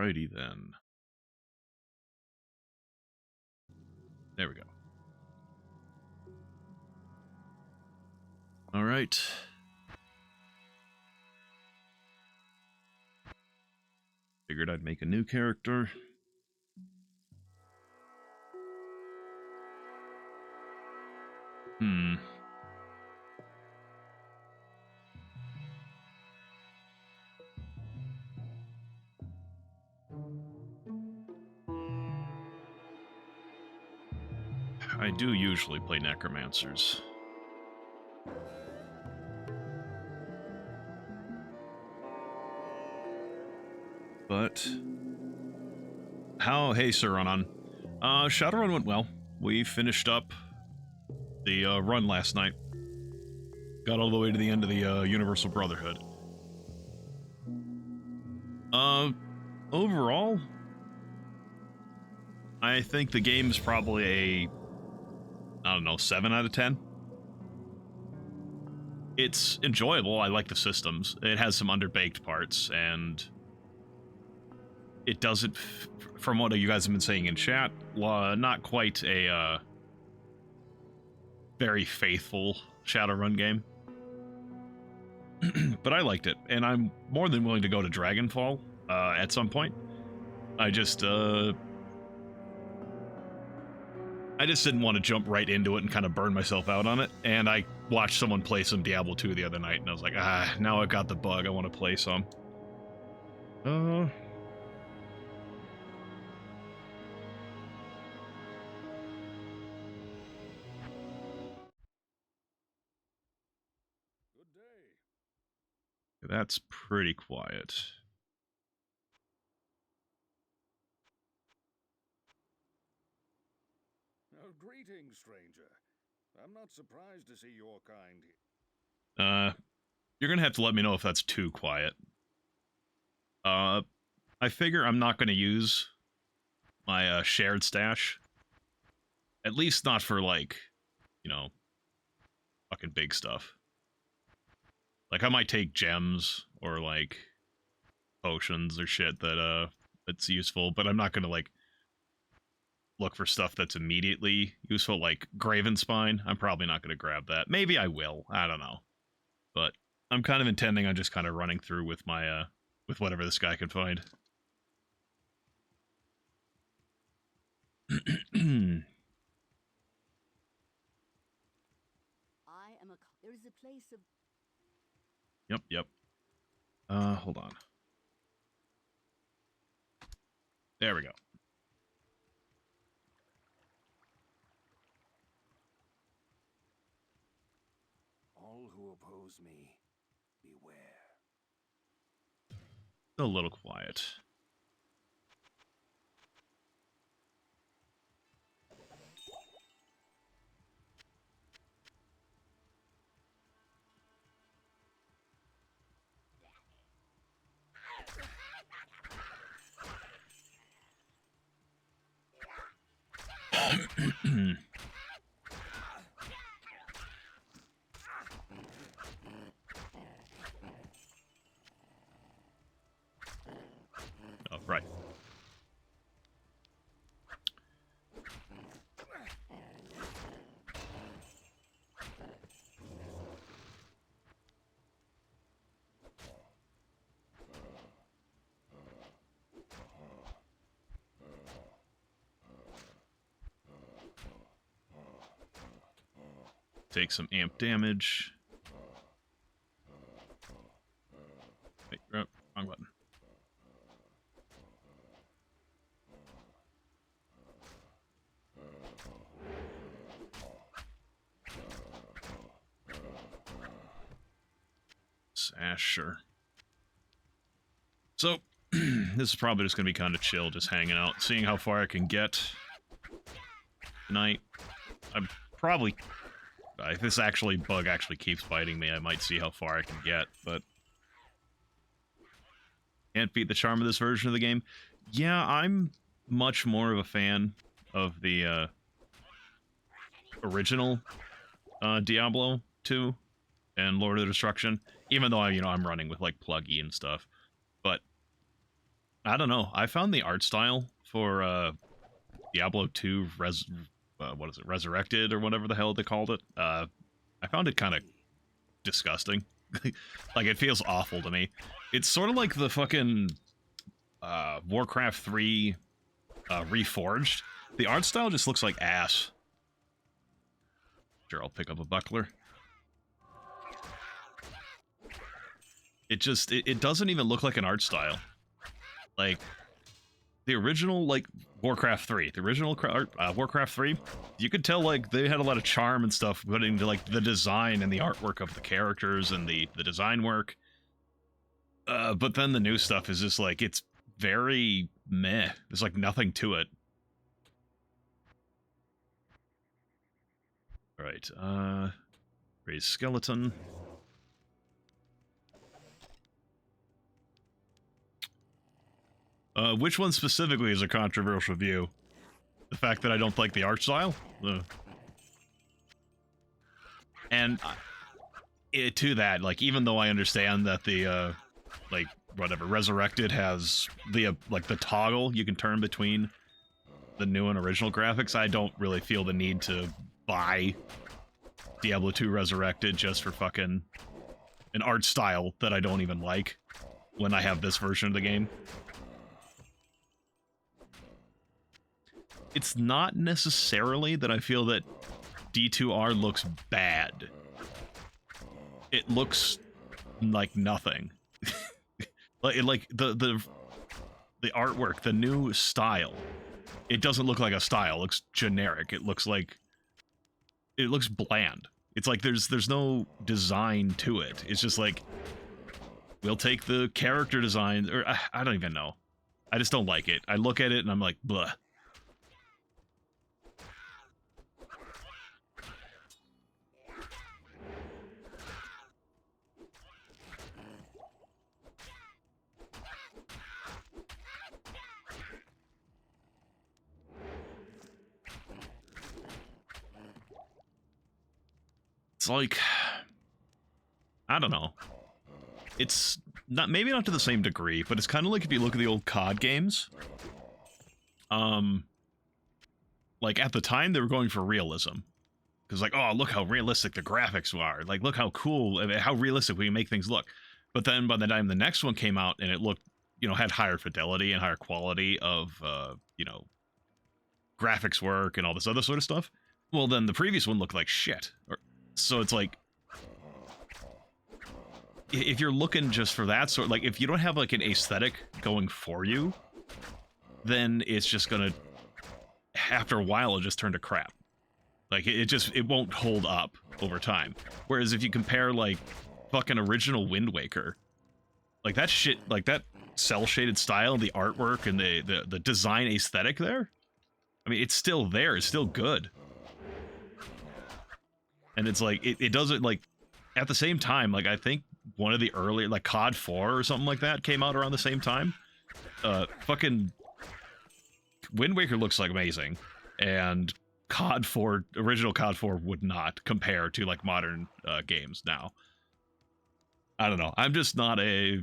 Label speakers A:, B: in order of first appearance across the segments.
A: Alrighty then. There we go. Alright. Figured I'd make a new character. I do usually play Necromancers. But hey, Sir Ronan. Shadowrun went well. We finished up the run last night. Got all the way to the end of the Universal Brotherhood. Overall, I think the game's probably a, I don't know, 7 out of 10. It's enjoyable. I like the systems. It has some underbaked parts, and it doesn't, from what you guys have been saying in chat, not quite a very faithful Shadowrun game. But I liked it, and I'm more than willing to go to Dragonfall at some point. I just didn't want to jump right into it and kind of burn myself out on it, and I watched someone play some Diablo 2 the other night, and I was like, now I've got the bug, I want to play some. Good day. That's pretty quiet.
B: Greetings, stranger. I'm not surprised to see your kind here.
A: You're gonna have to let me know if that's too quiet. I figure I'm not gonna use my shared stash. At least not for, like, you know, fucking big stuff. Like, I might take gems or, like, potions or shit that, that's useful, but I'm not gonna, like, look for stuff that's immediately useful, like Graven Spine. I'm probably not gonna grab that. Maybe I will. I don't know. But I'm kind of intending on just kind of running through with my, with whatever this guy can find.
C: There is a place of...
A: Yep. Hold on. There we go.
B: All who oppose me, beware.
A: A little quiet. Oh, right. Take some amp damage. Wait, wrong button. Sash, sure. So, this is probably just going to be kind of chill, just hanging out, seeing how far I can get tonight. I'm probably... if this bug actually keeps biting me, I might see how far I can get, but... Can't beat the charm of this version of the game. Yeah, I'm much more of a fan of the, original, Diablo 2 and Lord of the Destruction, even though I'm running with, like, PlugY and stuff. But I don't know. I found the art style for Diablo 2 what is it, Resurrected or whatever the hell they called it. I found it kind of disgusting. Like, it feels awful to me. It's sort of like the fucking Warcraft 3 Reforged. The art style just looks like ass. Sure, I'll pick up a buckler. It just, it doesn't even look like an art style. Like, the original, like, Warcraft 3, the original Warcraft 3, you could tell, like, they had a lot of charm and stuff put into, like, the design and the artwork of the characters and the design work. But then the new stuff is just, like, it's very meh. There's, like, nothing to it. Alright, raise skeleton. Which one specifically is a controversial view? The fact that I don't like the art style? And to that, like, even though I understand that the, like, whatever, Resurrected has the, like, the toggle you can turn between the new and original graphics, I don't really feel the need to buy Diablo 2 Resurrected just for fucking an art style that I don't even like when I have this version of the game. It's not necessarily that I feel that D2R looks bad. It looks like nothing. like the artwork, the new style, it doesn't look like a style. It looks generic. It looks bland. It's like there's no design to it. It's just like, we'll take the character design, or I don't even know. I just don't like it. I look at it and I'm like, bleh. It's like, I don't know. It's not, maybe not to the same degree, but it's kind of like if you look at the old COD games. Like, at the time, they were going for realism. Because, like, oh, look how realistic the graphics are. Like, look how cool, I mean, how realistic we can make things look. But then by the time the next one came out and it looked, you know, had higher fidelity and higher quality of, you know, graphics work and all this other sort of stuff, well, then the previous one looked like shit. So it's like, if you're looking just for that sort, like, if you don't have, like, an aesthetic going for you, then it's just gonna, after a while, it'll just turn to crap. Like, it won't hold up over time. Whereas if you compare, like, fucking original Wind Waker, like, that shit, like, that cel-shaded style, the artwork, and the design aesthetic there, I mean, it's still there, it's still good. And it's like, it doesn't, like, at the same time, like, I think one of the early, like, COD 4 or something like that came out around the same time. Fucking Wind Waker looks, like, amazing. And COD 4, original COD 4 would not compare to, like, modern games now. I don't know. I'm just not a...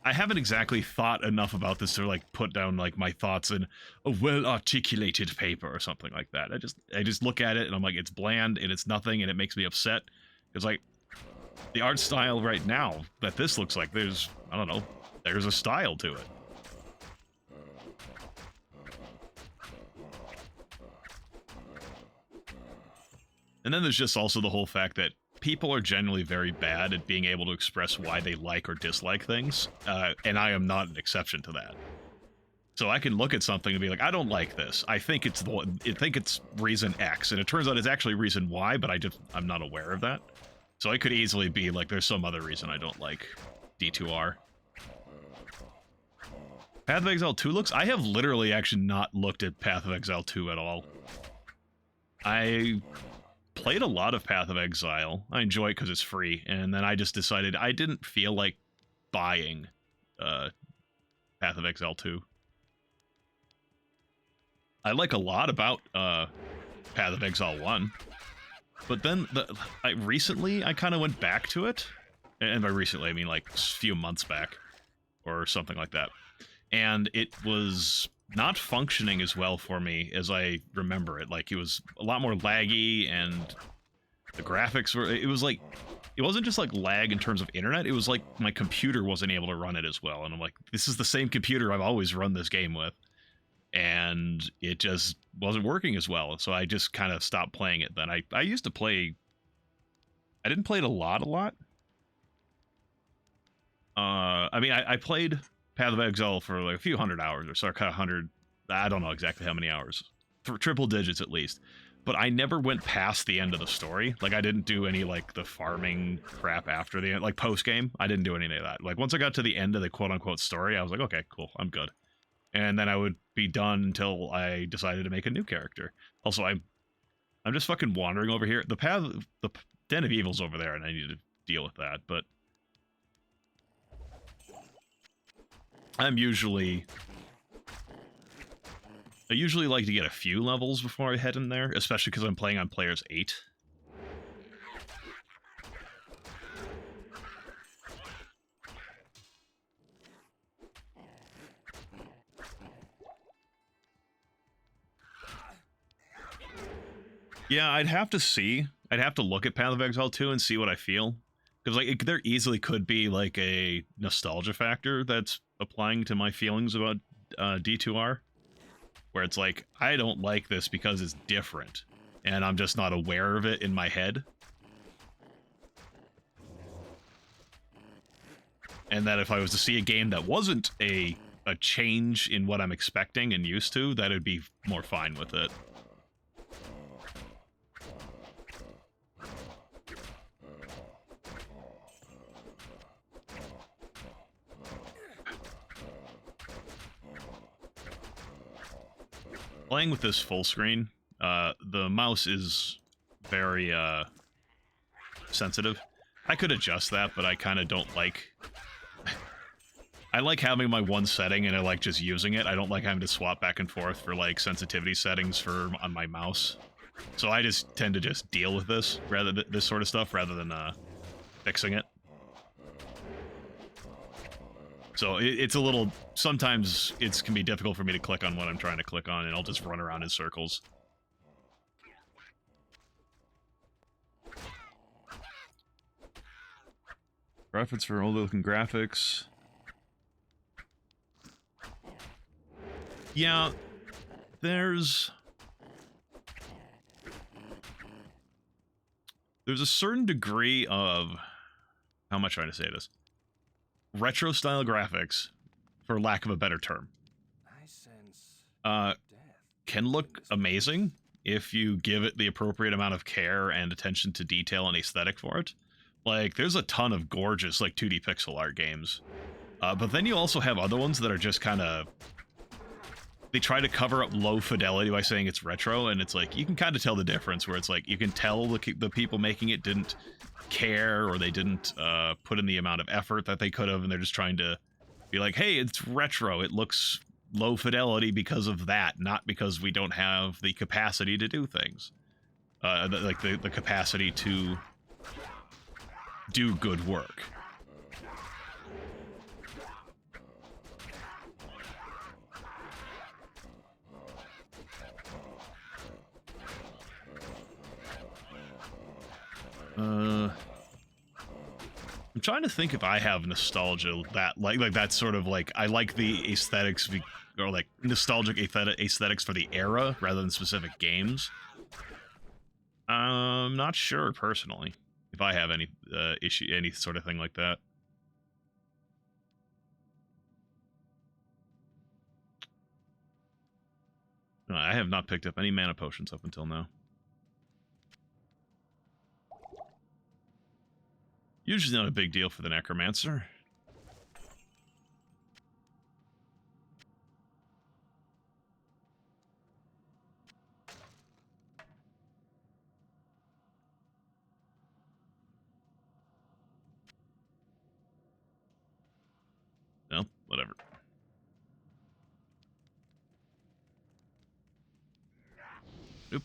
A: I haven't exactly thought enough about this to, like, put down, like, my thoughts in a well-articulated paper or something like that. I just look at it and I'm like, it's bland and it's nothing and it makes me upset. Because, like, the art style right now that this looks like, there's, I don't know, there's a style to it. And then there's just also the whole fact that people are generally very bad at being able to express why they like or dislike things, and I am not an exception to that. So I can look at something and be like, I don't like this. I think it's reason X, and it turns out it's actually reason Y, but I'm not aware of that. So it could easily be like there's some other reason I don't like D2R. Path of Exile 2 looks? I have literally actually not looked at Path of Exile 2 at all. I played a lot of Path of Exile. I enjoy it because it's free, and then I just decided I didn't feel like buying Path of Exile 2. I like a lot about Path of Exile 1, but then recently I kind of went back to it, And by recently, I mean like a few months back or something like that. And it was not functioning as well for me as I remember it. Like, it was a lot more laggy, and the graphics were... It was like... It wasn't just like lag in terms of internet, it was like my computer wasn't able to run it as well. And I'm like, this is the same computer I've always run this game with. And it just wasn't working as well. So I just kind of stopped playing it then. I used to play... I didn't play it a lot. I mean, I played Path of Exile for like a few hundred hours or so, kind of 100... I don't know exactly how many hours. Triple digits at least. But I never went past the end of the story. Like, I didn't do any, like, the farming crap after the end. Like, post-game, I didn't do any of that. Like, once I got to the end of the quote-unquote story, I was like, okay, cool, I'm good. And then I would be done until I decided to make a new character. Also, I'm just fucking wandering over here. The Den of Evil's over there, and I need to deal with that, but... I usually like to get a few levels before I head in there, especially because I'm playing on players 8. Yeah, I'd have to see. I'd have to look at Path of Exile 2 and see what I feel. Because like there easily could be like a nostalgia factor that's applying to my feelings about D2R. Where it's like, I don't like this because it's different, and I'm just not aware of it in my head. And that if I was to see a game that wasn't a change in what I'm expecting and used to, that would be more fine with it. Playing with this full screen, the mouse is very sensitive. I could adjust that, but I kind of don't like... I like having my one setting, and I like just using it. I don't like having to swap back and forth for like sensitivity settings on my mouse. So I just tend to just deal with this this sort of stuff rather than fixing it. So it's a little... Sometimes it can be difficult for me to click on what I'm trying to click on, and I'll just run around in circles. Preference for older-looking graphics. Yeah, there's a certain degree of... How am I trying to say this? Retro-style graphics, for lack of a better term, can look amazing if you give it the appropriate amount of care and attention to detail and aesthetic for it. Like, there's a ton of gorgeous, like, 2D pixel art games. But then you also have other ones that are just kind of... They try to cover up low fidelity by saying it's retro, and it's like, you can kind of tell the difference, where it's like, you can tell the people making it didn't care, or they didn't put in the amount of effort that they could have, and they're just trying to be like, hey, it's retro, it looks low fidelity because of that, not because we don't have the capacity to do things. Like the capacity to do good work. I'm trying to think if I have nostalgia that like that sort of like, I like the aesthetics or like nostalgic aesthetics for the era rather than specific games. I'm not sure personally if I have any any sort of thing like that. No, I have not picked up any mana potions up until now. Usually not a big deal for the Necromancer. Well, whatever. Oop.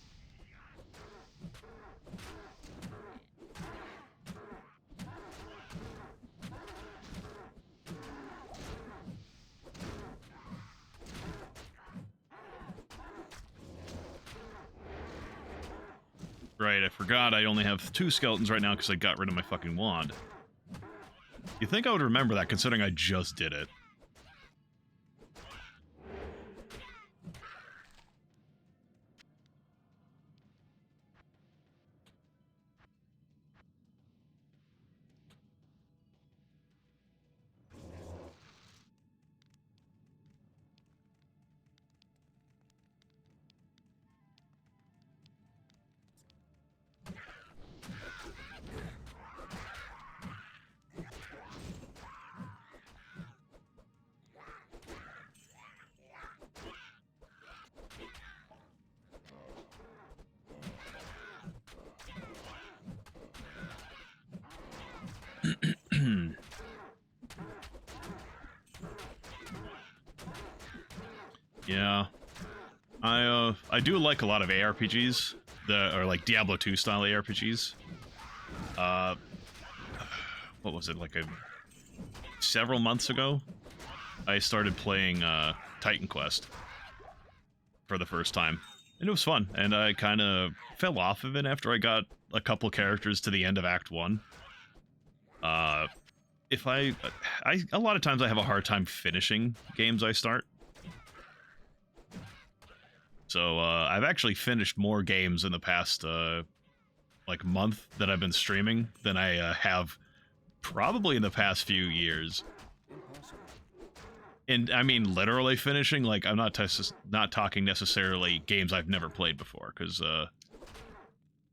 A: Right, I forgot I only have 2 skeletons right now because I got rid of my fucking wand. You'd think I would remember that, considering I just did it. Yeah. I do like a lot of ARPGs, or like Diablo 2 style ARPGs. What was it, like several months ago? I started playing Titan Quest for the first time. And it was fun, and I kind of fell off of it after I got a couple characters to the end of Act 1. If a lot of times I have a hard time finishing games I start. So I've actually finished more games in the past like month that I've been streaming than I have probably in the past few years. And I mean literally finishing, like I'm not talking necessarily games I've never played before, because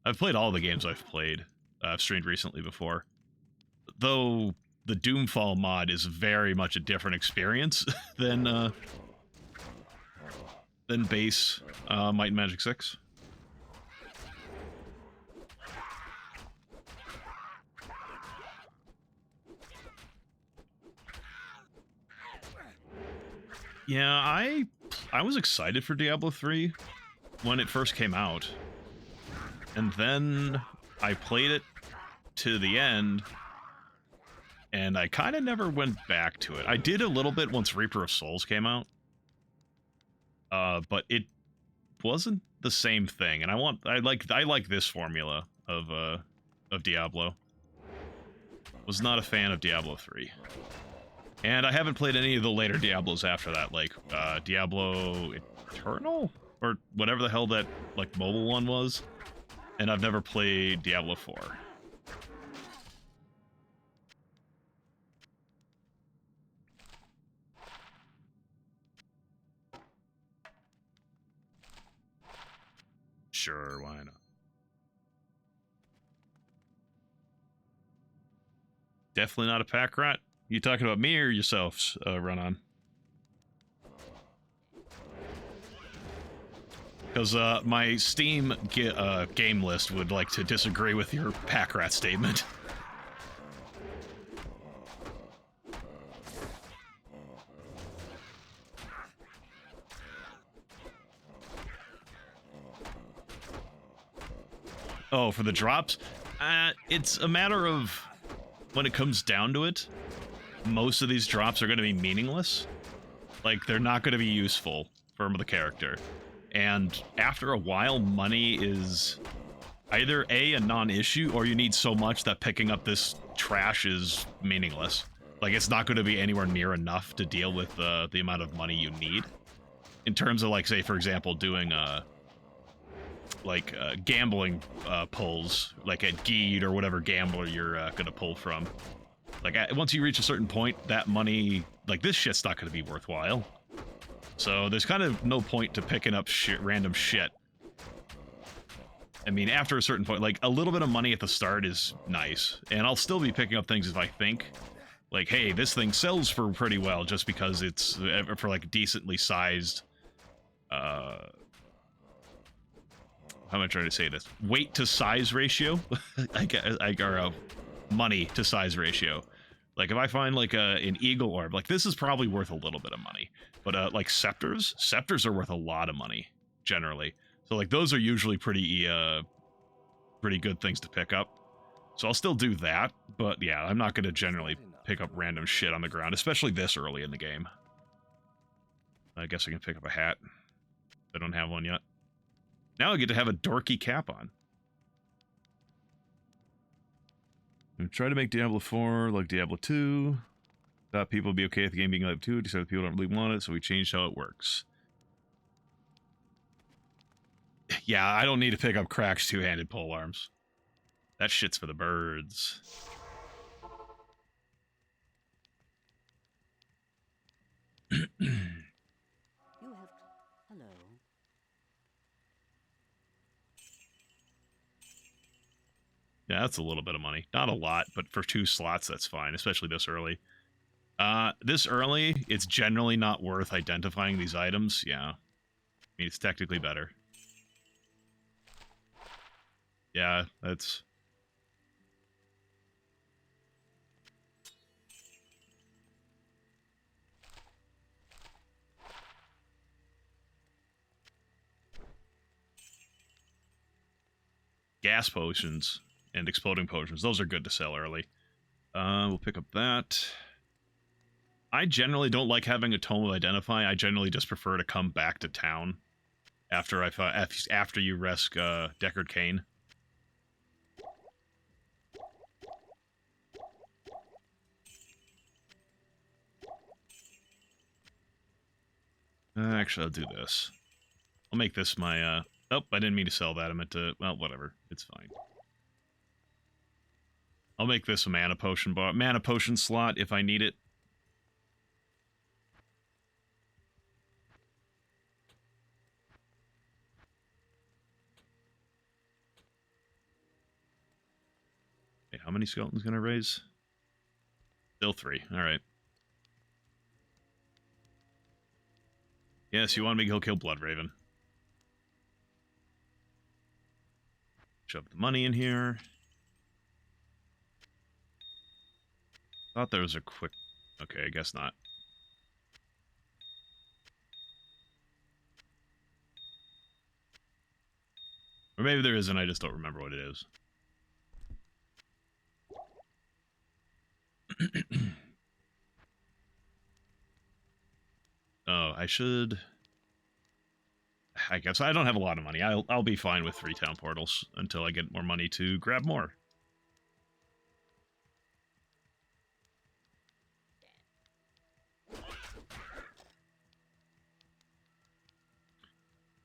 A: I've played all the games I've played. I've streamed recently before. Though the Doomfall mod is very much a different experience than base Might and Magic 6. Yeah, I was excited for Diablo 3 when it first came out. And then I played it to the end, and I kind of never went back to it. I did a little bit once Reaper of Souls came out. But it wasn't the same thing, and I like this formula of Diablo. Was not a fan of Diablo 3. And I haven't played any of the later Diablos after that, like Diablo Eternal? Or whatever the hell that like mobile one was. And I've never played Diablo 4. Sure, why not? Definitely not a pack rat. You talking about me or yourself, Run-On? Because my Steam game list would like to disagree with your pack rat statement. Oh, for the drops? It's a matter of, when it comes down to it, most of these drops are going to be meaningless. Like, they're not going to be useful for the character. And after a while, money is either a non-issue, or you need so much that picking up this trash is meaningless. Like, it's not going to be anywhere near enough to deal with the amount of money you need. In terms of, like, say, for example, doing gambling pulls, like at Geed or whatever gambler you're gonna pull from. Like, once you reach a certain point, that money, like, this shit's not gonna be worthwhile. So there's kind of no point to picking up random shit. I mean, after a certain point, like, a little bit of money at the start is nice, and I'll still be picking up things if I think, like, hey, this thing sells for pretty well, just because it's for, like, decently sized, how am I trying to say this? Weight to size ratio? or money to size ratio. Like, if I find, like, an eagle orb, like, this is probably worth a little bit of money. But, like, scepters are worth a lot of money, generally. So, like, those are usually pretty good things to pick up. So I'll still do that, but yeah, I'm not going to generally pick up random shit on the ground, especially this early in the game. I guess I can pick up a hat. I don't have one yet. Now I get to have a dorky cap on. I'm trying to make Diablo 4 like Diablo 2. Thought people would be okay with the game being like 2. Decided people don't really want it, so we changed how it works. Yeah, I don't need to pick up Crack's two-handed pole arms. That shit's for the birds.
C: You have... Hello.
A: Yeah, that's a little bit of money. Not a lot, but for 2 slots, that's fine, especially this early. This early, it's generally not worth identifying these items. Yeah. I mean, it's technically better. Yeah, that's... Gas potions and exploding potions. Those are good to sell early. We'll pick up that. I generally don't like having a tome of identify. I generally just prefer to come back to town after after you rescue Deckard Cain. Actually, I'll do this. I'll make this my, oh, I didn't mean to sell that. I meant to, well, whatever. It's fine. I'll make this a mana potion slot if I need it. Okay, how many skeletons gonna raise? Still 3. Alright. Yes, you want me to go kill Bloodraven. Shove the money in here. Thought there was a quick... Okay, I guess not. Or maybe there isn't, I just don't remember what it is. Oh, I should... I guess I don't have a lot of money. I'll be fine with 3 town portals until I get more money to grab more.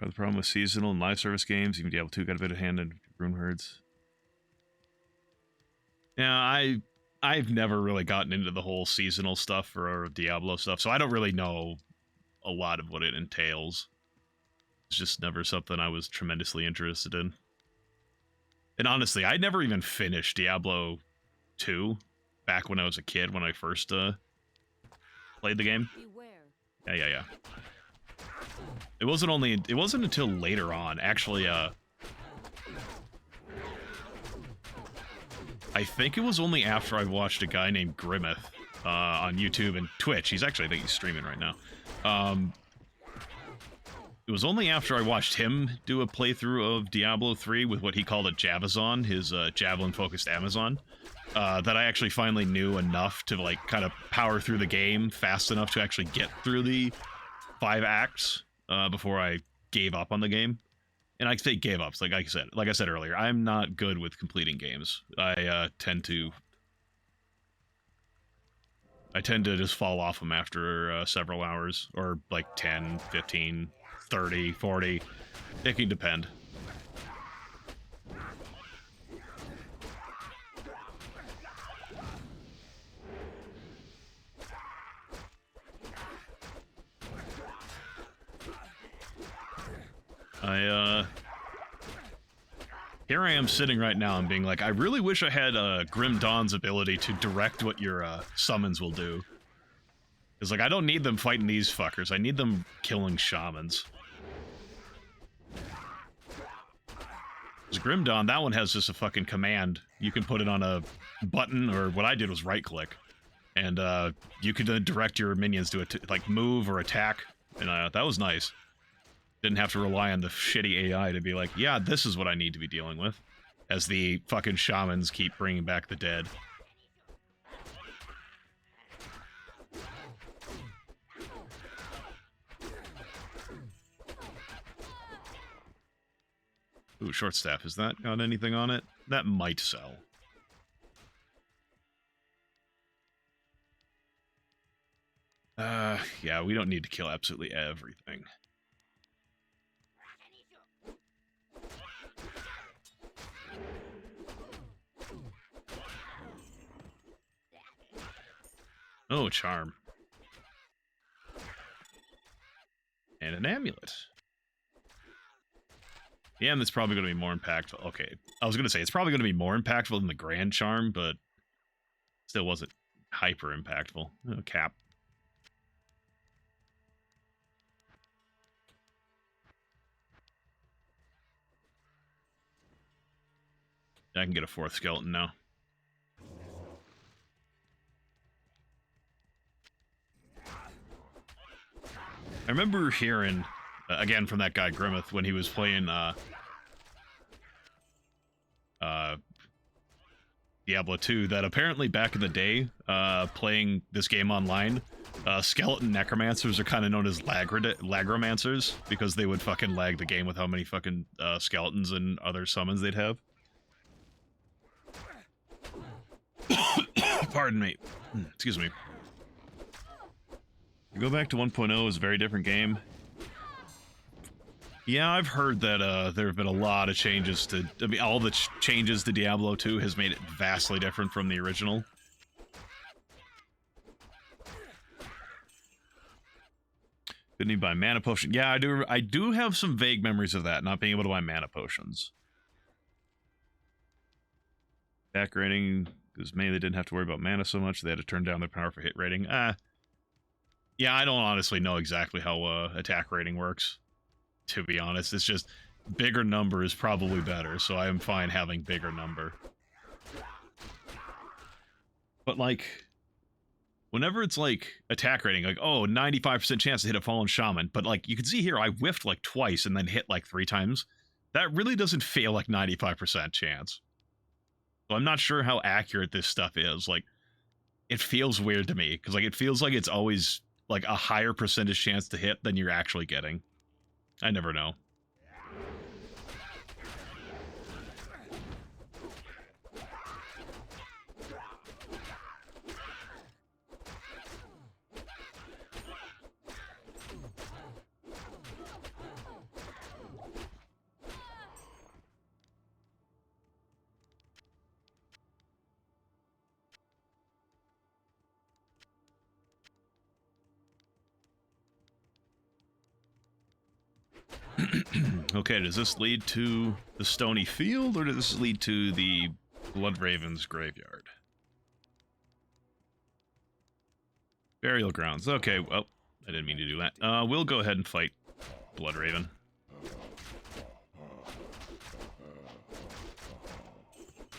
A: The problem with seasonal and live service games, even Diablo 2 got a bit of hand in rune herds. Yeah, I've never really gotten into the whole seasonal stuff or Diablo stuff, so I don't really know a lot of what it entails. It's just never something I was tremendously interested in. And honestly, I never even finished Diablo 2 back when I was a kid, when I first played the game.
C: Beware.
A: Yeah. It wasn't until later on, actually, I think it was only after I watched a guy named Grimmeth on YouTube and Twitch. I think he's streaming right now. It was only after I watched him do a playthrough of Diablo 3 with what he called a Javazon, his javelin-focused Amazon, that I actually finally knew enough to, like, kind of power through the game fast enough to actually get through the 5 acts before I gave up on the game. And I say gave up, like I said earlier, I'm not good with completing games. I tend to just fall off them after several hours, or like 10, 15, 30, 40. It can depend. Here I am sitting right now and being like, I really wish I had Grim Dawn's ability to direct what your summons will do. Because, like, I don't need them fighting these fuckers. I need them killing shamans. Because Grim Dawn, that one has just a fucking command. You can put it on a button, or what I did was right-click. And you could direct your minions to, like, move or attack. And that was nice. Didn't have to rely on the shitty AI to be like, yeah, this is what I need to be dealing with. As the fucking shamans keep bringing back the dead. Ooh, short staff. Has that got anything on it? That might sell. Yeah, we don't need to kill absolutely everything. Oh, charm. And an amulet. Yeah, and that's probably going to be more impactful. Okay, I was going to say, it's probably going to be more impactful than the Grand Charm, but still wasn't hyper impactful. Oh, cap. I can get a 4th skeleton now. I remember hearing, again from that guy Grimmeth, when he was playing Diablo 2, that apparently back in the day, playing this game online, skeleton necromancers are kind of known as lagromancers, because they would fucking lag the game with how many fucking skeletons and other summons they'd have. Pardon me. Excuse me. You go back to 1.0 is a very different game. Yeah, I've heard that there have been a lot of changes to... I mean, all the changes to Diablo 2 has made it vastly different from the original. Couldn't even buy mana potion. Yeah, I do have some vague memories of that, not being able to buy mana potions. Attack rating, because maybe they didn't have to worry about mana so much, they had to turn down their power for hit rating. Yeah, I don't honestly know exactly how attack rating works, to be honest. It's just bigger number is probably better, so I am fine having bigger number. But, like, whenever it's, like, attack rating, like, oh, 95% chance to hit a fallen shaman, but, like, you can see here, I whiffed, like, twice and then hit, like, 3 times. That really doesn't feel like 95% chance. So I'm not sure how accurate this stuff is. Like, it feels weird to me, because, like, it feels like it's always, like, a higher percentage chance to hit than you're actually getting. I never know. Okay, does this lead to the Stony Field, or does this lead to the Blood Raven's graveyard? Burial grounds. Okay, well, I didn't mean to do that. We'll go ahead and fight Blood Raven.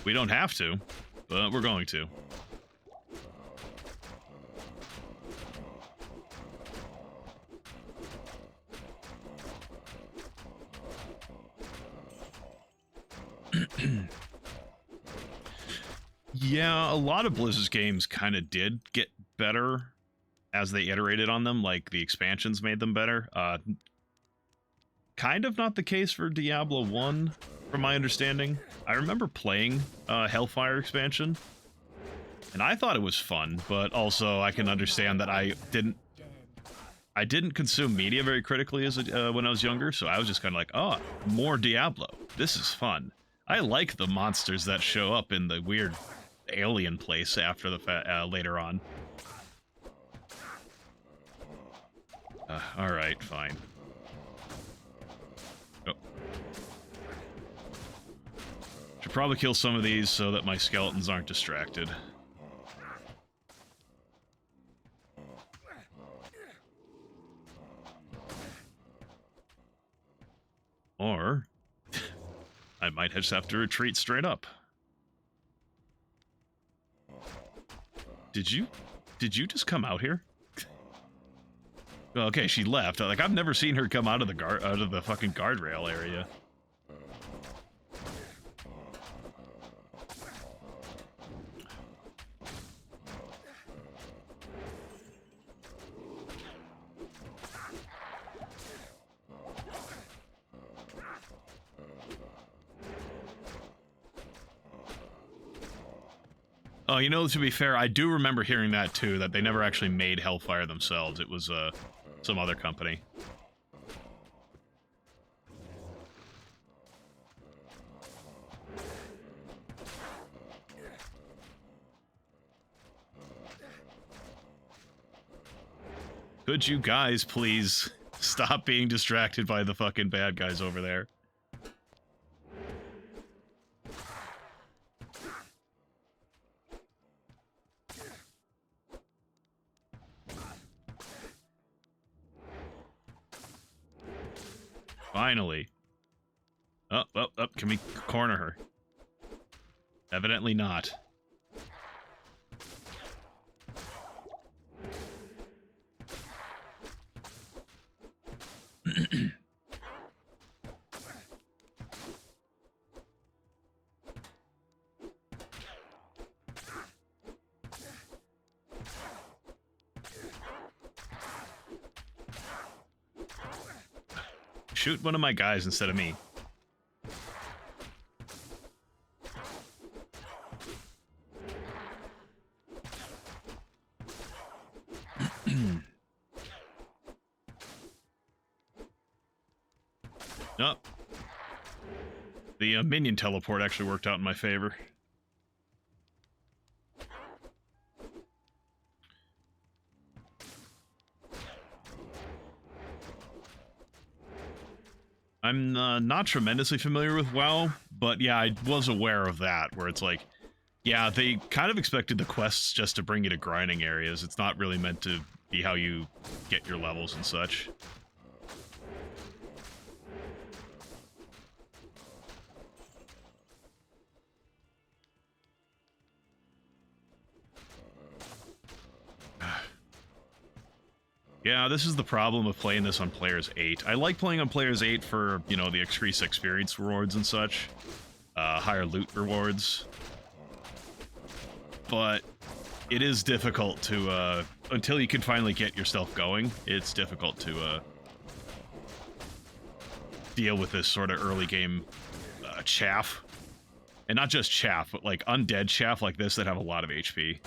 A: We don't have to, but we're going to. Yeah, a lot of Blizzard's games kind of did get better as they iterated on them, like the expansions made them better. Kind of not the case for Diablo 1, from my understanding. I remember playing Hellfire expansion, and I thought it was fun, but also I can understand that I didn't consume media very critically as when I was younger, so I was just kind of like, oh, more Diablo. This is fun. I like the monsters that show up in the weird alien place after the later on. All right, fine. Oh. Should probably kill some of these so that my skeletons aren't distracted. Or I might just have to retreat straight up. Did you just come out here? Okay, she left. Like, I've never seen her come out of the fucking guardrail area. Oh, you know, to be fair, I do remember hearing that too, that they never actually made Hellfire themselves. It was some other company. Could you guys please stop being distracted by the fucking bad guys over there? Finally. Oh, can we corner her? Evidently not. Shoot one of my guys instead of me. Oh. The minion teleport actually worked out in my favor. I'm not tremendously familiar with WoW, but yeah, I was aware of that, where it's like, yeah, they kind of expected the quests just to bring you to grinding areas. It's not really meant to be how you get your levels and such. Yeah, this is the problem of playing this on Players 8. I like playing on Players 8 for, you know, the increased experience rewards and such. Higher loot rewards. But it is difficult to, until you can finally get yourself going, it's difficult to, deal with this sort of early game, chaff. And not just chaff, but like undead chaff like this that have a lot of HP.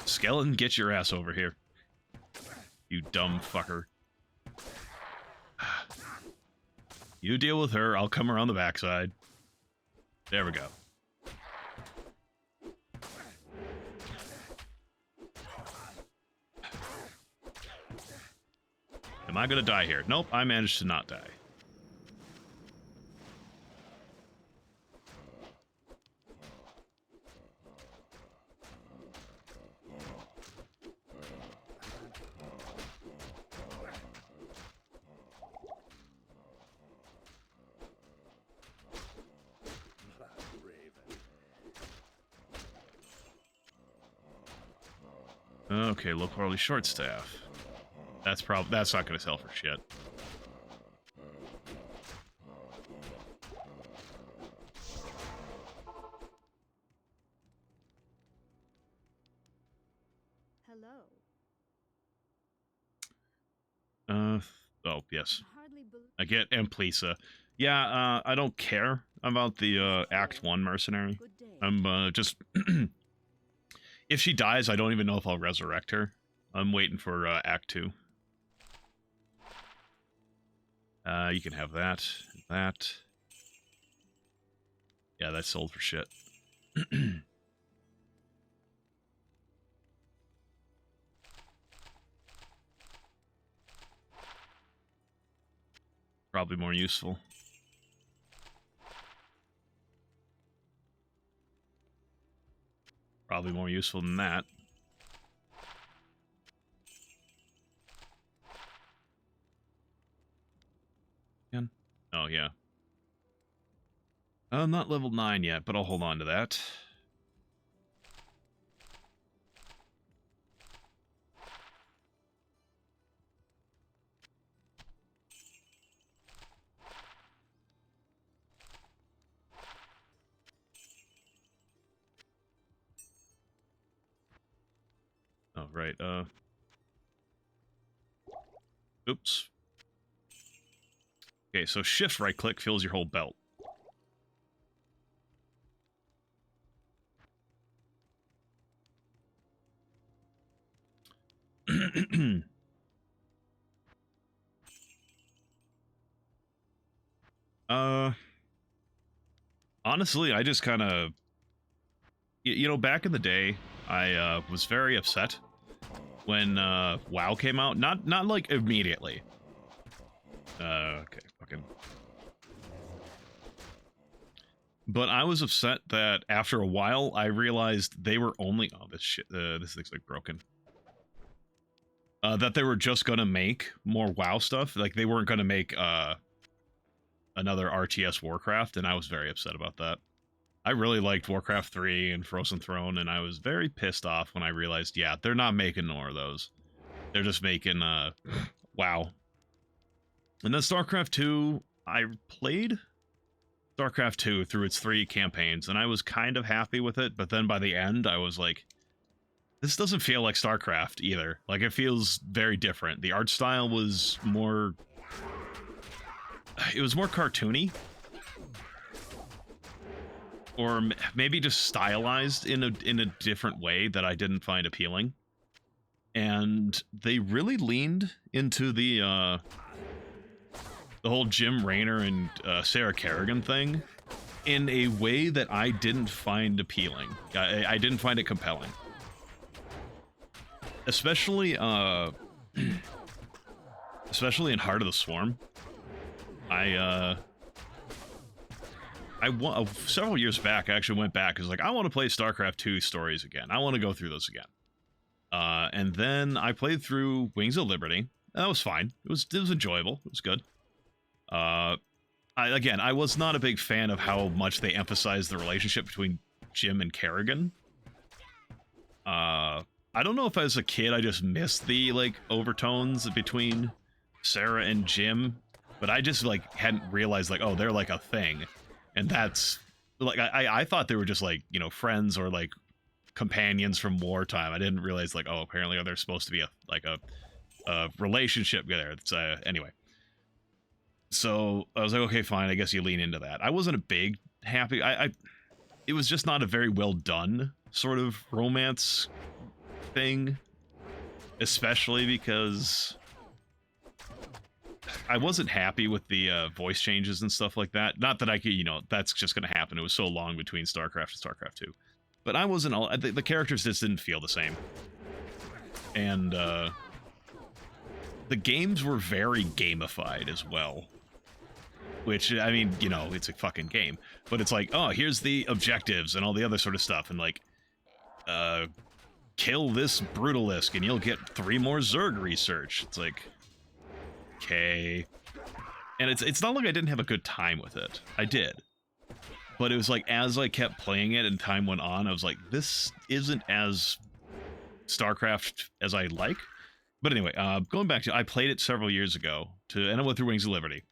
A: Skeleton, get your ass over here. You dumb fucker. You deal with her, I'll come around the backside. There we go. Am I gonna die here? Nope, I managed to not die. Okay, low quality short staff. That's not gonna sell for shit.
C: Hello.
A: Oh, yes.
C: Hardly
A: I get Emplisa. Yeah, I don't care about the, Act 1 mercenary.
C: Good day.
A: I'm, just... if she dies, I don't even know if I'll resurrect her. I'm waiting for, Act 2. You can have that. That. Yeah, that's sold for shit. Probably more useful. Probably more useful than that. Oh, yeah. I'm not level 9 yet, but I'll hold on to that. right. Oops. Okay, so shift right click fills your whole belt. Honestly, I just kind of, you know, back in the day, I was very upset when WoW came out. Not like immediately. Okay, fucking. But I was upset that after a while, I realized they were only. Oh, this shit. This thing's like broken. That they were just gonna make more WoW stuff. Like they weren't gonna make another RTS Warcraft, and I was very upset about that. I really liked Warcraft 3 and Frozen Throne, and I was very pissed off when I realized, yeah, they're not making more of those. They're just making WoW. And then StarCraft 2, I played StarCraft 2 through its 3 campaigns, and I was kind of happy with it, but then by the end, I was like, this doesn't feel like StarCraft either. Like, it feels very different. The art style was more... It was more cartoony. Or maybe just stylized in a different way that I didn't find appealing. And they really leaned into the whole Jim Raynor and Sarah Kerrigan thing in a way that I didn't find appealing. I didn't find it compelling. Especially especially in Heart of the Swarm. Several years back, I actually went back. I was like, I want to play StarCraft 2 stories again. I want to go through those again. And then I played through Wings of Liberty. And that was fine. It was enjoyable. It was good. I was not a big fan of how much they emphasized the relationship between Jim and Kerrigan. I don't know if as a kid I just missed the, like, overtones between Sarah and Jim, but I just, like, hadn't realized, like, oh, they're, like, a thing. And that's, like, I thought they were just, like, you know, friends or, like, companions from wartime. I didn't realize, like, oh, apparently they're supposed to be a relationship there. It's, anyway. So I was like, okay, fine. I guess you lean into that. I wasn't a big happy. It was just not a very well done sort of romance thing, especially because I wasn't happy with the voice changes and stuff like that. Not that I could, you know, that's just going to happen. It was so long between StarCraft and StarCraft 2. But I wasn't all... The characters just didn't feel the same. And the games were very gamified as well. Which, I mean, you know, it's a fucking game. But it's like, oh, here's the objectives and all the other sort of stuff. And like, kill this Brutalisk and you'll get 3 more Zerg research. It's like... Okay. And it's not like I didn't have a good time with it. I did. But it was like, as I kept playing it and time went on, I was like, this isn't as StarCraft as I like. But anyway, going back to, I played it several years ago, and I went through Wings of Liberty.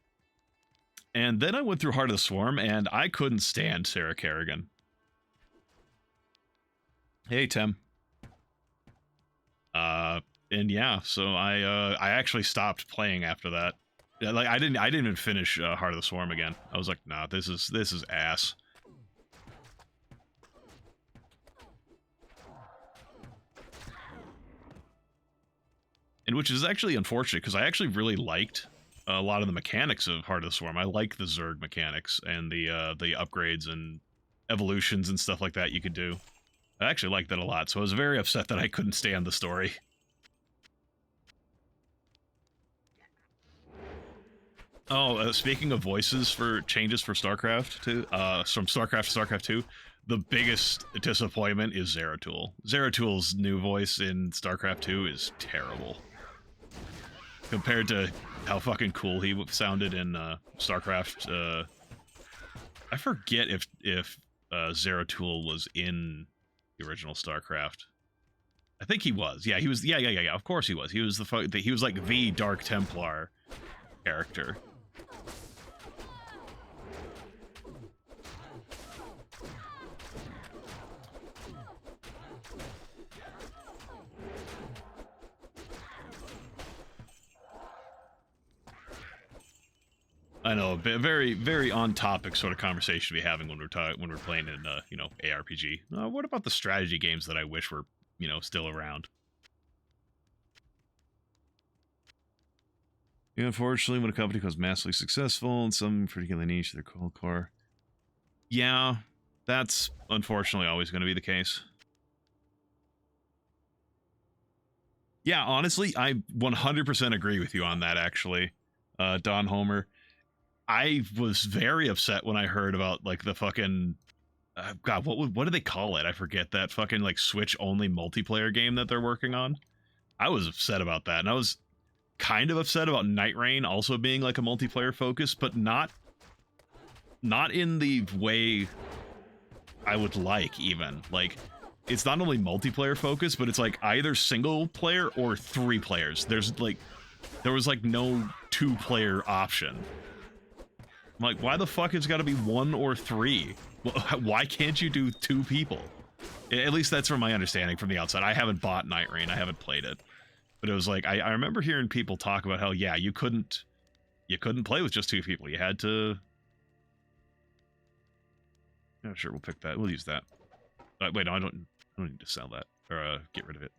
A: And then I went through Heart of the Swarm, and I couldn't stand Sarah Kerrigan. Hey, Tim. And yeah, so I actually stopped playing after that. Yeah, like I didn't even finish Heart of the Swarm again. I was like, nah, this is ass. And which is actually unfortunate because I actually really liked a lot of the mechanics of Heart of the Swarm. I like the Zerg mechanics and the upgrades and evolutions and stuff like that you could do. I actually liked that a lot, so I was very upset that I couldn't stand the story. Oh, speaking of voices for changes for StarCraft 2, from StarCraft to StarCraft 2, the biggest disappointment is Zeratul. Zeratool's new voice in StarCraft 2 is terrible. Compared to how fucking cool he sounded in StarCraft. I forget if Zeratul was in the original StarCraft. I think he was. Yeah, he was. Yeah. Of course he was. He was he was like the Dark Templar character. I know, a very, very on-topic sort of conversation to be having when we're playing in, you know, ARPG. What about the strategy games that I wish were, you know, still around? Yeah, unfortunately, when a company becomes massively successful in some particular niche, they're called core. Yeah, that's unfortunately always going to be the case. Yeah, honestly, I 100% agree with you on that, actually, Don Homer. I was very upset when I heard about, like, the fucking... God, what do they call it? I forget that fucking, like, Switch-only multiplayer game that they're working on. I was upset about that, and I was kind of upset about Night Rain also being, like, a multiplayer focus, but not in the way I would like, even. Like, it's not only multiplayer focused, but it's, like, either single player or 3 players. There was, like, no 2-player option. I'm like, why the fuck it's gotta be 1 or 3? Why can't you do 2 people? At least that's from my understanding from the outside. I haven't bought Night Rain. I haven't played it. But it was like, I remember hearing people talk about how, yeah, you couldn't play with just 2 people. You had to... Yeah, sure, we'll pick that. We'll use that. Wait, no, I don't need to sell that. Or, get rid of it.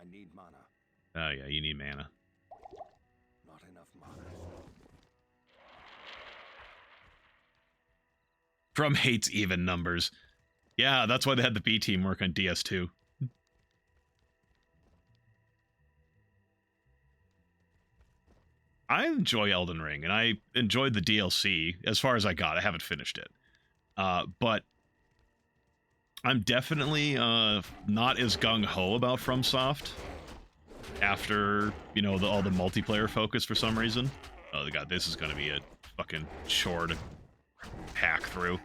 B: I need mana.
A: Oh, yeah, you need mana.
B: Not enough mana.
A: From hates even numbers. Yeah, that's why they had the B team work on DS2. I enjoy Elden Ring, and I enjoyed the DLC as far as I got. I haven't finished it. But I'm definitely not as gung-ho about FromSoft after, you know, all the multiplayer focus for some reason. Oh, God, this is going to be a fucking chore to hack through.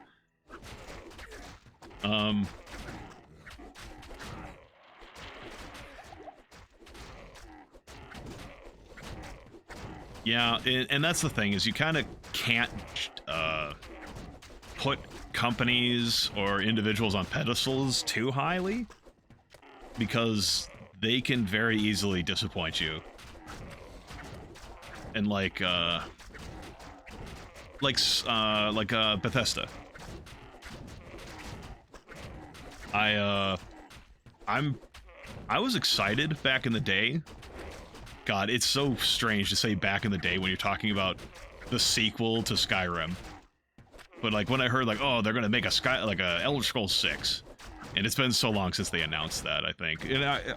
A: Yeah, and that's the thing, is you kind of can't put companies or individuals on pedestals too highly, because they can very easily disappoint you. And like Bethesda. I was excited back in the day. God, it's so strange to say back in the day when you're talking about the sequel to Skyrim. But like when I heard like, oh, they're gonna make a Elder Scrolls 6, and it's been so long since they announced that, I think,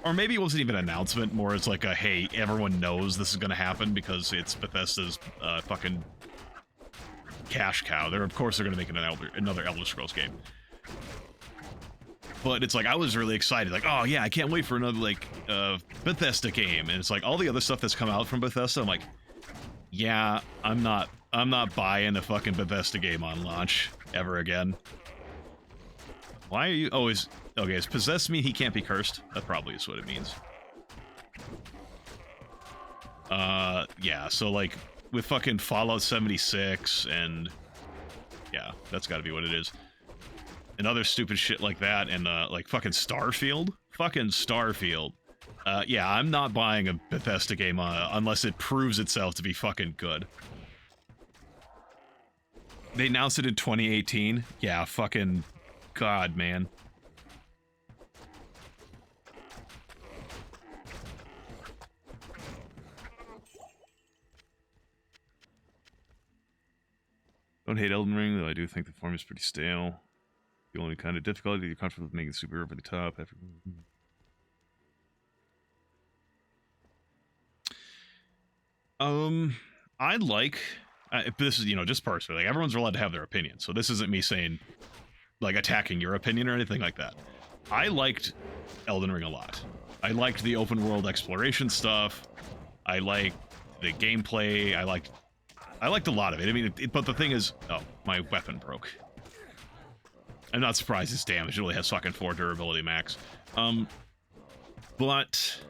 A: or maybe it wasn't even an announcement, more it's like a, hey, everyone knows this is gonna happen because it's Bethesda's fucking cash cow. Of course they're gonna make another Elder Scrolls game. But it's like, I was really excited, like, oh yeah, I can't wait for another, like, Bethesda game. And it's like, all the other stuff that's come out from Bethesda, I'm like, yeah, I'm not buying a fucking Bethesda game on launch ever again. Why are you always... Okay, does possessed mean he can't be cursed? That probably is what it means. Yeah, so like, with fucking Fallout 76 and... Yeah, that's gotta be what it is. And other stupid shit like that, and like fucking Starfield? Fucking Starfield. Yeah, I'm not buying a Bethesda game unless it proves itself to be fucking good. They announced it in 2018? Yeah, fucking... God, man. Don't hate Elden Ring, though I do think the form is pretty stale. The only kind of difficulty you're comfortable with making super over the top. I like... this is, you know, just personally, like, everyone's allowed to have their opinion, so this isn't me saying, like, attacking your opinion or anything like that. I liked Elden Ring a lot. I liked the open world exploration stuff. I liked the gameplay. I liked a lot of it. I mean, but the thing is... Oh, my weapon broke. I'm not surprised it's damaged. It only has fucking 4 durability max. But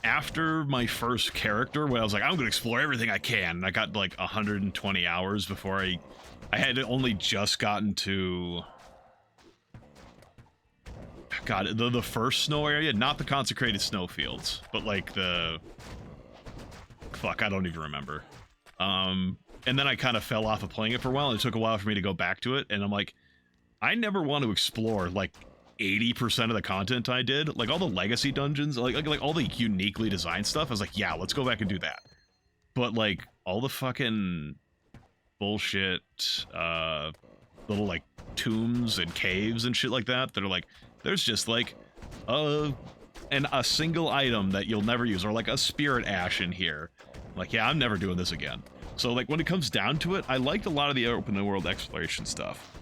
A: after my first character, when I was like, I'm gonna explore everything I can, and I got like 120 hours before I had only just gotten to... God, the first snow area, not the consecrated snowfields, but like the... Fuck, I don't even remember. And then I kind of fell off of playing it for a while, and it took a while for me to go back to it, and I'm like, I never want to explore, like, 80% of the content I did. Like, all the legacy dungeons, like all the uniquely designed stuff, I was like, yeah, let's go back and do that. But, like, all the fucking bullshit, little, like, tombs and caves and shit like that are like, there's just, like, a single item that you'll never use, or, like, a spirit ash in here. Like, yeah, I'm never doing this again. So, like, when it comes down to it, I liked a lot of the open world exploration stuff.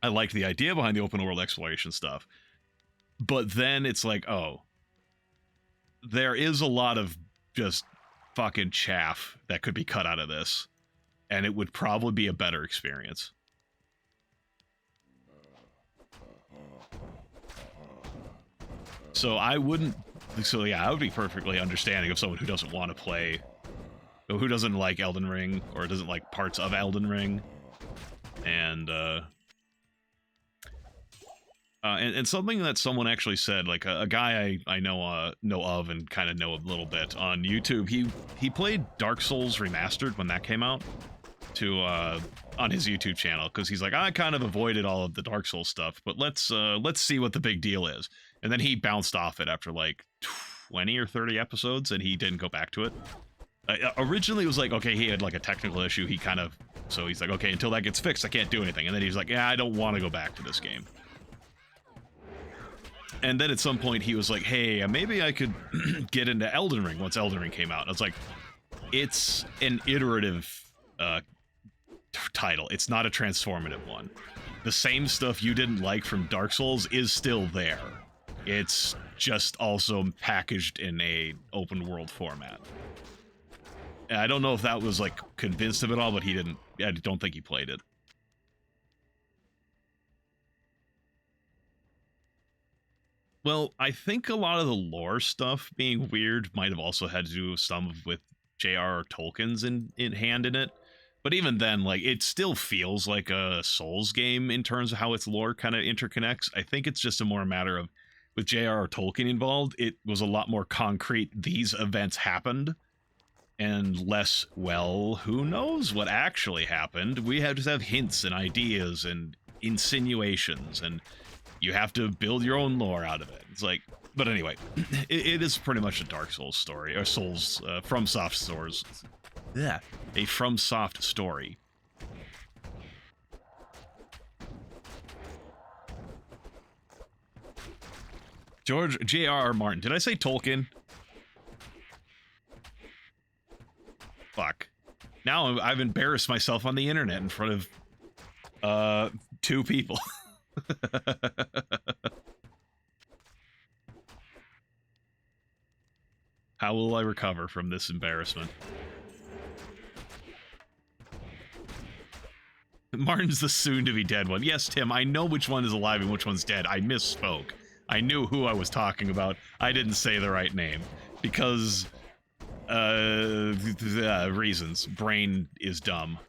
A: I liked the idea behind the open world exploration stuff. But then it's like, oh, there is a lot of just fucking chaff that could be cut out of this. And it would probably be a better experience. So I wouldn't... So yeah, I would be perfectly understanding of someone who doesn't want to play... Who doesn't like Elden Ring, or doesn't like parts of Elden Ring. And something that someone actually said, like a guy I know of and kind of know a little bit on YouTube, he played Dark Souls Remastered when that came out on his YouTube channel, because he's like, I kind of avoided all of the Dark Souls stuff, but let's see what the big deal is. And then he bounced off it after like 20 or 30 episodes, and he didn't go back to it. Originally it was like, okay, he had like a technical issue, so he's like, okay, until that gets fixed I can't do anything. And then he's like, yeah, I don't want to go back to this game. And then at some point he was like, hey, maybe I could get into Elden Ring once Elden Ring came out. And I was like, it's an iterative title. It's not a transformative one. The same stuff you didn't like from Dark Souls is still there. It's just also packaged in a open world format. And I don't know if that was like convinced of it all, but I don't think he played it. Well, I think a lot of the lore stuff being weird might have also had to do with J.R.R. Tolkien's hand in it. But even then, like, it still feels like a Souls game in terms of how its lore kind of interconnects. I think it's just a more matter of, with J.R.R. Tolkien involved, it was a lot more concrete. These events happened, and less, well, who knows what actually happened. We just have hints and ideas and insinuations, and you have to build your own lore out of it. It's like, but anyway, it is pretty much a Dark Souls story, or Souls, FromSoft stores. Yeah, a FromSoft story. George J.R.R. Martin. Did I say Tolkien? Fuck. Now I've embarrassed myself on the internet in front of 2 people. How will I recover from this embarrassment? Martin's the soon-to-be-dead one. Yes, Tim, I know which one is alive and which one's dead. I misspoke. I knew who I was talking about. I didn't say the right name. Because, reasons. Brain is dumb.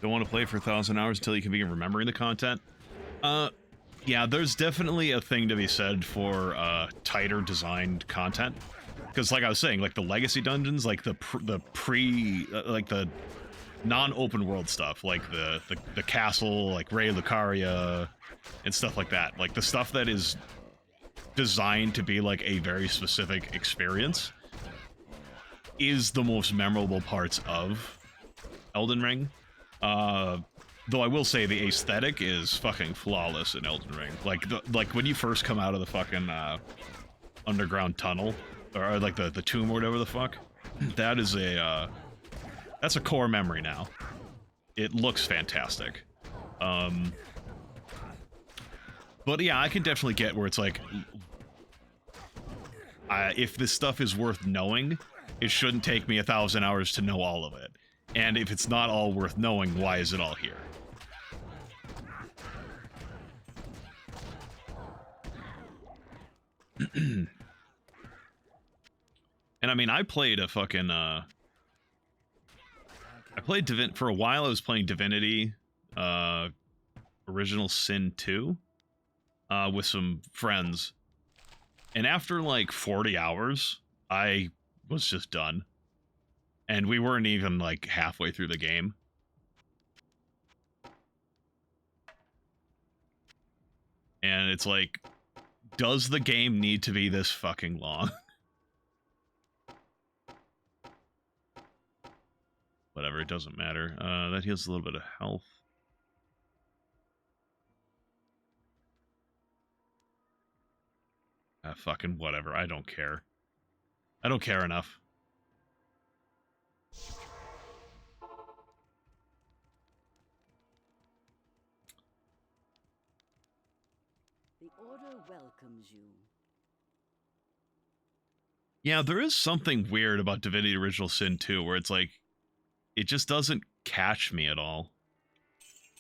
A: Don't want to play for 1,000 hours until you can begin remembering the content. Yeah, there's definitely a thing to be said for tighter designed content. Because like I was saying, like the legacy dungeons, like the non-open world stuff, like the castle, like Ray Lucaria, and stuff like that. Like the stuff that is designed to be like a very specific experience is the most memorable parts of Elden Ring. Though I will say the aesthetic is fucking flawless in Elden Ring. Like when you first come out of the fucking underground tunnel, or like the tomb or whatever the fuck, that is that's a core memory now. It looks fantastic. But yeah, I can definitely get where it's like, if this stuff is worth knowing, it shouldn't take me 1,000 hours to know all of it. And if it's not all worth knowing, why is it all here? And I mean, I played a fucking, I played for a while I was playing Divinity, Original Sin 2, with some friends. And after like 40 hours, I was just done. And we weren't even like halfway through the game. And it's like, does the game need to be this fucking long? Whatever, it doesn't matter. That heals a little bit of health. Fucking whatever, I don't care. I don't care enough.
C: The Order welcomes you.
A: Yeah, there is something weird about Divinity Original Sin 2, where it's like, it just doesn't catch me at all.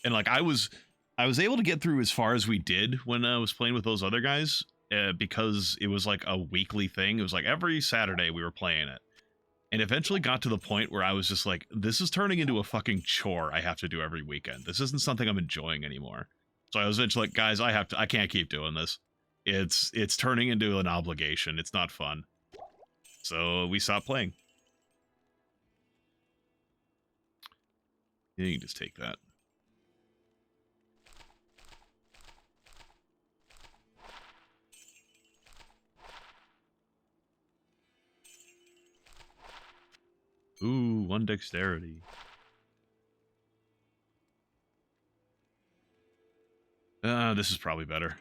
A: And like, I was able to get through as far as we did when I was playing with those other guys, because it was like a weekly thing. It was like every Saturday we were playing it. And eventually got to the point where I was just like, this is turning into a fucking chore I have to do every weekend. This isn't something I'm enjoying anymore. So I was eventually like, guys, I can't keep doing this. It's turning into an obligation. It's not fun. So we stopped playing. Yeah, you can just take that. Ooh, 1 dexterity. This is probably better.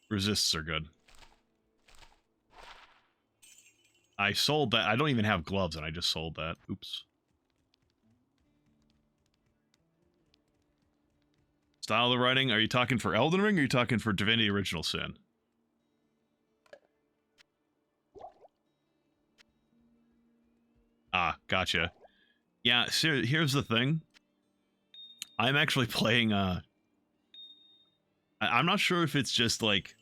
A: Resists are good. I sold that. I don't even have gloves, and I just sold that. Oops. Style of the writing? Are you talking for Elden Ring, or are you talking for Divinity Original Sin? Ah, gotcha. Yeah, so here's the thing. I'm actually playing, I'm not sure if it's just, like,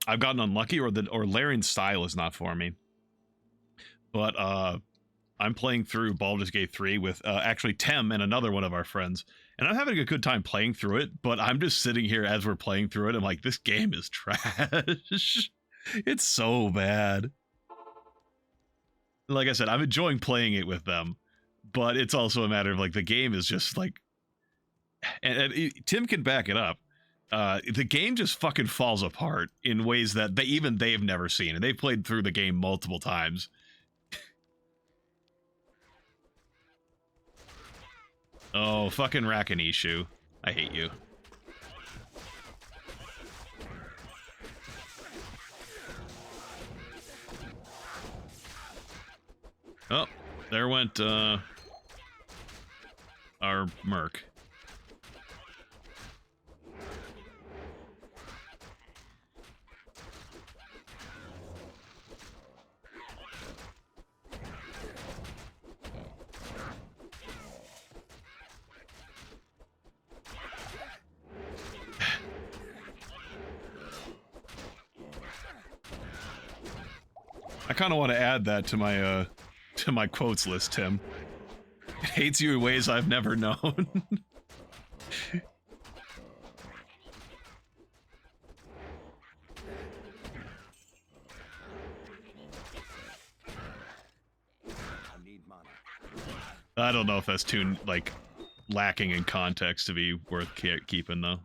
A: I've gotten unlucky, or Larian's style is not for me. But, I'm playing through Baldur's Gate 3 with, actually Tem and another one of our friends. And I'm having a good time playing through it, but I'm just sitting here as we're playing through it. I'm like, this game is trash. It's so bad. Like I said, I'm enjoying playing it with them, but it's also a matter of, like, the game is just, like... And Tim can back it up. The game just fucking falls apart in ways that they've never seen. And they've played through the game multiple times. Oh, fucking Rakanishu. I hate you. Oh, there went, our merc. I kind of want to add that to my quotes list, Tim. It hates you in ways I've never known. I don't know if that's too, like, lacking in context to be worth keeping, though.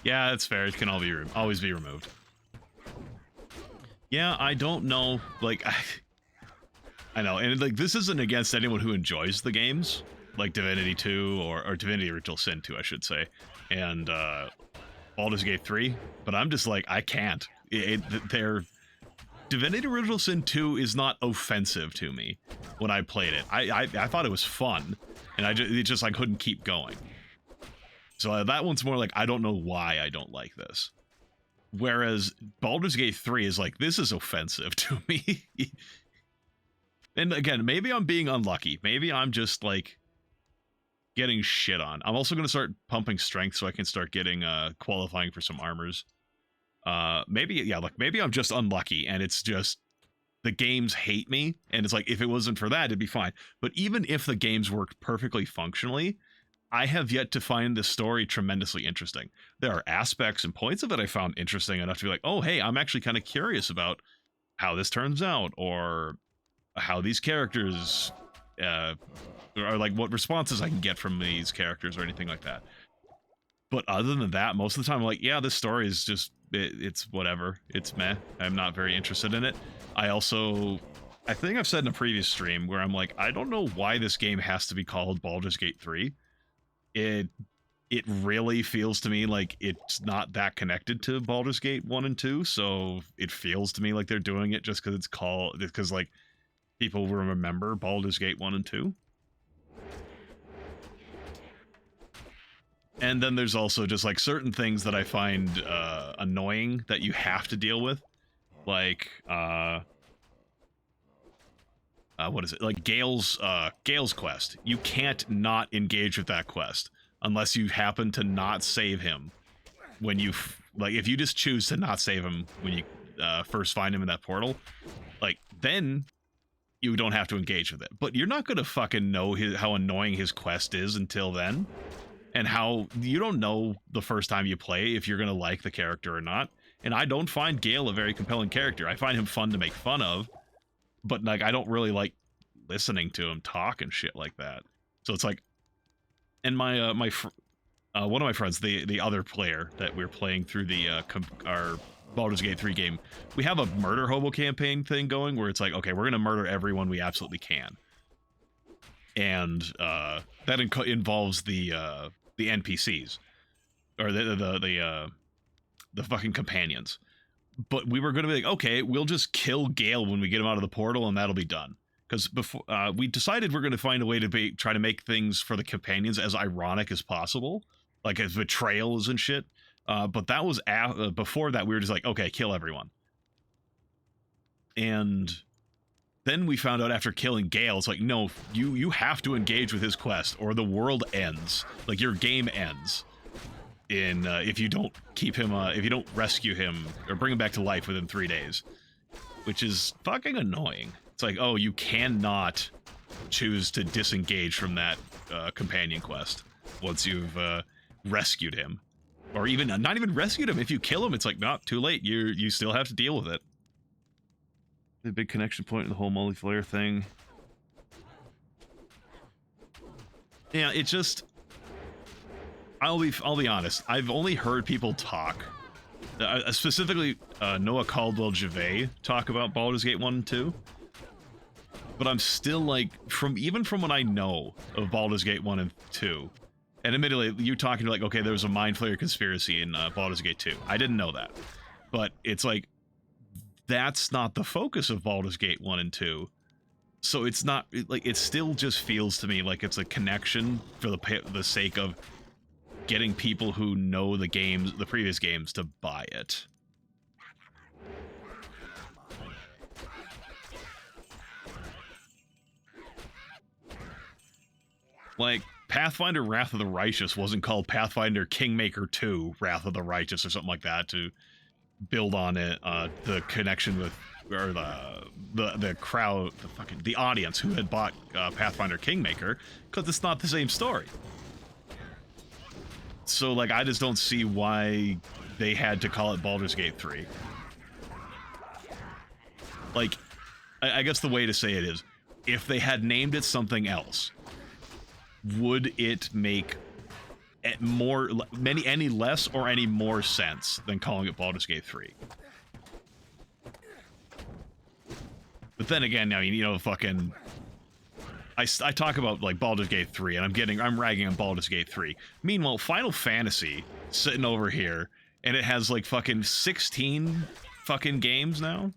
A: Yeah, that's fair. It can always be removed. Yeah, I don't know. Like, I know, and like this isn't against anyone who enjoys the games, like Divinity 2 or Divinity Original Sin 2, I should say, and Baldur's Gate 3. But I'm just like, I can't. They're Divinity Original Sin 2 is not offensive to me when I played it. I thought it was fun, and I couldn't keep going. So that one's more like, I don't know why I don't like this. Whereas Baldur's Gate 3 is like, this is offensive to me. And again, maybe I'm being unlucky. Maybe I'm just like getting shit on. I'm also going to start pumping strength so I can start getting qualifying for some armors. Maybe, yeah, like maybe I'm just unlucky and it's just the games hate me. And it's like, if it wasn't for that, it'd be fine. But even if the games worked perfectly functionally, I have yet to find the story tremendously interesting. There are aspects and points of it I found interesting enough to be like, oh, hey, I'm actually kind of curious about how this turns out, or how these characters, or like what responses I can get from these characters or anything like that. But other than that, most of the time I'm like, yeah, this story is just, it's whatever. It's meh. I'm not very interested in it. I think I've said in a previous stream where I'm like, I don't know why this game has to be called Baldur's Gate 3. It really feels to me like it's not that connected to Baldur's Gate 1 and 2, so it feels to me like they're doing it just because like people will remember Baldur's Gate 1 and 2. And then there's also just like certain things that I find annoying that you have to deal with, like what is it? Like Gale's quest. You can't not engage with that quest unless you happen to not save him when you like. If you just choose to not save him when you first find him in that portal, like then you don't have to engage with it. But you're not gonna fucking know how annoying his quest is until then, and how you don't know the first time you play if you're gonna like the character or not. And I don't find Gale a very compelling character. I find him fun to make fun of, but like I don't really like listening to him talk and shit like that. So it's like, and my one of my friends, the other player that we're playing through the our Baldur's Gate 3 game, we have a murder hobo campaign thing going where it's like, okay, we're gonna murder everyone we absolutely can, and that involves the NPCs or the fucking companions. But we were going to be like, okay, we'll just kill Gale when we get him out of the portal, and that'll be done. Because before we decided we're going to find a way to try to make things for the companions as ironic as possible, like as betrayals and shit. But that was before that. We were just like, okay, kill everyone. And then we found out after killing Gale, it's like, no, you have to engage with his quest, or the world ends. Like your game ends. If you don't keep him, if you don't rescue him or bring him back to life within 3 days, which is fucking annoying. It's like, oh, you cannot choose to disengage from that companion quest once you've rescued him, or even not even rescued him. If you kill him, it's like, not too late. You still have to deal with it. The big connection point in the whole multiplayer thing. Yeah, it just. I'll be honest. I've only heard people talk, specifically Noah Caldwell-Gervais talk about Baldur's Gate 1 and 2. But I'm still like, from what I know of Baldur's Gate 1 and 2, and admittedly, you talking to like, okay, there was a Mind Flayer conspiracy in Baldur's Gate 2. I didn't know that, but it's like that's not the focus of Baldur's Gate 1 and 2. So it's not like, it still just feels to me like it's a connection for the sake of getting people who know the previous games to buy it. Like, Pathfinder Wrath of the Righteous wasn't called Pathfinder Kingmaker 2 Wrath of the Righteous or something like that to build on it, the connection with, or the crowd, the audience who had bought Pathfinder Kingmaker, because it's not the same story. So, like, I just don't see why they had to call it Baldur's Gate 3. Like, I guess the way to say it is, if they had named it something else, would it make any less or any more sense than calling it Baldur's Gate 3? But then again, I mean, you know, fucking... I talk about, like, Baldur's Gate 3, and I'm ragging on Baldur's Gate 3. Meanwhile, Final Fantasy, sitting over here, and it has, like, fucking 16 fucking games now,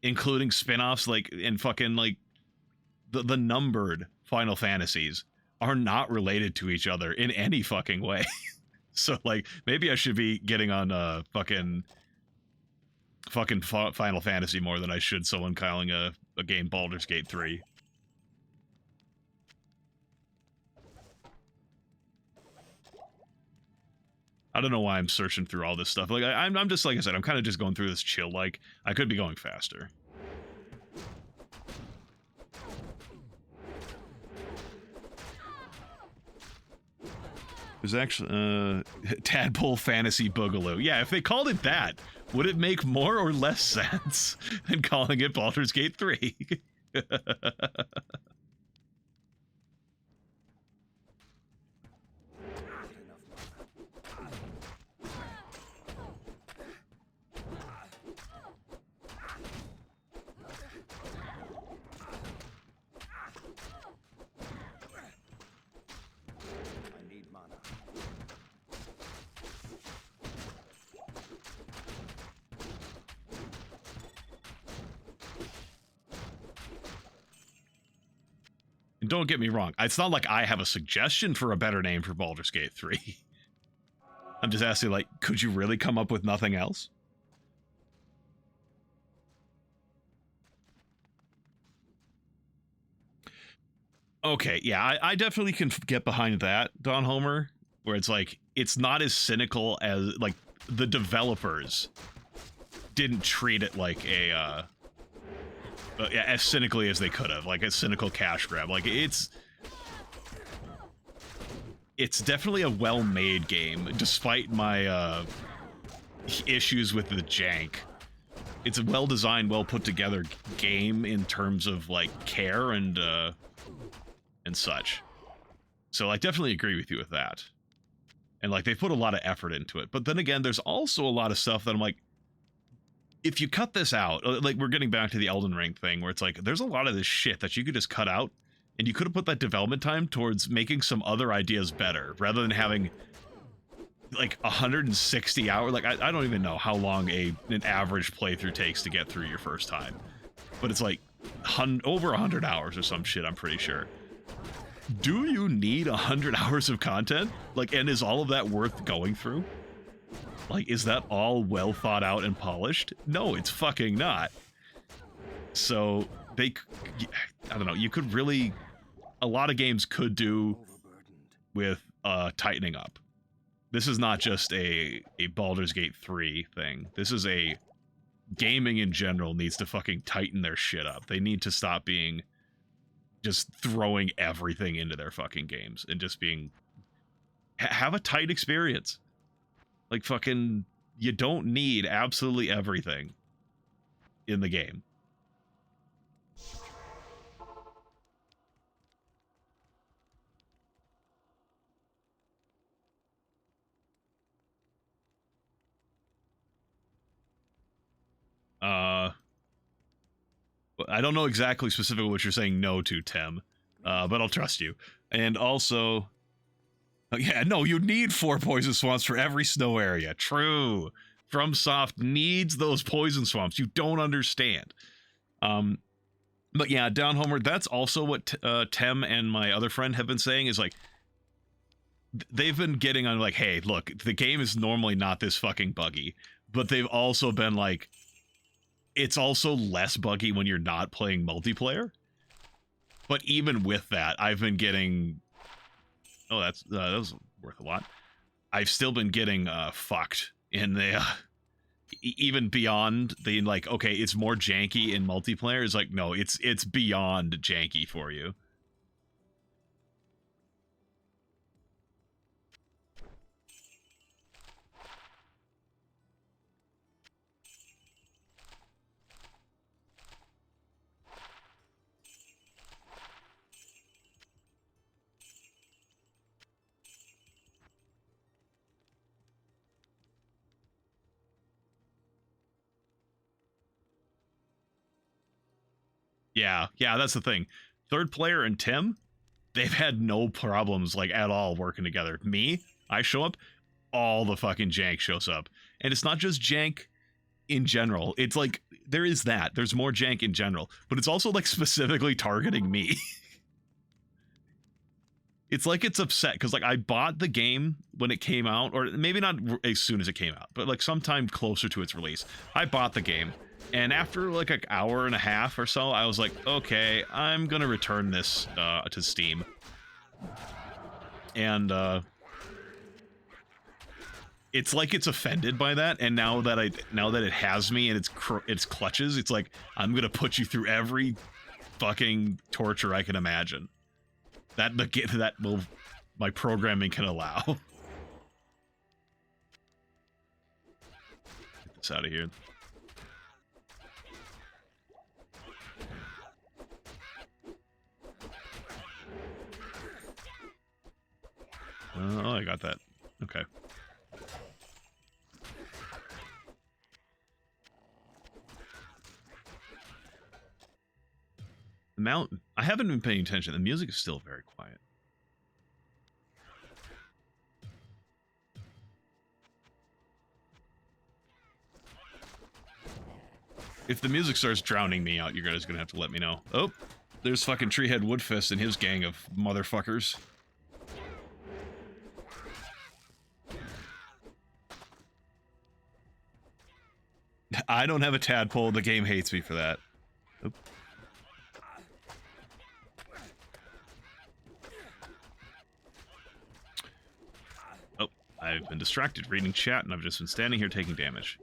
A: including spin-offs, like, and fucking, like, the numbered Final Fantasies are not related to each other in any fucking way. So, like, maybe I should be getting on, fucking Final Fantasy more than I should someone calling a game Baldur's Gate 3. I don't know why I'm searching through all this stuff. Like, I'm just, like I said, I'm kind of just going through this chill, like, I could be going faster. There's actually, Tadpole Fantasy Boogaloo. Yeah, if they called it that, would it make more or less sense than calling it Baldur's Gate 3? And don't get me wrong, it's not like I have a suggestion for a better name for Baldur's Gate 3. I'm just asking, like, could you really come up with nothing else? Okay, yeah, I definitely can get behind that, Don Homer, where it's like, it's not as cynical as, like, the developers didn't treat it like a, yeah, as cynically as they could have, like a cynical cash grab. Like, it's definitely a well-made game, despite my issues with the jank. It's a well-designed, well-put-together game in terms of, like, care and such. So I definitely agree with you with that. And, like, they put a lot of effort into it. But then again, there's also a lot of stuff that I'm like, if you cut this out, like, we're getting back to the Elden Ring thing, where it's like, there's a lot of this shit that you could just cut out, and you could have put that development time towards making some other ideas better, rather than having, like, 160 hours. Like, I don't even know how long an average playthrough takes to get through your first time. But it's like, over 100 hours or some shit, I'm pretty sure. Do you need 100 hours of content? Like, and is all of that worth going through? Like, is that all well thought out and polished? No, it's fucking not. So, I don't know, you could really, a lot of games could do with tightening up. This is not just a Baldur's Gate 3 thing. This is a gaming in general needs to fucking tighten their shit up. They need to stop being just throwing everything into their fucking games and just being, have a tight experience. Like, fucking, you don't need absolutely everything in the game. I don't know exactly specifically what you're saying no to, Tim, but I'll trust you. And also, yeah, no, you need 4 poison swamps for every snow area. True. FromSoft needs those poison swamps. You don't understand. But yeah, Down Homer, that's also what Tem and my other friend have been saying, is like, they've been getting on like, hey, look, the game is normally not this fucking buggy, but they've also been like, it's also less buggy when you're not playing multiplayer. But even with that, I've been getting, oh, that was worth a lot. I've still been getting fucked in the even beyond the, like, okay, it's more janky in multiplayer. It's like, no, it's beyond janky for you. Yeah, that's the thing. Third player and Tim, they've had no problems like at all working together. Me, I show up, all the fucking jank shows up. And it's not just jank in general. It's like there is that. There's more jank in general, but it's also like specifically targeting me. It's like it's upset because like I bought the game when it came out, or maybe not as soon as it came out, but like sometime closer to its release. I bought the game, and after like an hour and a half or so, I was like, okay, I'm gonna return this to Steam. And it's like it's offended by that, and now that it has me in its clutches, it's like I'm gonna put you through every fucking torture I can imagine. That will my programming can allow. Get this out of here. Oh, I got that. Okay. The mountain. I haven't been paying attention. The music is still very quiet. If the music starts drowning me out, you guys are gonna have to let me know. Oh, there's fucking Treehead Woodfist and his gang of motherfuckers. I don't have a tadpole. The game hates me for that. Oop. Oh, I've been distracted reading chat, and I've just been standing here taking damage.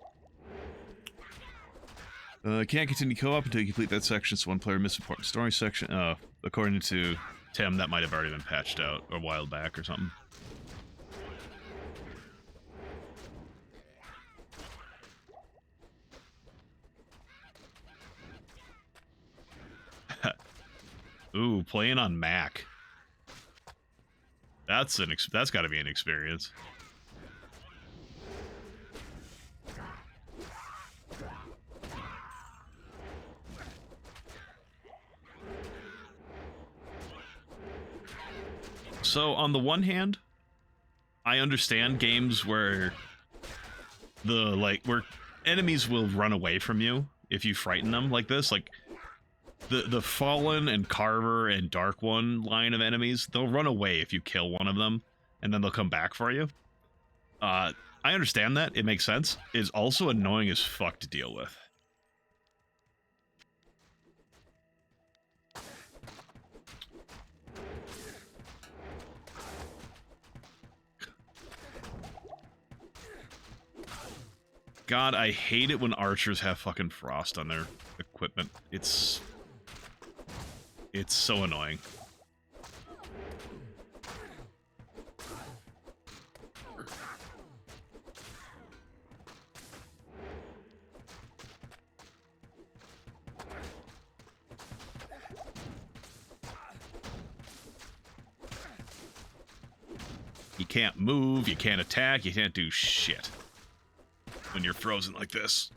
A: Can't continue co-op until you complete that section. It's one player missed important story section. According to Tim, that might have already been patched out a while back or something. Ooh, playing on Mac. That's got to be an experience. So on the one hand, I understand games where where enemies will run away from you if you frighten them like this, like the Fallen and Carver and Dark One line of enemies, they'll run away if you kill one of them, and then they'll come back for you. I understand that. It makes sense. It's also annoying as fuck to deal with. God, I hate it when archers have fucking frost on their equipment. It's so annoying. You can't move, you can't attack, you can't do shit when you're frozen like this.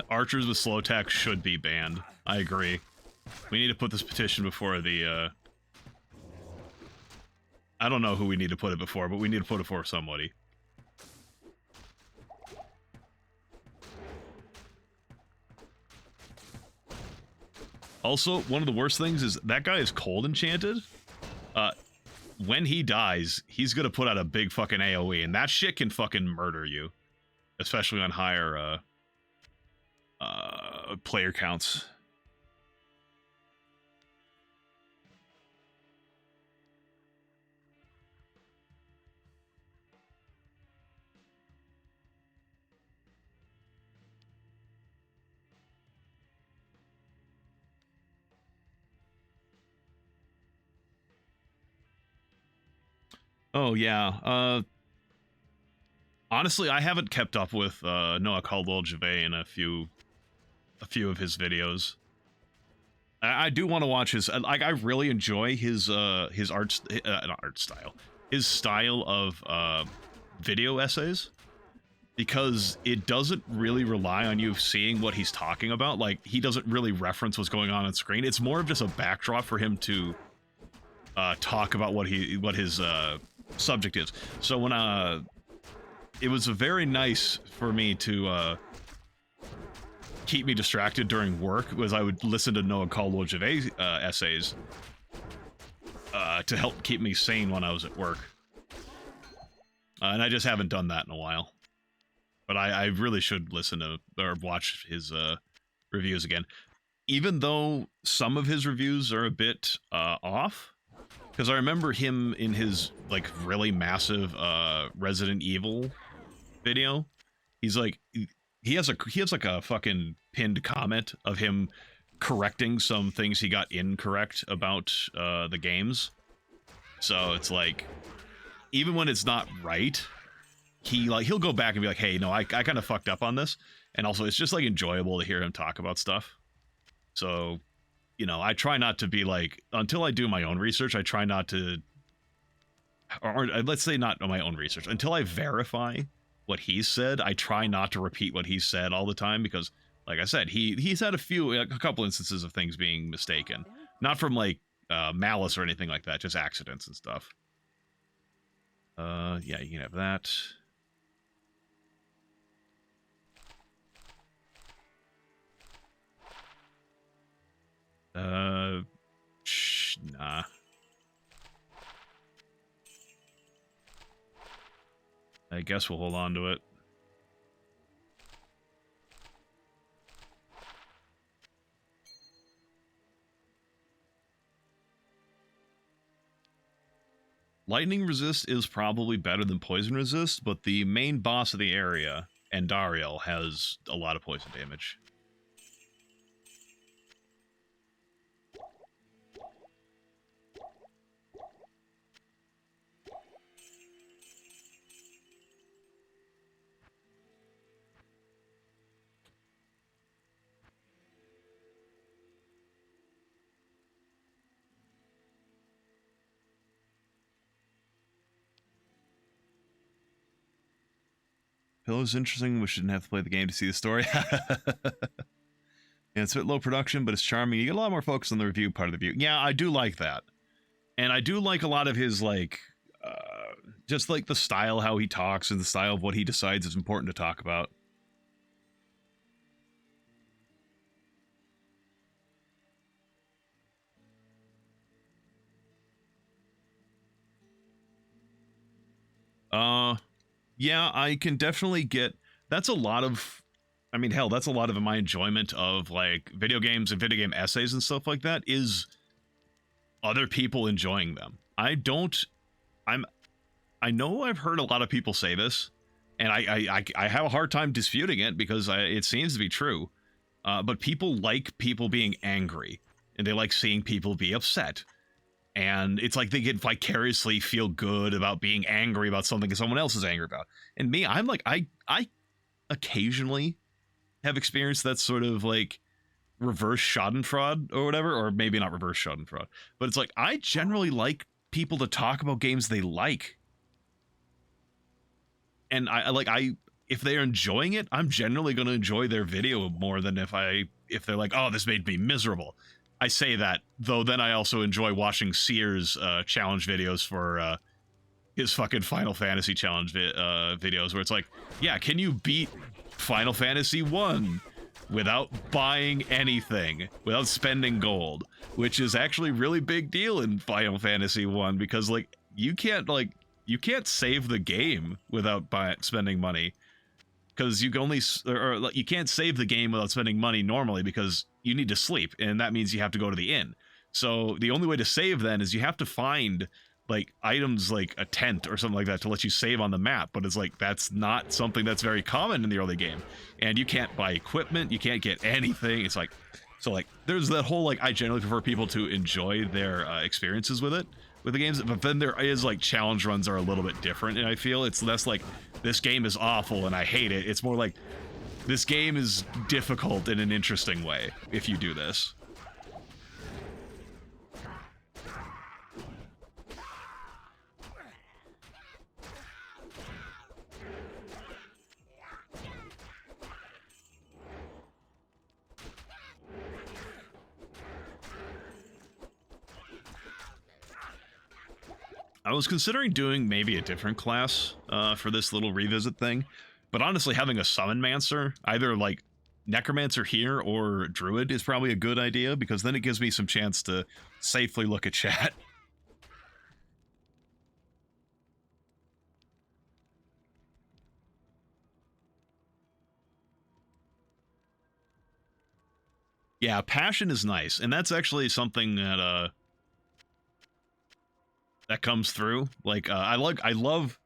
A: Archers with slow attack should be banned. I agree. We need to put this petition before the, I don't know who we need to put it before, but we need to put it for somebody. Also, one of the worst things is that guy is cold enchanted. When he dies, he's gonna put out a big fucking AoE, and that shit can fucking murder you. Especially on higher, player counts. Oh yeah. Honestly, I haven't kept up with Noah Caldwell-Jave in a few of his videos. I do want to watch his, like, I really enjoy his not art style, his style of video essays, because it doesn't really rely on you seeing what he's talking about. Like, he doesn't really reference what's going on screen. It's more of just a backdrop for him to talk about what his subject is. So when it was very nice for me to keep me distracted during work, was I would listen to Noah Caldwell-Gervais essays to help keep me sane when I was at work. And I just haven't done that in a while. But I really should listen to or watch his reviews again. Even though some of his reviews are a bit off. Because I remember him in his, like, really massive Resident Evil video. He's like, he has like a fucking pinned comment of him correcting some things he got incorrect about the games. So it's like, even when it's not right, he'll go back and be like, hey, no, I kind of fucked up on this. And also, it's just, like, enjoyable to hear him talk about stuff. So, you know, I try not to be like, until I do my own research, I try not to, or let's say not my own research, until I verify what he said, I try not to repeat what he said all the time, because, like I said, he's had a couple instances of things being mistaken. Not from, like, malice or anything like that, just accidents and stuff. Yeah, you can have that. Nah. I guess we'll hold on to it. Lightning resist is probably better than poison resist, but the main boss of the area, Andariel, has a lot of poison damage. Pillow's interesting. Wish you didn't have to play the game to see the story. Yeah, it's a bit low production, but it's charming. You get a lot more focus on the review part of the view. Yeah, I do like that. And I do like a lot of his, like, just like the style, how he talks, and the style of what he decides is important to talk about. Yeah, I can definitely get, that's a lot of, I mean, hell, that's a lot of my enjoyment of, like, video games and video game essays and stuff like that, is other people enjoying them. I know I've heard a lot of people say this, and I have a hard time disputing it, because it seems to be true, but people like people being angry, and they like seeing people be upset. And it's like they get vicariously feel good about being angry about something that someone else is angry about. And me, I'm like, I occasionally have experienced that sort of, like, reverse schadenfreude or whatever, or maybe not reverse schadenfreude, but it's like, I generally like people to talk about games they like. And if they're enjoying it, I'm generally going to enjoy their video more than if they're like, oh, this made me miserable. I say that, though then I also enjoy watching Sears challenge videos for his fucking Final Fantasy challenge videos, where it's like, yeah, can you beat Final Fantasy 1 without buying anything, without spending gold, which is actually a really big deal in Final Fantasy 1, because, like, you can't save the game without spending money, because you can only, or you can't save the game without spending money normally, because you need to sleep, and that means you have to go to the inn. So the only way to save then is you have to find, like, items like a tent or something like that to let you save on the map, but it's like, that's not something that's very common in the early game, and you can't buy equipment, you can't get anything. It's like, so, like, there's that whole, like, I generally prefer people to enjoy their experiences with the games, but then there is, like, challenge runs are a little bit different, and I feel it's less like, this game is awful and I hate it. It's more like, this game is difficult in an interesting way if you do this. I was considering doing maybe a different class for this little revisit thing, but honestly, having a Summonmancer, either like Necromancer here or Druid, is probably a good idea, because then it gives me some chance to safely look at chat. Yeah, passion is nice, and that's actually something that that comes through. Like I love,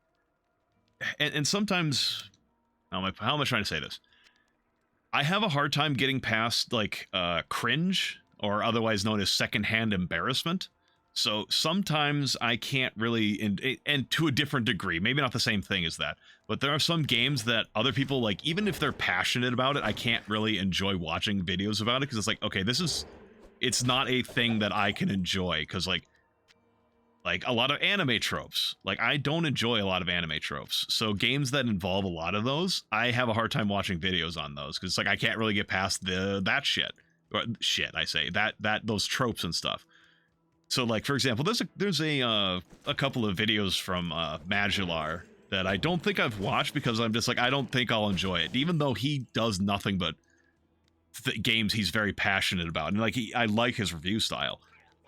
A: and sometimes how am I trying to say this? I have a hard time getting past like cringe, or otherwise known as secondhand embarrassment. So sometimes I can't really, and to a different degree, maybe not the same thing as that, but there are some games that other people, like, even if they're passionate about it, I can't really enjoy watching videos about it, because it's like, okay, it's not a thing that I can enjoy, because like a lot of anime tropes, like I don't enjoy a lot of anime tropes, so games that involve a lot of those, I have a hard time watching videos on those, because it's like I can't really get past that shit, or shit, I say that those tropes and stuff. So like, for example, there's a couple of videos from Magular that I don't think I've watched, because I'm just like, I don't think I'll enjoy it, even though he does nothing but games he's very passionate about, and like I like his review style.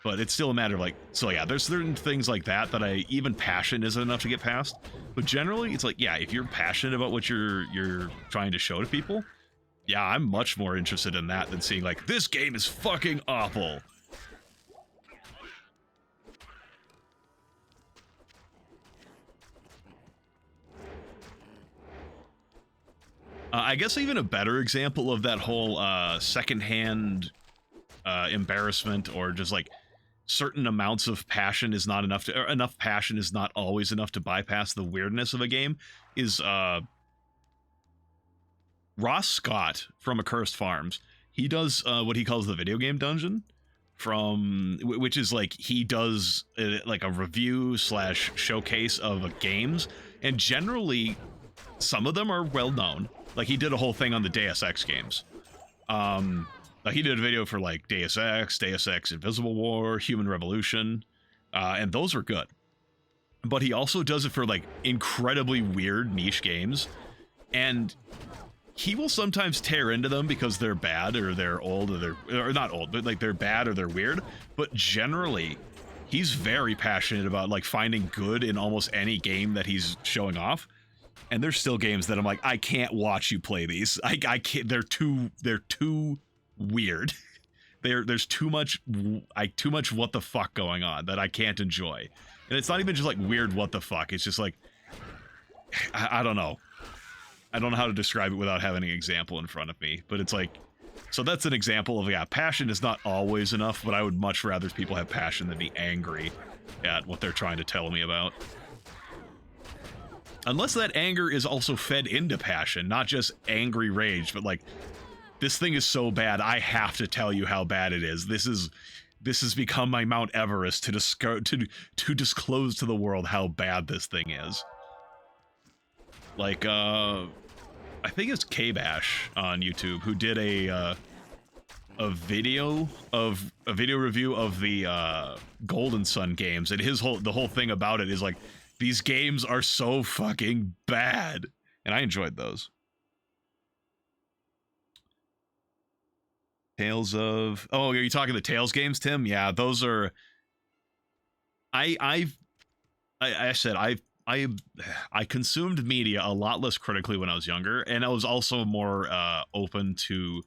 A: But it's still a matter of like, so yeah, there's certain things like that even passion isn't enough to get past. But generally, it's like, yeah, if you're passionate about what you're trying to show to people, yeah, I'm much more interested in that than seeing like, this game is fucking awful. I guess even a better example of that whole secondhand embarrassment, or just like certain amounts of passion is not enough to, or enough passion is not always enough to bypass the weirdness of a game, is Ross Scott from Accursed Farms. He does what he calls the video game dungeon, which is like, he does like a review slash showcase of games, and generally some of them are well known. Like, he did a whole thing on the Deus Ex games. Like, he did a video for like Deus Ex Invisible War, Human Revolution, and those were good. But he also does it for like incredibly weird niche games, and he will sometimes tear into them because they're bad, or they're old, or not old, but like they're bad or they're weird. But generally, he's very passionate about like finding good in almost any game that he's showing off. And there's still games that I'm like, I can't watch you play these. I can't. They're too weird. There's too much what the fuck going on that I can't enjoy. And it's not even just like weird what the fuck. It's just like, I don't know. I don't know how to describe it without having an example in front of me. But it's like, so that's an example of, yeah, passion is not always enough, but I would much rather people have passion than be angry at what they're trying to tell me about. Unless that anger is also fed into passion, not just angry rage, but like, this thing is so bad, I have to tell you how bad it is. This has become my Mount Everest to disclose to the world how bad this thing is. Like, I think it's K-Bash on YouTube who did a video review of the Golden Sun games, and the whole thing about it is like, these games are so fucking bad, and I enjoyed those. Tales of... Oh, are you talking the Tales games, Tim? Yeah, those are... I said I consumed media a lot less critically when I was younger, and I was also more open to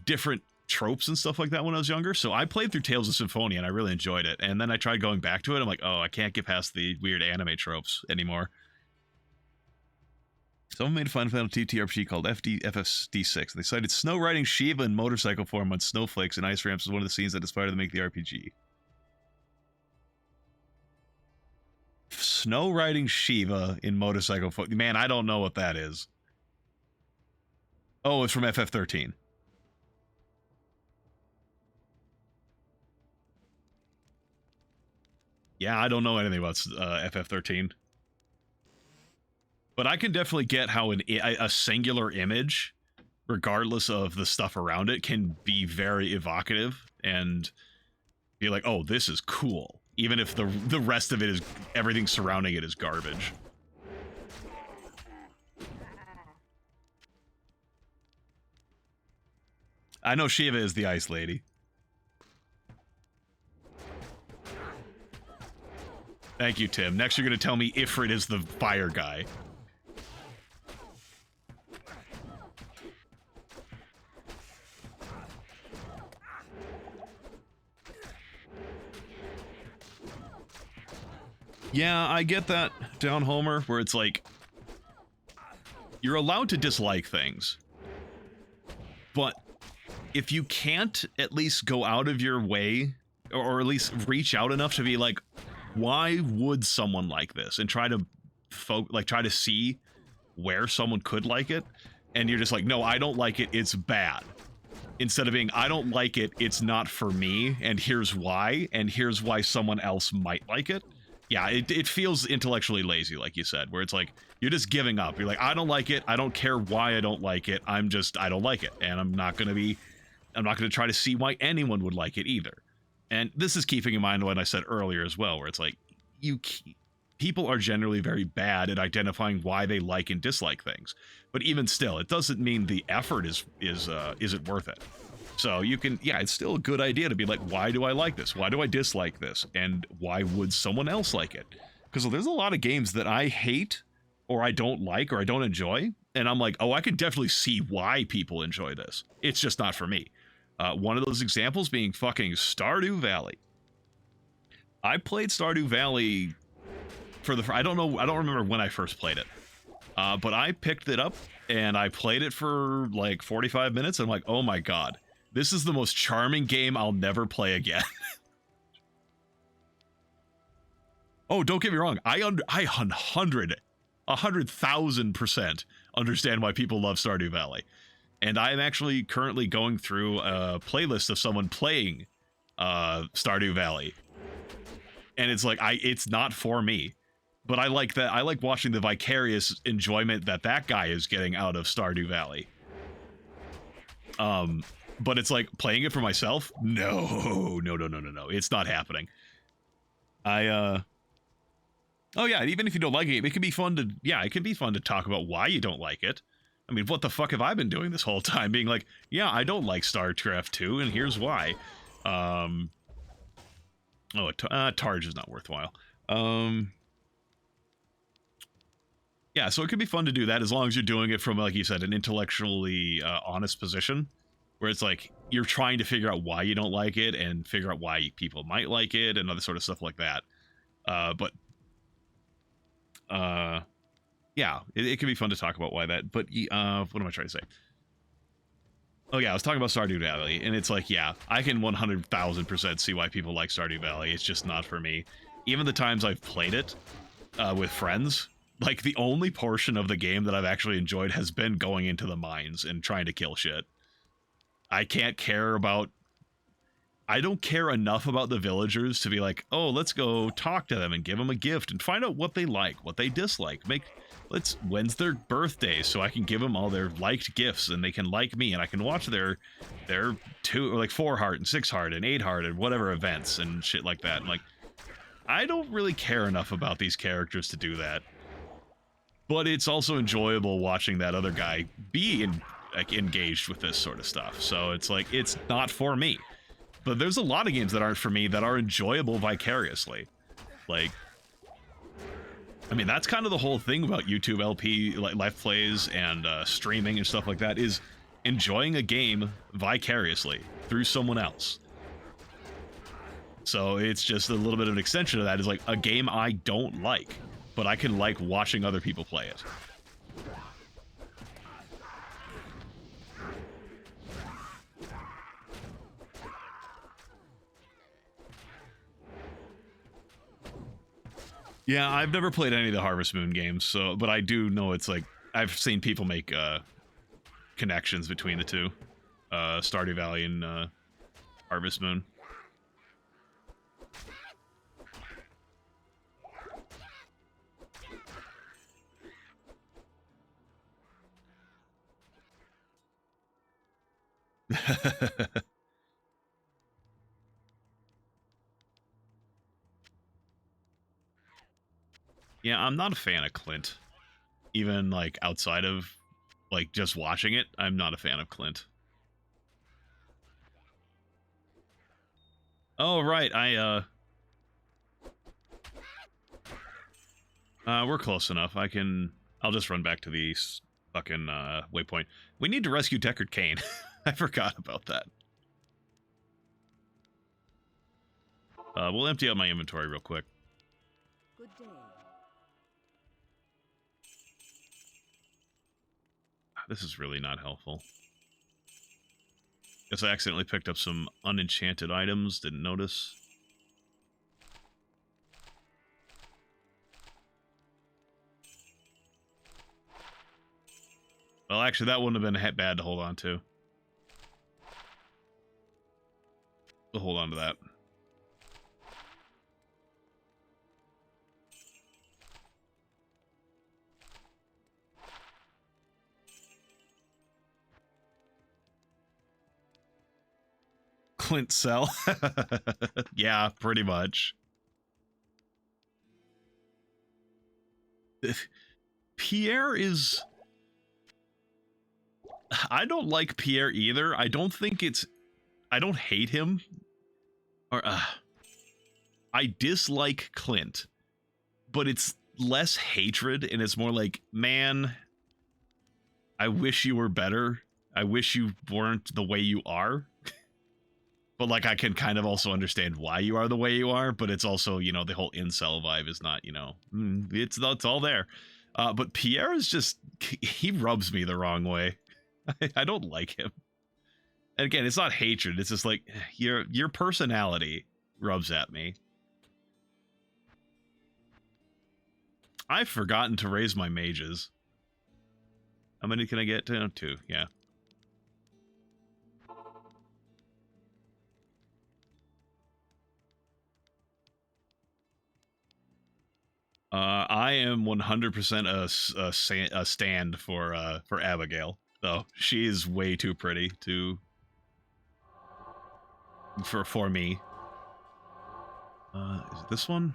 A: different tropes and stuff like that when I was younger. So I played through Tales of Symphonia and I really enjoyed it, and then I tried going back to it. I'm like, oh, I can't get past the weird anime tropes anymore. Someone made a Final Fantasy TTRPG called FFD6. They cited snow riding Shiva in motorcycle form on snowflakes and ice ramps as one of the scenes that inspired them to make the RPG. Snow riding Shiva in motorcycle form. Man, I don't know what that is. Oh, it's from FF13. Yeah, I don't know anything about FF13. But I can definitely get how a singular image, regardless of the stuff around it, can be very evocative and be like, oh, this is cool. even if the rest of it is, everything surrounding it is garbage. I know Shiva is the ice lady. Thank you, Tim. Next you're gonna tell me Ifrit is the fire guy. Yeah, I get that, Down Homer, where it's like, you're allowed to dislike things, but if you can't at least go out of your way, or at least reach out enough to be like, why would someone like this, and try to try to see where someone could like it, and you're just like, no, I don't like it, it's bad. Instead of being, I don't like it, it's not for me, and here's why someone else might like it. Yeah, it feels intellectually lazy, like you said, where it's like, you're just giving up. You're like, I don't like it, I don't care why I don't like it, I don't like it, and I'm not gonna try to see why anyone would like it either. And this is keeping in mind what I said earlier as well, where it's like, people are generally very bad at identifying why they like and dislike things. But even still, it doesn't mean the effort isn't worth it. So you can, yeah, it's still a good idea to be like, why do I like this? Why do I dislike this? And why would someone else like it? Because there's a lot of games that I hate, or I don't like, or I don't enjoy, and I'm like, oh, I can definitely see why people enjoy this. It's just not for me. One of those examples being fucking Stardew Valley. I played Stardew Valley I don't remember when I first played it. But I picked it up and I played it for like 45 minutes. And I'm like, oh my god, this is the most charming game I'll never play again. Oh, don't get me wrong. I 100,000% understand why people love Stardew Valley. And I'm actually currently going through a playlist of someone playing Stardew Valley. And it's like, it's not for me. But I like that. I like watching the vicarious enjoyment that guy is getting out of Stardew Valley. But it's like, playing it for myself? No. It's not happening. Oh yeah, even if you don't like it, it can be fun to talk about why you don't like it. I mean, what the fuck have I been doing this whole time? Being like, yeah, I don't like StarCraft 2, and here's why. Targe is not worthwhile. Yeah, so it could be fun to do that as long as you're doing it from, like you said, an intellectually honest position, where it's like, you're trying to figure out why you don't like it, and figure out why people might like it, and other sort of stuff like that. Yeah, it can be fun to talk about why that, but what am I trying to say? Oh yeah, I was talking about Stardew Valley, and it's like, yeah, I can 100,000% see why people like Stardew Valley. It's just not for me. Even the times I've played it with friends, like, the only portion of the game that I've actually enjoyed has been going into the mines and trying to kill shit. I don't care enough about the villagers to be like, oh, let's go talk to them and give them a gift and find out what they like, what they dislike. When's their birthday so I can give them all their liked gifts and they can like me and I can watch their 4 heart and 6 heart and 8 heart and whatever events and shit like that. And like, I don't really care enough about these characters to do that. But it's also enjoyable watching that other guy be engaged with this sort of stuff. So it's like, it's not for me. But there's a lot of games that aren't for me that are enjoyable vicariously. Like, I mean, that's kind of the whole thing about YouTube LP, like live plays and streaming and stuff like that, is enjoying a game vicariously through someone else. So it's just a little bit of an extension of that, is like a game I don't like, but I can like watching other people play it. Yeah, I've never played any of the Harvest Moon games, so, but I do know it's like, I've seen people make connections between the two, Stardew Valley and Harvest Moon. Yeah, I'm not a fan of Clint. Even, like, outside of, like, just watching it, I'm not a fan of Clint. Oh, right, we're close enough. I'll just run back to the fucking, waypoint. We need to rescue Deckard Cain. I forgot about that. We'll empty out my inventory real quick.
C: Good day.
A: This is really not helpful. Guess I accidentally picked up some unenchanted items, didn't notice. Well, actually, that wouldn't have been bad to hold on to. We'll hold on to that. Clint cell. Yeah, pretty much. Pierre is... I don't like Pierre either. I don't think it's... I don't hate him. Or, I dislike Clint. But it's less hatred, and it's more like, man, I wish you were better. I wish you weren't the way you are. But, like, I can kind of also understand why you are the way you are, but it's also, you know, the whole incel vibe is not, you know, it's all there. But Pierre is just, he rubs me the wrong way. I don't like him. And again, it's not hatred, it's just like, your personality rubs at me. I've forgotten to raise my mages. How many can I get to? 2, yeah. I am 100% a stand for Abigail, though. She is way too pretty for me. Is it this one?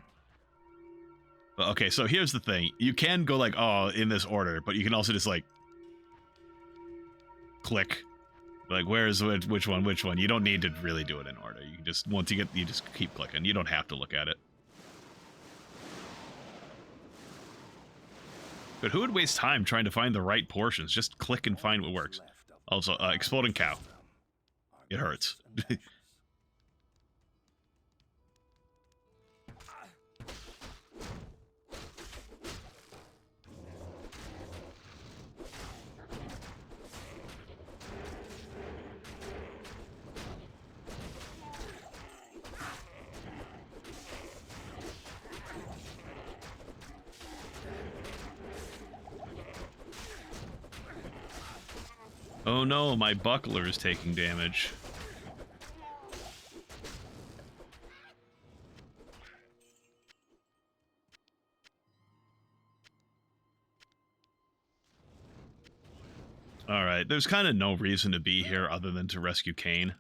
A: Okay, so here's the thing. You can go like, oh, in this order, but you can also just like click. Like, where's which one? You don't need to really do it in order. You can just, once you just keep clicking. You don't have to look at it. But who would waste time trying to find the right portions? Just click and find what works. Also, exploding cow. It hurts. Oh no, my buckler is taking damage. Alright, there's kind of no reason to be here other than to rescue Cain.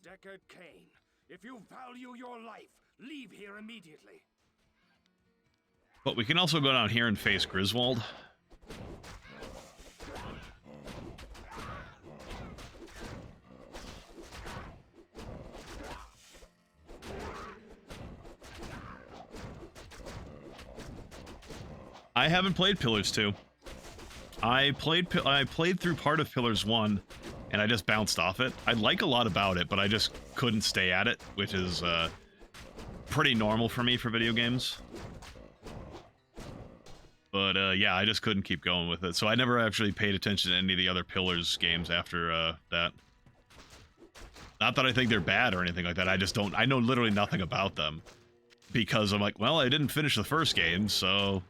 B: Deckard Cain, if you value your life, leave here immediately.
A: But we can also go down here and face Griswold. I haven't played Pillars 2. I played through part of Pillars 1, and I just bounced off it. I like a lot about it, but I just couldn't stay at it, which is pretty normal for me for video games. But yeah, I just couldn't keep going with it, so I never actually paid attention to any of the other Pillars games after that. Not that I think they're bad or anything like that, I just don't... I know literally nothing about them. Because I'm like, well, I didn't finish the first game, so...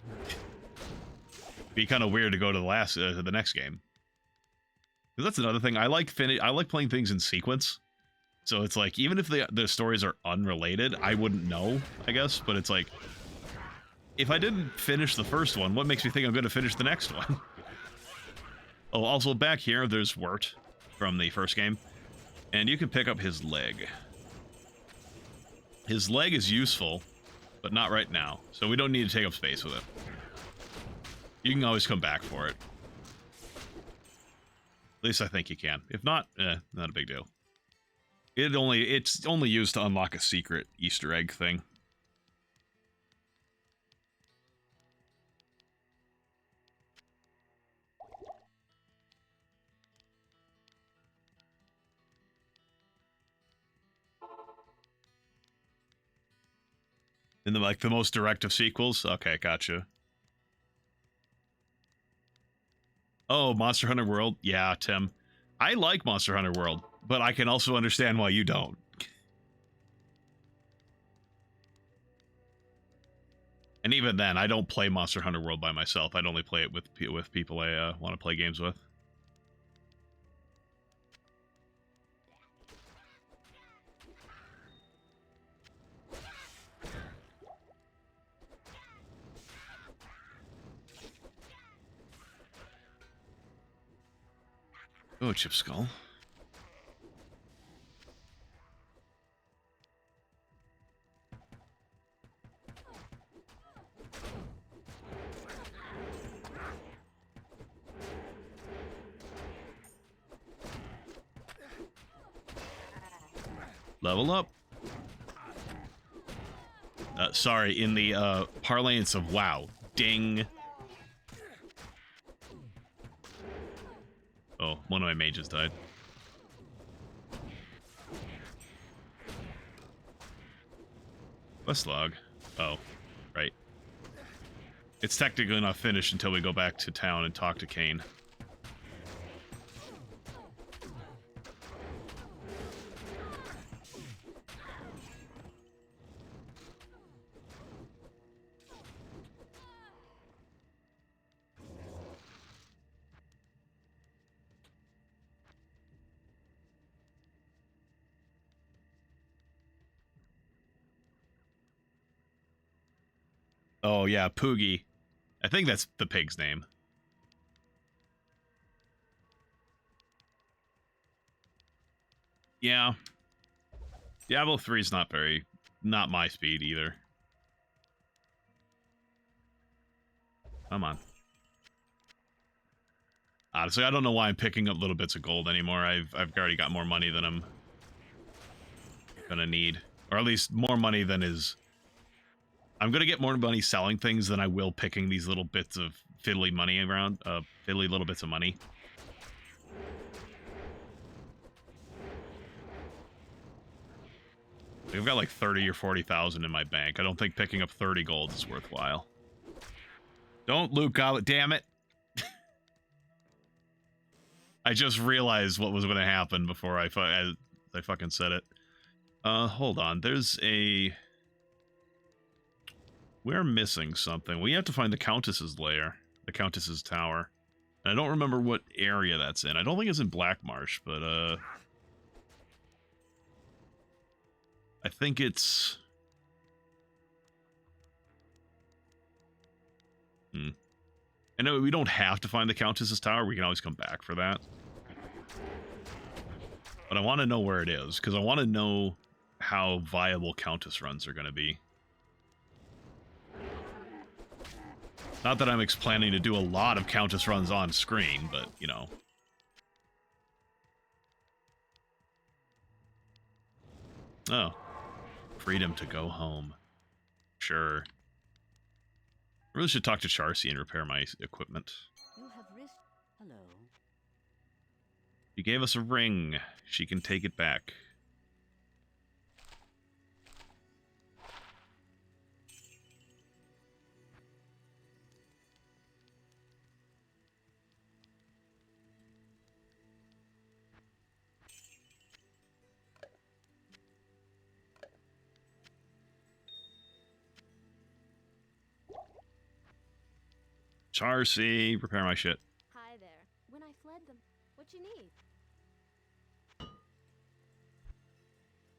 A: be kind of weird to go to the next game. Because that's another thing. I like playing things in sequence. So it's like, even if the stories are unrelated, I wouldn't know, I guess. But it's like, if I didn't finish the first one, what makes me think I'm going to finish the next one? Oh, also back here, there's Wirt from the first game. And you can pick up his leg. His leg is useful but not right now. So we don't need to take up space with it. You can always come back for it. At least I think you can. If not, not a big deal. It's only used to unlock a secret Easter egg thing. In the most direct of sequels? Okay, gotcha. Oh, Monster Hunter World? Yeah, Tim. I like Monster Hunter World, but I can also understand why you don't. And even then, I don't play Monster Hunter World by myself. I'd only play it with people I want to play games with. Oh, Chip Skull. Level up. Sorry, in the parlance of WoW. Ding. Oh, one of my mages died. Quest log. Oh, right. It's technically not finished until we go back to town and talk to Kane. Oh, yeah, PlugY. I think that's the pig's name. Yeah. Diablo 3 is not my speed either. Come on. Honestly, I don't know why I'm picking up little bits of gold anymore. I've already got more money than I'm gonna need. Or at least more money than is... I'm gonna get more money selling things than I will picking these little bits of fiddly money around. Fiddly little bits of money. I've got like 30 or 40,000 in my bank. I don't think picking up 30 gold is worthwhile. Don't Luke Goblet, damn it! I just realized what was going to happen before I fucking said it. Hold on. There's a... We're missing something. We have to find the Countess's lair. The Countess's tower. And I don't remember what area that's in. I don't think it's in Black Marsh, but, I think it's... I know we don't have to find the Countess's tower. We can always come back for that. But I want to know where it is, because I want to know how viable Countess runs are going to be. Not that I'm planning to do a lot of Countess runs on screen, but, you know. Oh. Freedom to go home. Sure. I really should talk to Charcy and repair my equipment.
C: You have risked. Hello.
A: She gave us a ring. She can take it back. Charcy, repair my shit.
D: Hi there. When I fled them, what you need?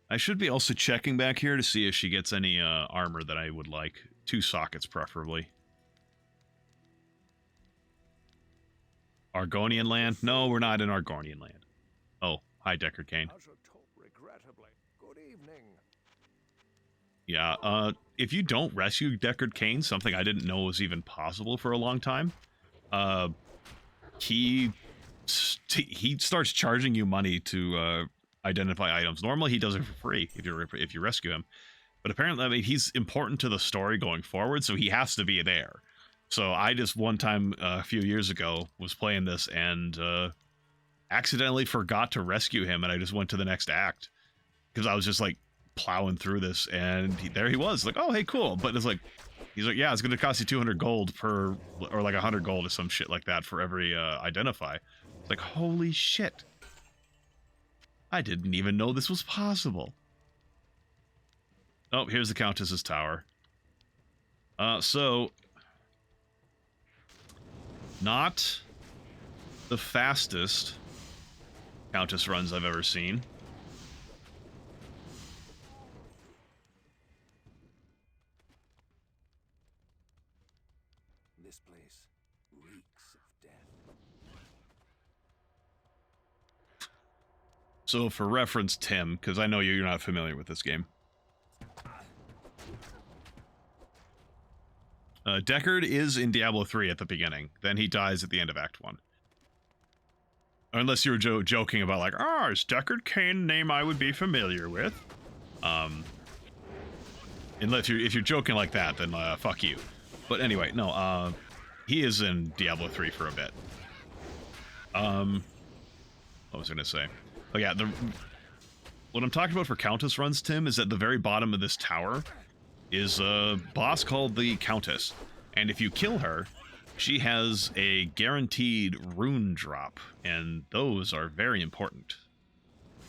A: I should be also checking back here to see if she gets any armor that I would like. 2 sockets, preferably. Argonian land? No, we're not in Argonian land. Oh, hi, Deckard Kane.
B: Regrettably. Good evening.
A: Yeah, if you don't rescue Deckard Cain, something I didn't know was even possible for a long time, uh, he starts charging you money to identify items. Normally, he does it for free if you rescue him, but apparently, I mean, he's important to the story going forward, so he has to be there. So I just one time a few years ago was playing this and accidentally forgot to rescue him, and I just went to the next act because I was just like plowing through this, and there he was, like, oh hey, cool. But it's like, he's like, yeah, it's gonna cost you 200 gold per, or like 100 gold or some shit like that for every identify. It's like, holy shit, I didn't even know this was possible. Oh, here's the Countess's tower. So not the fastest Countess runs I've ever seen.
B: This place reeks of death.
A: So for reference, Tim, because I know you're not familiar with this game. Deckard is in Diablo 3 at the beginning. Then he dies at the end of Act 1. Unless you were joking about like, is Deckard Cain a name I would be familiar with? Unless if you're joking like that, then fuck you. But anyway, no, he is in Diablo 3 for a bit. What was I gonna say? Oh yeah, what I'm talking about for Countess runs, Tim, is at the very bottom of this tower is a boss called the Countess, and if you kill her, she has a guaranteed rune drop, and those are very important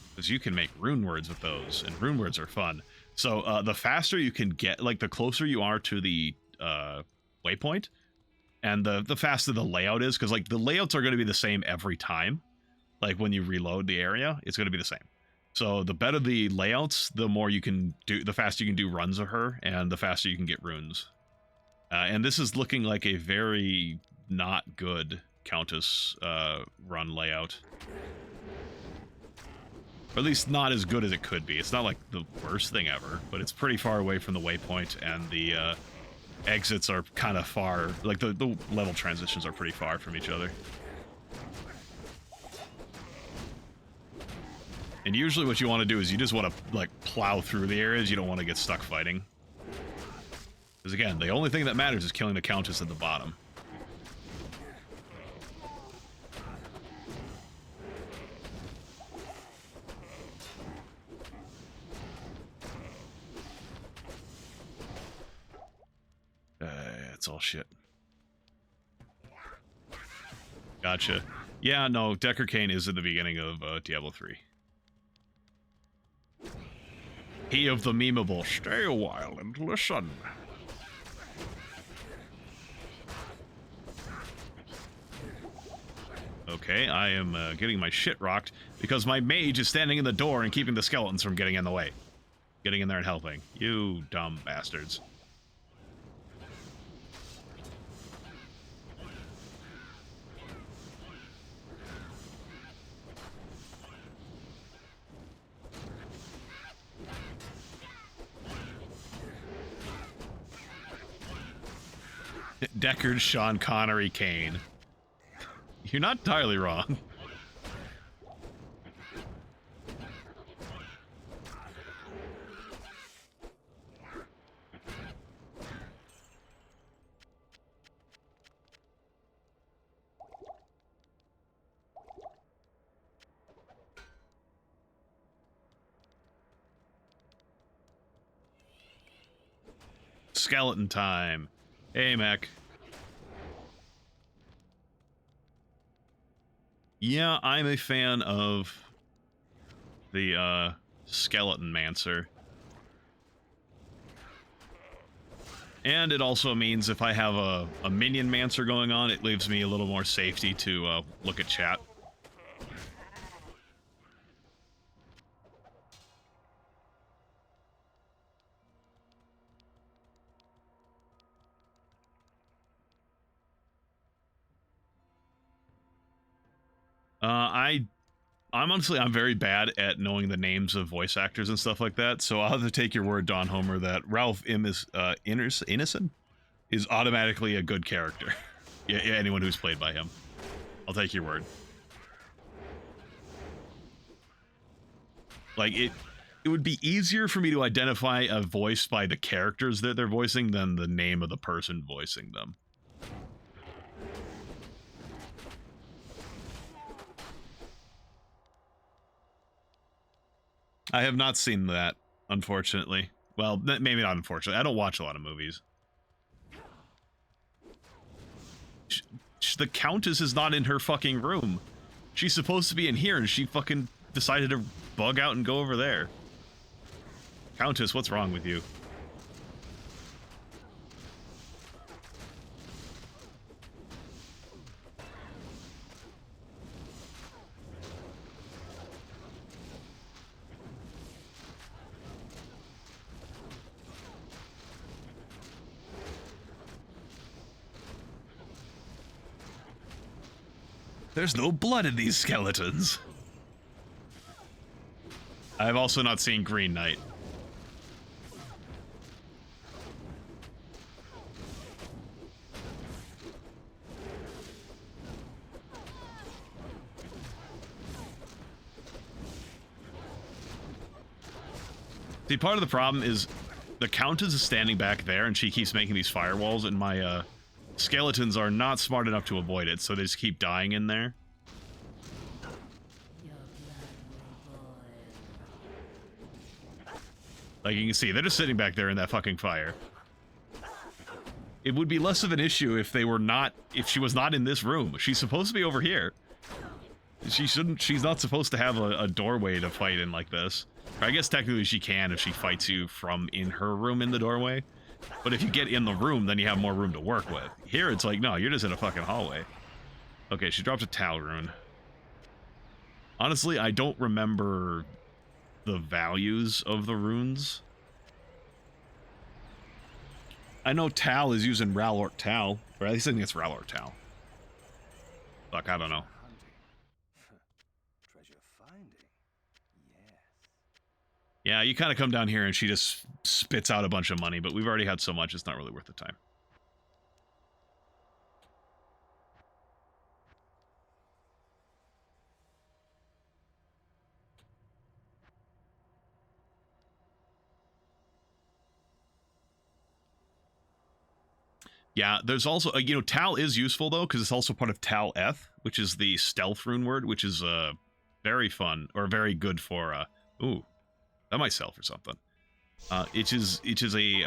A: because you can make rune words with those, and rune words are fun. So the faster you can get, like the closer you are to the waypoint, and the faster the layout is, because like the layouts are going to be the same every time. Like when you reload the area, it's going to be the same. So the better the layouts, the more you can do, the faster you can do runs of her, and the faster you can get runes. And this is looking like a very not good Countess run layout. Or at least not as good as it could be. It's not like the worst thing ever, but it's pretty far away from the waypoint, and the exits are kind of far. Like the level transitions are pretty far from each other. And usually what you want to do is you just want to like plow through the areas. You don't want to get stuck fighting. Because again, the only thing that matters is killing the Countess at the bottom. It's all shit. Gotcha. Yeah, no, Deckard Cain is at the beginning of Diablo 3. He of the memeable, stay a while and listen. Okay, I am getting my shit rocked because my mage is standing in the door and keeping the skeletons from getting in the way. Getting in there and helping. You dumb bastards. Deckard, Sean Connery, Kane. You're not entirely wrong. Skeleton time. Hey, Mac. Yeah, I'm a fan of the Skeletonmancer. And it also means if I have a minion mancer going on, it leaves me a little more safety to look at chat. I'm very bad at knowing the names of voice actors and stuff like that, so I'll have to take your word, Don Homer, that Ralph Ineson is automatically a good character. Yeah, anyone who's played by him. I'll take your word. Like, it would be easier for me to identify a voice by the characters that they're voicing than the name of the person voicing them. I have not seen that, unfortunately. Well, maybe not unfortunately. I don't watch a lot of movies. The Countess is not in her fucking room. She's supposed to be in here, and she fucking decided to bug out and go over there. Countess, what's wrong with you? There's no blood in these skeletons. I've also not seen Green Knight. See, part of the problem is the Countess is standing back there and she keeps making these firewalls, and my skeletons are not smart enough to avoid it, so they just keep dying in there. Like you can see, they're just sitting back there in that fucking fire. It would be less of an issue if she was not in this room. She's supposed to be over here. She's not supposed to have a doorway to fight in like this. I guess technically she can if she fights you from in her room in the doorway. But if you get in the room, then you have more room to work with. Here, it's like, no, you're just in a fucking hallway. Okay, she dropped a Tal rune. Honestly, I don't remember the values of the runes. I know Tal is using Ralort Tal, or at least I think it's Ralort Tal. Fuck, I don't know.
B: Treasure finding. Yes.
A: Yeah, you kind of come down here and she just spits out a bunch of money, but we've already had so much, it's not really worth the time. Yeah, there's also, Tal is useful, though, because it's also part of Tal Eth, which is the stealth rune word, which is very fun, or very good for, ooh, that might sell for something. It is a,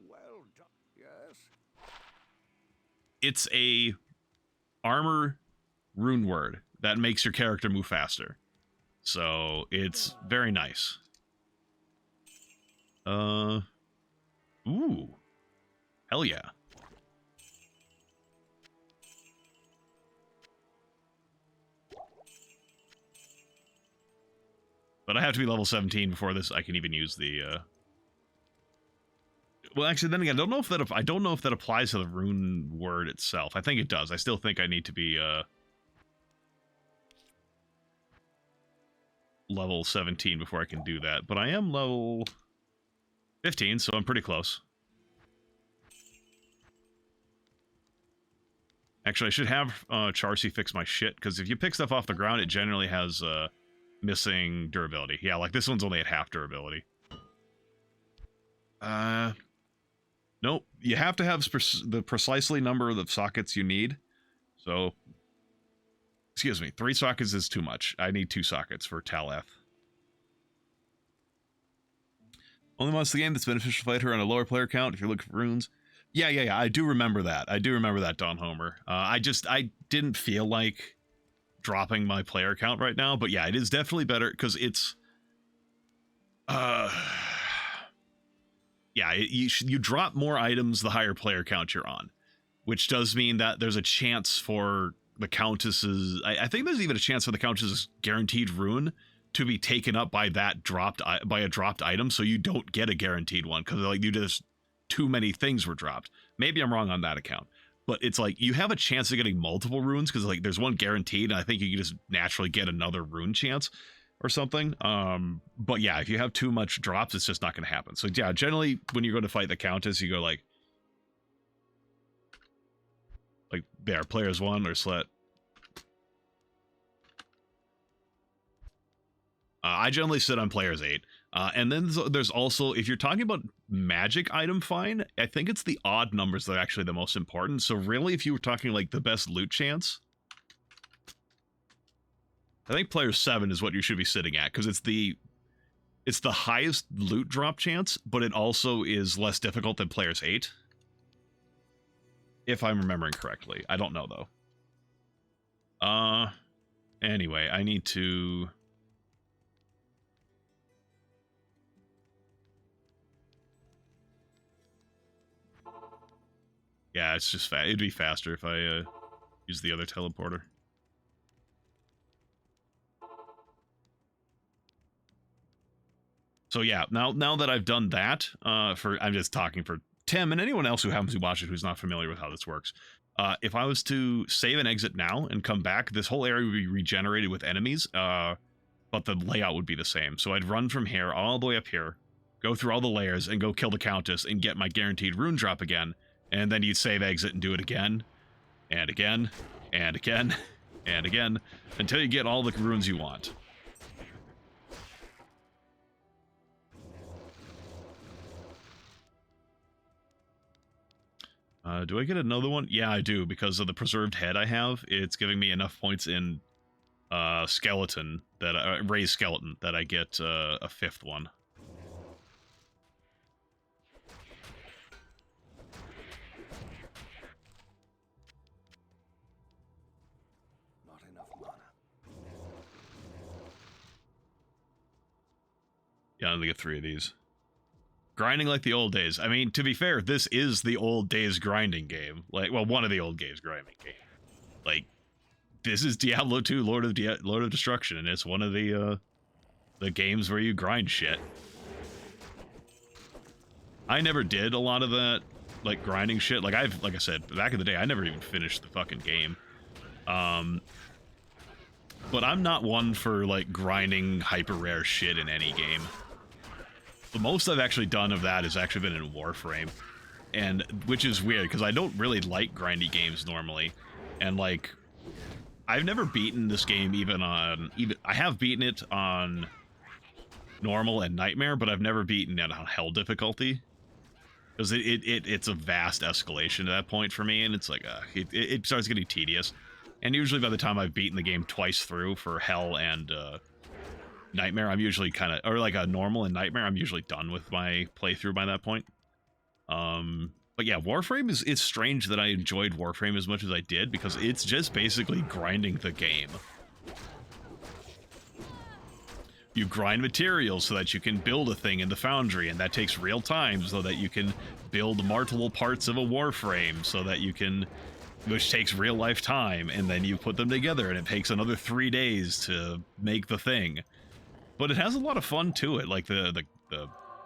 B: Well done. Yes.
A: it's a armor rune word that makes your character move faster. So, it's very nice. Ooh. Hell yeah. But I have to be level 17 before I can even use the, Well, actually, then again, I don't know if that applies to the rune word itself. I think it does. I still think I need to be, level 17 before I can do that. But I am level 15, so I'm pretty close. Actually, I should have Charcy fix my shit, because if you pick stuff off the ground, it generally has missing durability. Yeah, like this one's only at half durability. Nope. You have to have the precisely number of the sockets you need. So, excuse me, 3 sockets is too much. I need 2 sockets for Taleth. Only monster game that's beneficial to fight her on a lower player count if you're looking for runes. Yeah, I do remember that. I do remember that, Don Homer. I didn't feel like dropping my player count right now, but yeah, it is definitely better, because it's... yeah, you drop more items the higher player count you're on, which does mean that there's a chance for the Countess's... I think there's even a chance for the Countess's guaranteed rune to be taken up by a dropped item, so you don't get a guaranteed one, because like you just... too many things were dropped. Maybe I'm wrong on that account. but it's like you have a chance of getting multiple runes because like there's one guaranteed, and I think you can just naturally get another rune chance or something. But yeah, if you have too much drops, it's just not going to happen. So yeah, generally when you go to fight the Countess, you go like there, players 1 or slet. I generally sit on players 8. And then there's also, if you're talking about magic item find, I think it's the odd numbers that are actually the most important. So really, if you were talking like the best loot chance, I think player 7 is what you should be sitting at, because it's the highest loot drop chance, but it also is less difficult than players 8. If I'm remembering correctly. I don't know though. Anyway, I need to... Yeah, it's just it'd be faster if I use the other teleporter. So yeah, now that I've done that, I'm just talking for Tim and anyone else who happens to watch it who's not familiar with how this works. If I was to save and exit now and come back, this whole area would be regenerated with enemies, but the layout would be the same. So I'd run from here all the way up here, go through all the layers, and go kill the Countess and get my guaranteed rune drop again. And then you'd save, exit, and do it again, and again, and again, and again, until you get all the runes you want. Do I get another one? Yeah, I do, because of the preserved head I have. It's giving me enough points in skeleton, that raised skeleton, that I get a 5th one. Yeah, I'm gonna get 3 of these. Grinding like the old days. I mean, to be fair, this is the old days grinding game. Like, well, one of the old days grinding game. Like, this is Diablo 2, Lord of Destruction, and it's one of the games where you grind shit. I never did a lot of that, like, grinding shit. Like I said, back in the day, I never even finished the fucking game. But I'm not one for, like, grinding hyper rare shit in any game. The most I've actually done of that has actually been in Warframe, and which is weird because I don't really like grindy games normally, and like I've never beaten this game I have beaten it on normal and nightmare, but I've never beaten it on hell difficulty because it's a vast escalation at that point for me, and it's like it starts getting tedious, and usually by the time I've beaten the game twice through for hell and nightmare, I'm usually kind of, or like a normal and nightmare, I'm usually done with my playthrough by that point. But yeah, Warframe it's strange that I enjoyed Warframe as much as I did, because it's just basically grinding the game. You grind materials so that you can build a thing in the foundry, and that takes real time so that you can build multiple parts of a Warframe so that you can, which takes real life time, and then you put them together and it takes another 3 days to make the thing. But it has a lot of fun to it. Like the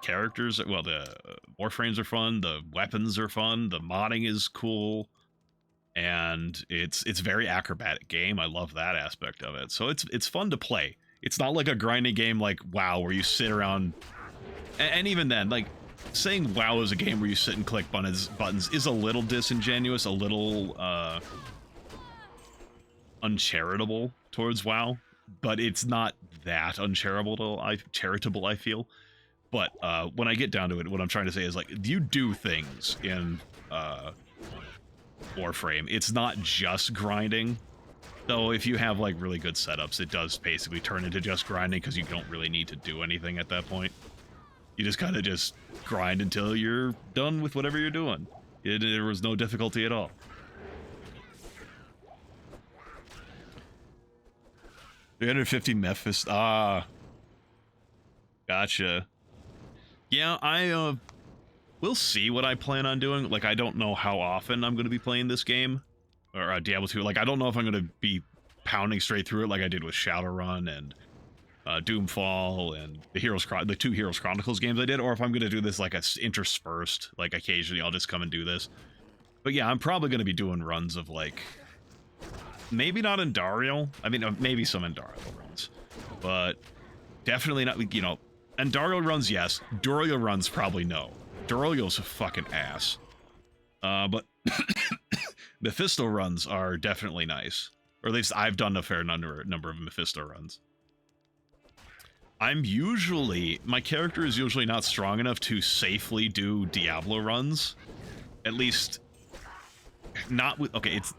A: characters, well, the Warframes are fun, the weapons are fun, the modding is cool, and it's very acrobatic game. I love that aspect of it. So it's fun to play. It's not like a grinding game like WoW where you sit around, and even then, like saying WoW is a game where you sit and click buttons is a little disingenuous, a little uncharitable towards WoW. But it's not that uncharitable, I feel. But when I get down to it, what I'm trying to say is, like, you do things in Warframe. It's not just grinding. Though if you have, like, really good setups, it does basically turn into just grinding, because you don't really need to do anything at that point. You just kind of just grind until you're done with whatever you're doing. There was no difficulty at all. $350 Memphis. Gotcha. Yeah, I we'll see what I plan on doing. Like, I don't know how often I'm going to be playing this game, or Diablo 2. Like, I don't know if I'm going to be pounding straight through it like I did with Shadowrun and Doomfall and the 2 Heroes Chronicles games I did, or if I'm going to do this like a interspersed, like occasionally I'll just come and do this. But yeah, I'm probably going to be doing runs of like, maybe not Andariel. I mean, maybe some Andariel runs, but definitely not, you know, Andariel runs, yes. Duriel runs, probably no. Duriel's a fucking ass. But Mephisto runs are definitely nice. Or at least I've done a fair number of Mephisto runs. My character is usually not strong enough to safely do Diablo runs. At least, not with, okay, it's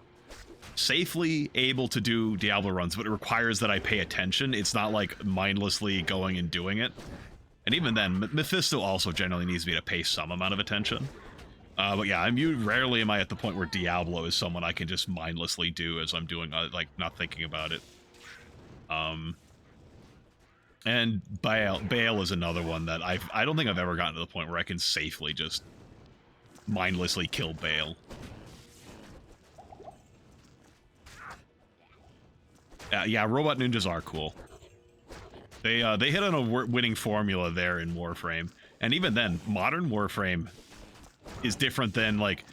A: safely able to do Diablo runs, but it requires that I pay attention. It's not like mindlessly going and doing it. And even then, Mephisto also generally needs me to pay some amount of attention. But yeah, rarely am I at the point where Diablo is someone I can just mindlessly do as I'm doing, like, not thinking about it. And Baal is another one that I don't think I've ever gotten to the point where I can safely just mindlessly kill Baal. Yeah, robot ninjas are cool. They hit on a winning formula there in Warframe, and even then, modern Warframe is different than like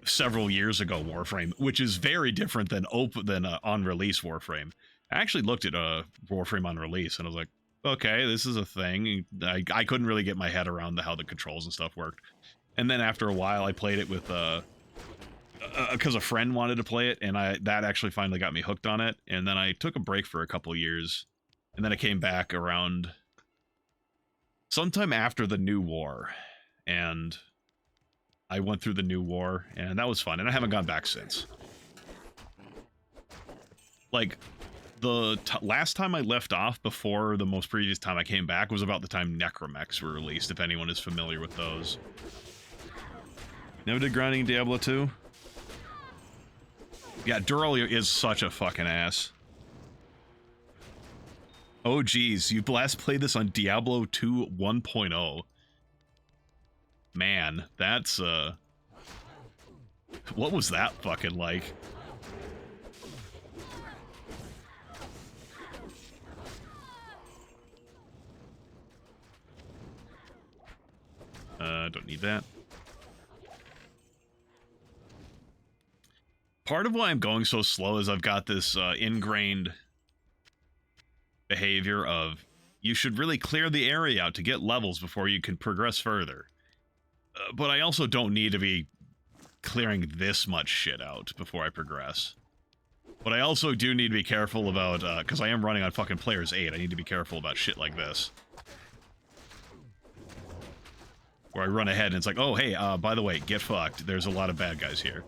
A: several years ago Warframe, which is very different than on release Warframe. I actually looked at Warframe on release, and I was like, okay, this is a thing. I couldn't really get my head around how the controls and stuff worked. And then after a while, I played it with because a friend wanted to play it, and that actually finally got me hooked on it. And then I took a break for a couple years, and then I came back around sometime after the New War, and I went through the New War, and that was fun, and I haven't gone back since. Like, the last time I left off before the most previous time I came back was about the time Necromancer were released, if anyone is familiar with those. Never did grinding Diablo 2? Yeah, Duralia is such a fucking ass. Oh geez, you last played this on Diablo 2 1.0. Man, that's what was that fucking like? Don't need that. Part of why I'm going so slow is I've got this ingrained behavior of you should really clear the area out to get levels before you can progress further. But I also don't need to be clearing this much shit out before I progress. But I also do need to be careful about, because I am running on fucking Players 8, I need to be careful about shit like this. Where I run ahead and it's like, oh hey, by the way, get fucked. There's a lot of bad guys here.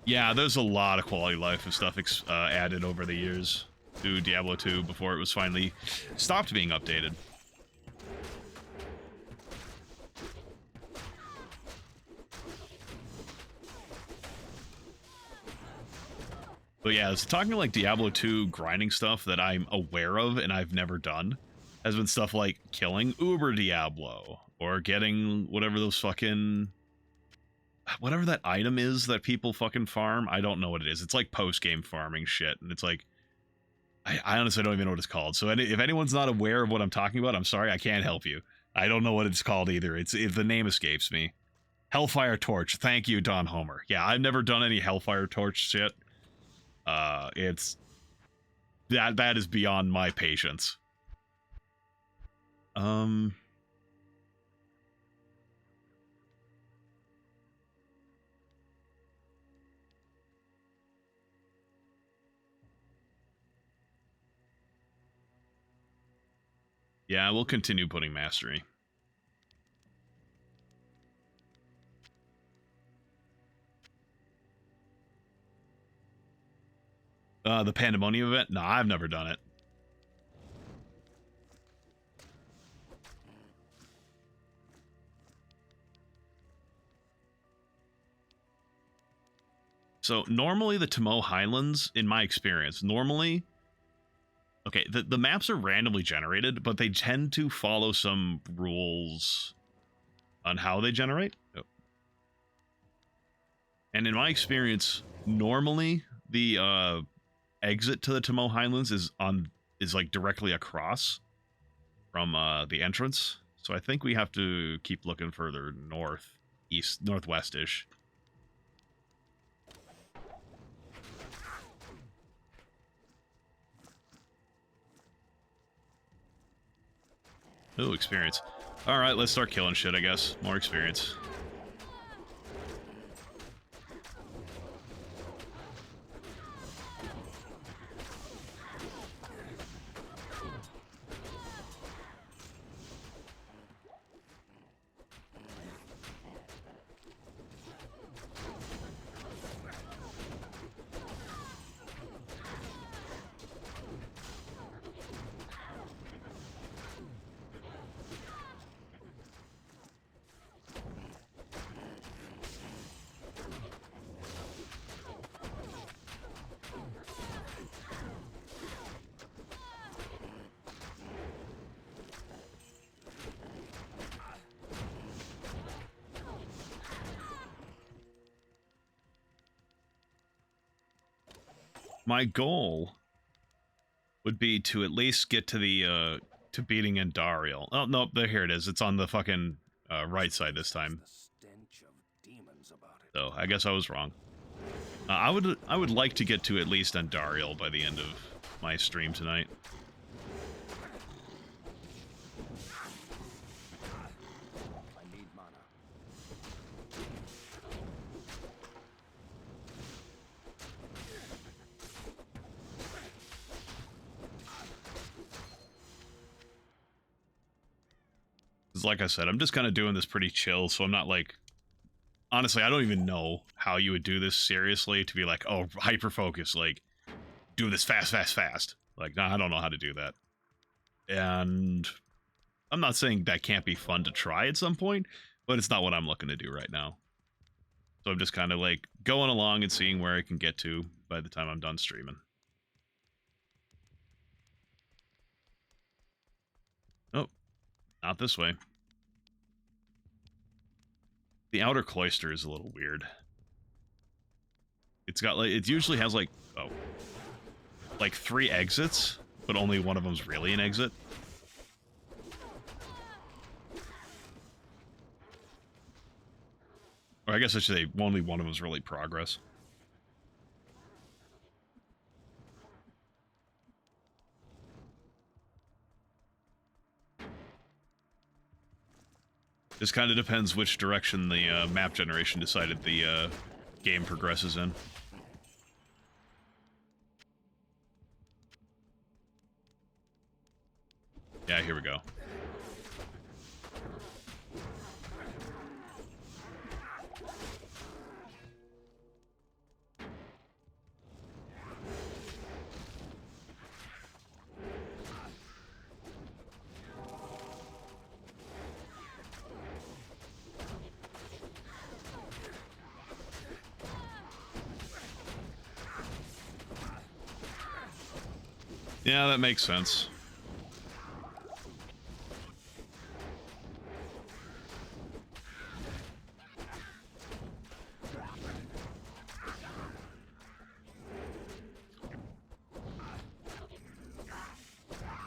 A: Yeah, there's a lot of quality of life and stuff added over the years to Diablo 2 before it was finally stopped being updated. But yeah, it's talking like Diablo 2 grinding stuff that I'm aware of and I've never done has been stuff like killing Uber Diablo or getting whatever those fucking... whatever that item is that people fucking farm. I don't know what it is. It's like post-game farming shit. And it's like, I honestly don't even know what it's called. So if anyone's not aware of what I'm talking about, I'm sorry, I can't help you. I don't know what it's called either. The name escapes me. Hellfire Torch. Thank you, Don Homer. Yeah, I've never done any Hellfire Torch shit. It's... That is beyond my patience. Yeah, we'll continue putting mastery. The Pandemonium event? No, I've never done it. So, normally the Tamo Highlands, in my experience, normally... Okay, the maps are randomly generated, but they tend to follow some rules on how they generate. Oh. And in my experience, normally the exit to the Tamo Highlands is like directly across. from the entrance. So I think we have to keep looking further north, east, northwest-ish. Ooh, experience. All right, let's start killing shit, I guess. More experience. My goal would be to at least get to the, to beating Andariel. Oh, no, here it is. It's on the fucking right side this time. So, I guess I was wrong. I would like to get to at least Andariel by the end of my stream tonight. Like I said, I'm just kind of doing this pretty chill, so I'm not like... Honestly, I don't even know how you would do this seriously to be like, oh, hyper-focus, like, do this fast, fast, fast. Like, nah, I don't know how to do that. And I'm not saying that can't be fun to try at some point, but it's not what I'm looking to do right now. So I'm just kind of like going along and seeing where I can get to by the time I'm done streaming. Oh, not this way. The outer cloister is a little weird. It's got like, it usually has like, oh, like 3 exits, but only one of them's really an exit. Or I guess I should say only one of them's really progress. This kind of depends which direction the map generation decided the game progresses in. Yeah, here we go. Yeah, that makes sense.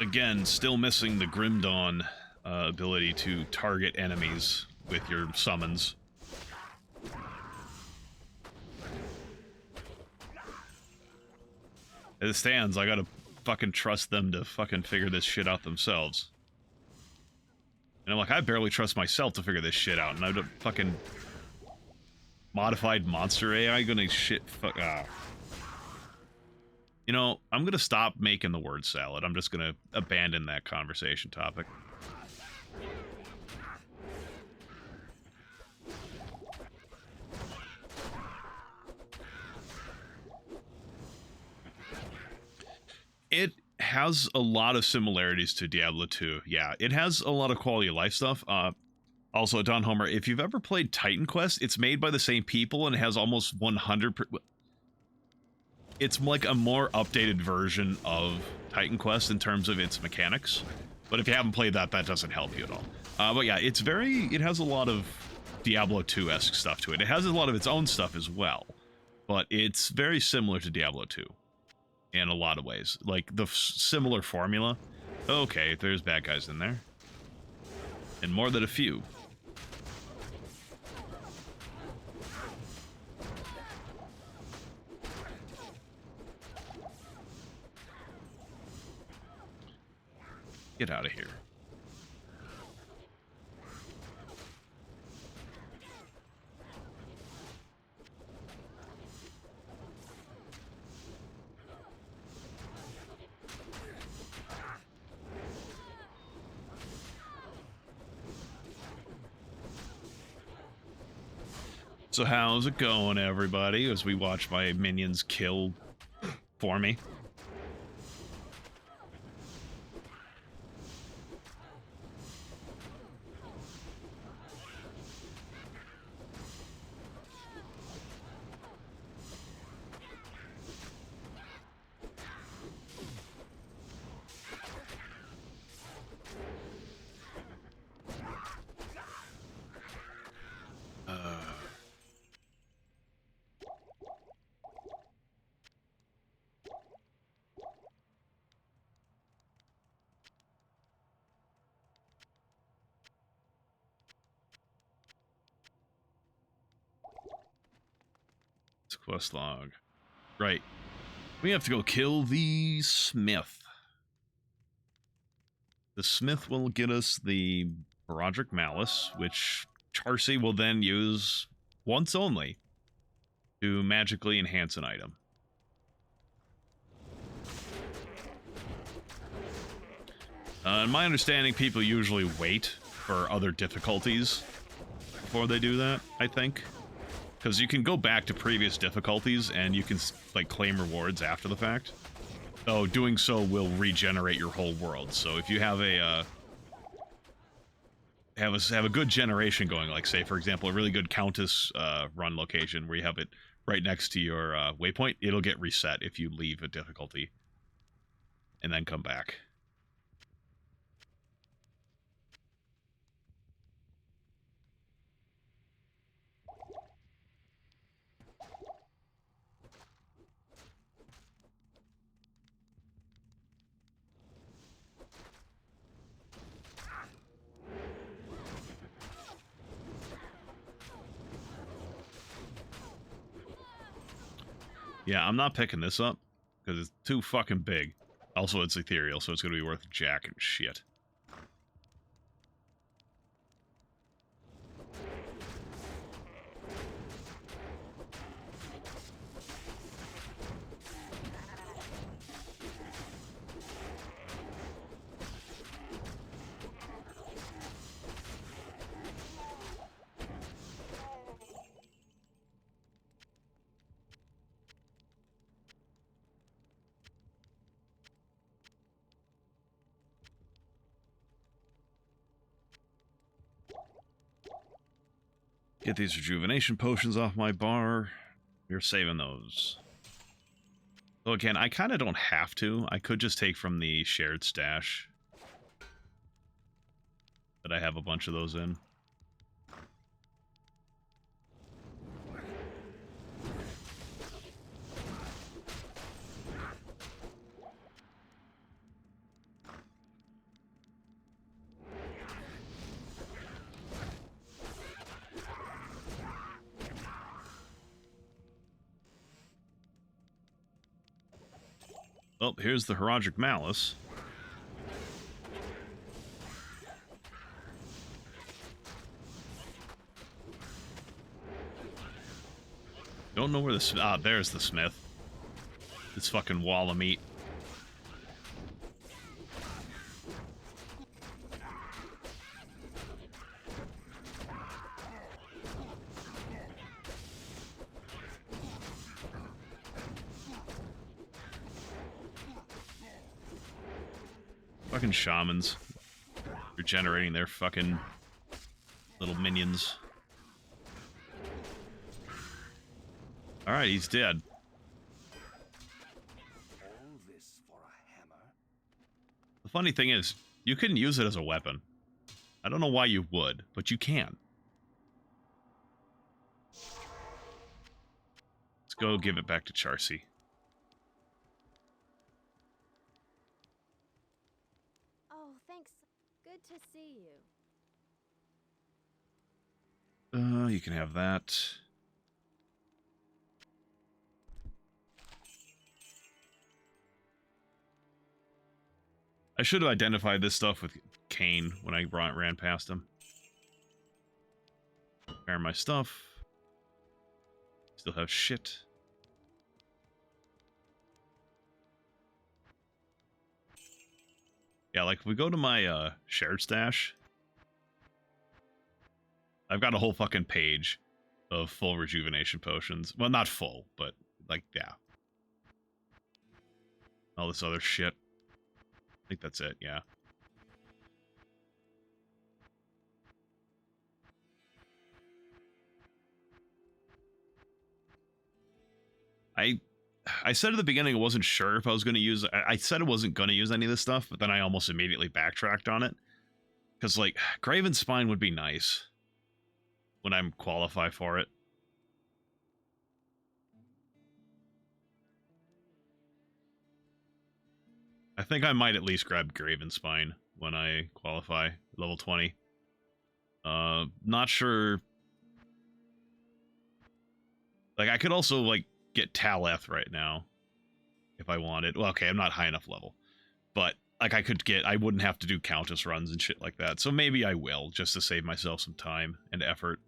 A: Again, still missing the Grim Dawn ability to target enemies with your summons. As it stands, I gotta fucking trust them to fucking figure this shit out themselves. And I'm like, I barely trust myself to figure this shit out, and I've got fucking modified monster AI gonna shit fuck. You know, I'm gonna stop making the word salad. I'm just gonna abandon that conversation topic. It has a lot of similarities to Diablo 2. Yeah, it has a lot of quality of life stuff. Also, Don Homer, if you've ever played Titan Quest, it's made by the same people and it has almost 100%. It's like a more updated version of Titan Quest in terms of its mechanics. But if you haven't played that, that doesn't help you at all. But yeah, it has a lot of Diablo 2-esque stuff to it. It has a lot of its own stuff as well. But it's very similar to Diablo 2 in a lot of ways. Like, the similar formula. Okay, there's bad guys in there. And more than a few. Get out of here. So how's it going, everybody, as we watch my minions kill for me? Quest log. Right. We have to go kill the Smith. The Smith will get us the Broderick Malice, which Charcy will then use once only to magically enhance an item. In my understanding, people usually wait for other difficulties before they do that, I think. Because you can go back to previous difficulties and you can, like, claim rewards after the fact. Though doing so will regenerate your whole world. So if you have a have a good generation going, like, say, for example, a really good Countess run location where you have it right next to your waypoint, it'll get reset if you leave a difficulty and then come back. Yeah, I'm not picking this up because it's too fucking big. Also, it's ethereal, so it's going to be worth jack and shit. Get these rejuvenation potions off my bar. You're saving those. So again, I kind of don't have to. I could just take from the shared stash that I have a bunch of those in. Well, here's the Herodic Malice. Don't know where the... Ah, there's the Smith. This fucking wall of meat. Fucking shamans. Regenerating their fucking little minions. Alright, he's dead.
B: All this for a hammer?
A: The funny thing is, you can use it as a weapon. I don't know why you would, but you can. Let's go give it back to Charcy. You can have that. I should have identified this stuff with Kane when I ran past him. Prepare my stuff. Still have shit. Yeah, like if we go to my shared stash, I've got a whole fucking page of full rejuvenation potions. Well, not full, but like, yeah. All this other shit. I think that's it, yeah. I said at the beginning I wasn't sure if I was going to use... I said I wasn't going to use any of this stuff, but then I almost immediately backtracked on it. Because, like, Graven Spine would be nice when I'm qualify for it. I think I might at least grab Graven Spine when I qualify, level 20. Not sure... Like, I could also, like, get Taleth right now if I wanted. Well, okay, I'm not high enough level, but like I wouldn't have to do Countess runs and shit like that. So maybe I will, just to save myself some time and effort.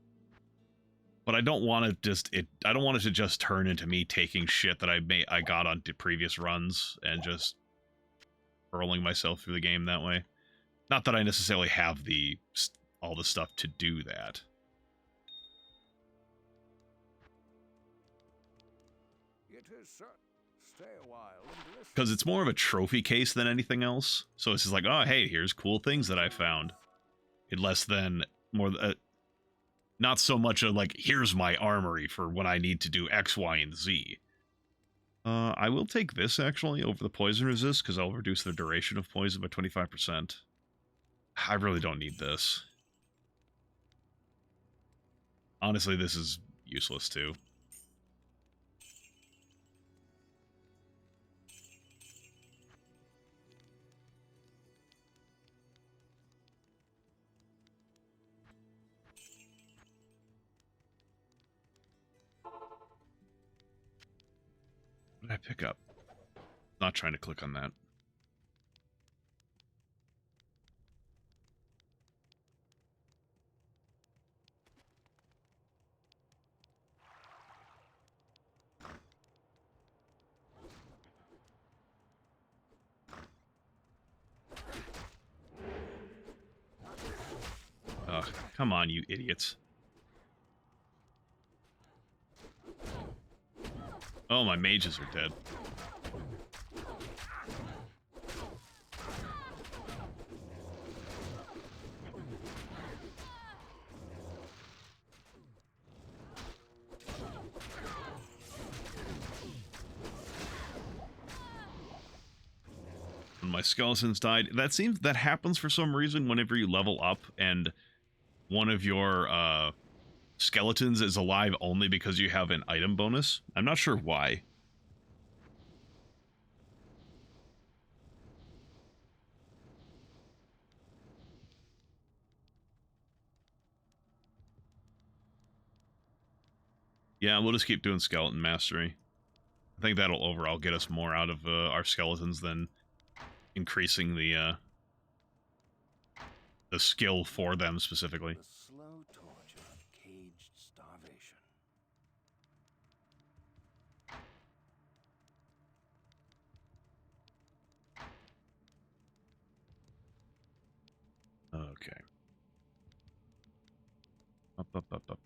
A: But I don't want to I don't want it to just turn into me taking shit that I got on previous runs and just hurling myself through the game that way. Not that I necessarily have all the stuff to do that. Because it's more of a trophy case than anything else. So it's just like, oh, hey, here's cool things that I found. Less than not so much of like, here's my armory for when I need to do X, Y, and Z. I will take this actually over the poison resist because I'll reduce the duration of poison by 25%. I really don't need this. Honestly, this is useless too. What did I pick up? Not trying to click on that. Ugh, come on, you idiots. Oh, my mages are dead. When my skeletons died, that happens for some reason whenever you level up and one of your skeletons is alive only because you have an item bonus. I'm not sure why. Yeah, we'll just keep doing skeleton mastery. I think that'll overall get us more out of our skeletons than increasing the skill for them specifically.
B: The slow torture of caged starvation.
A: Okay. Up.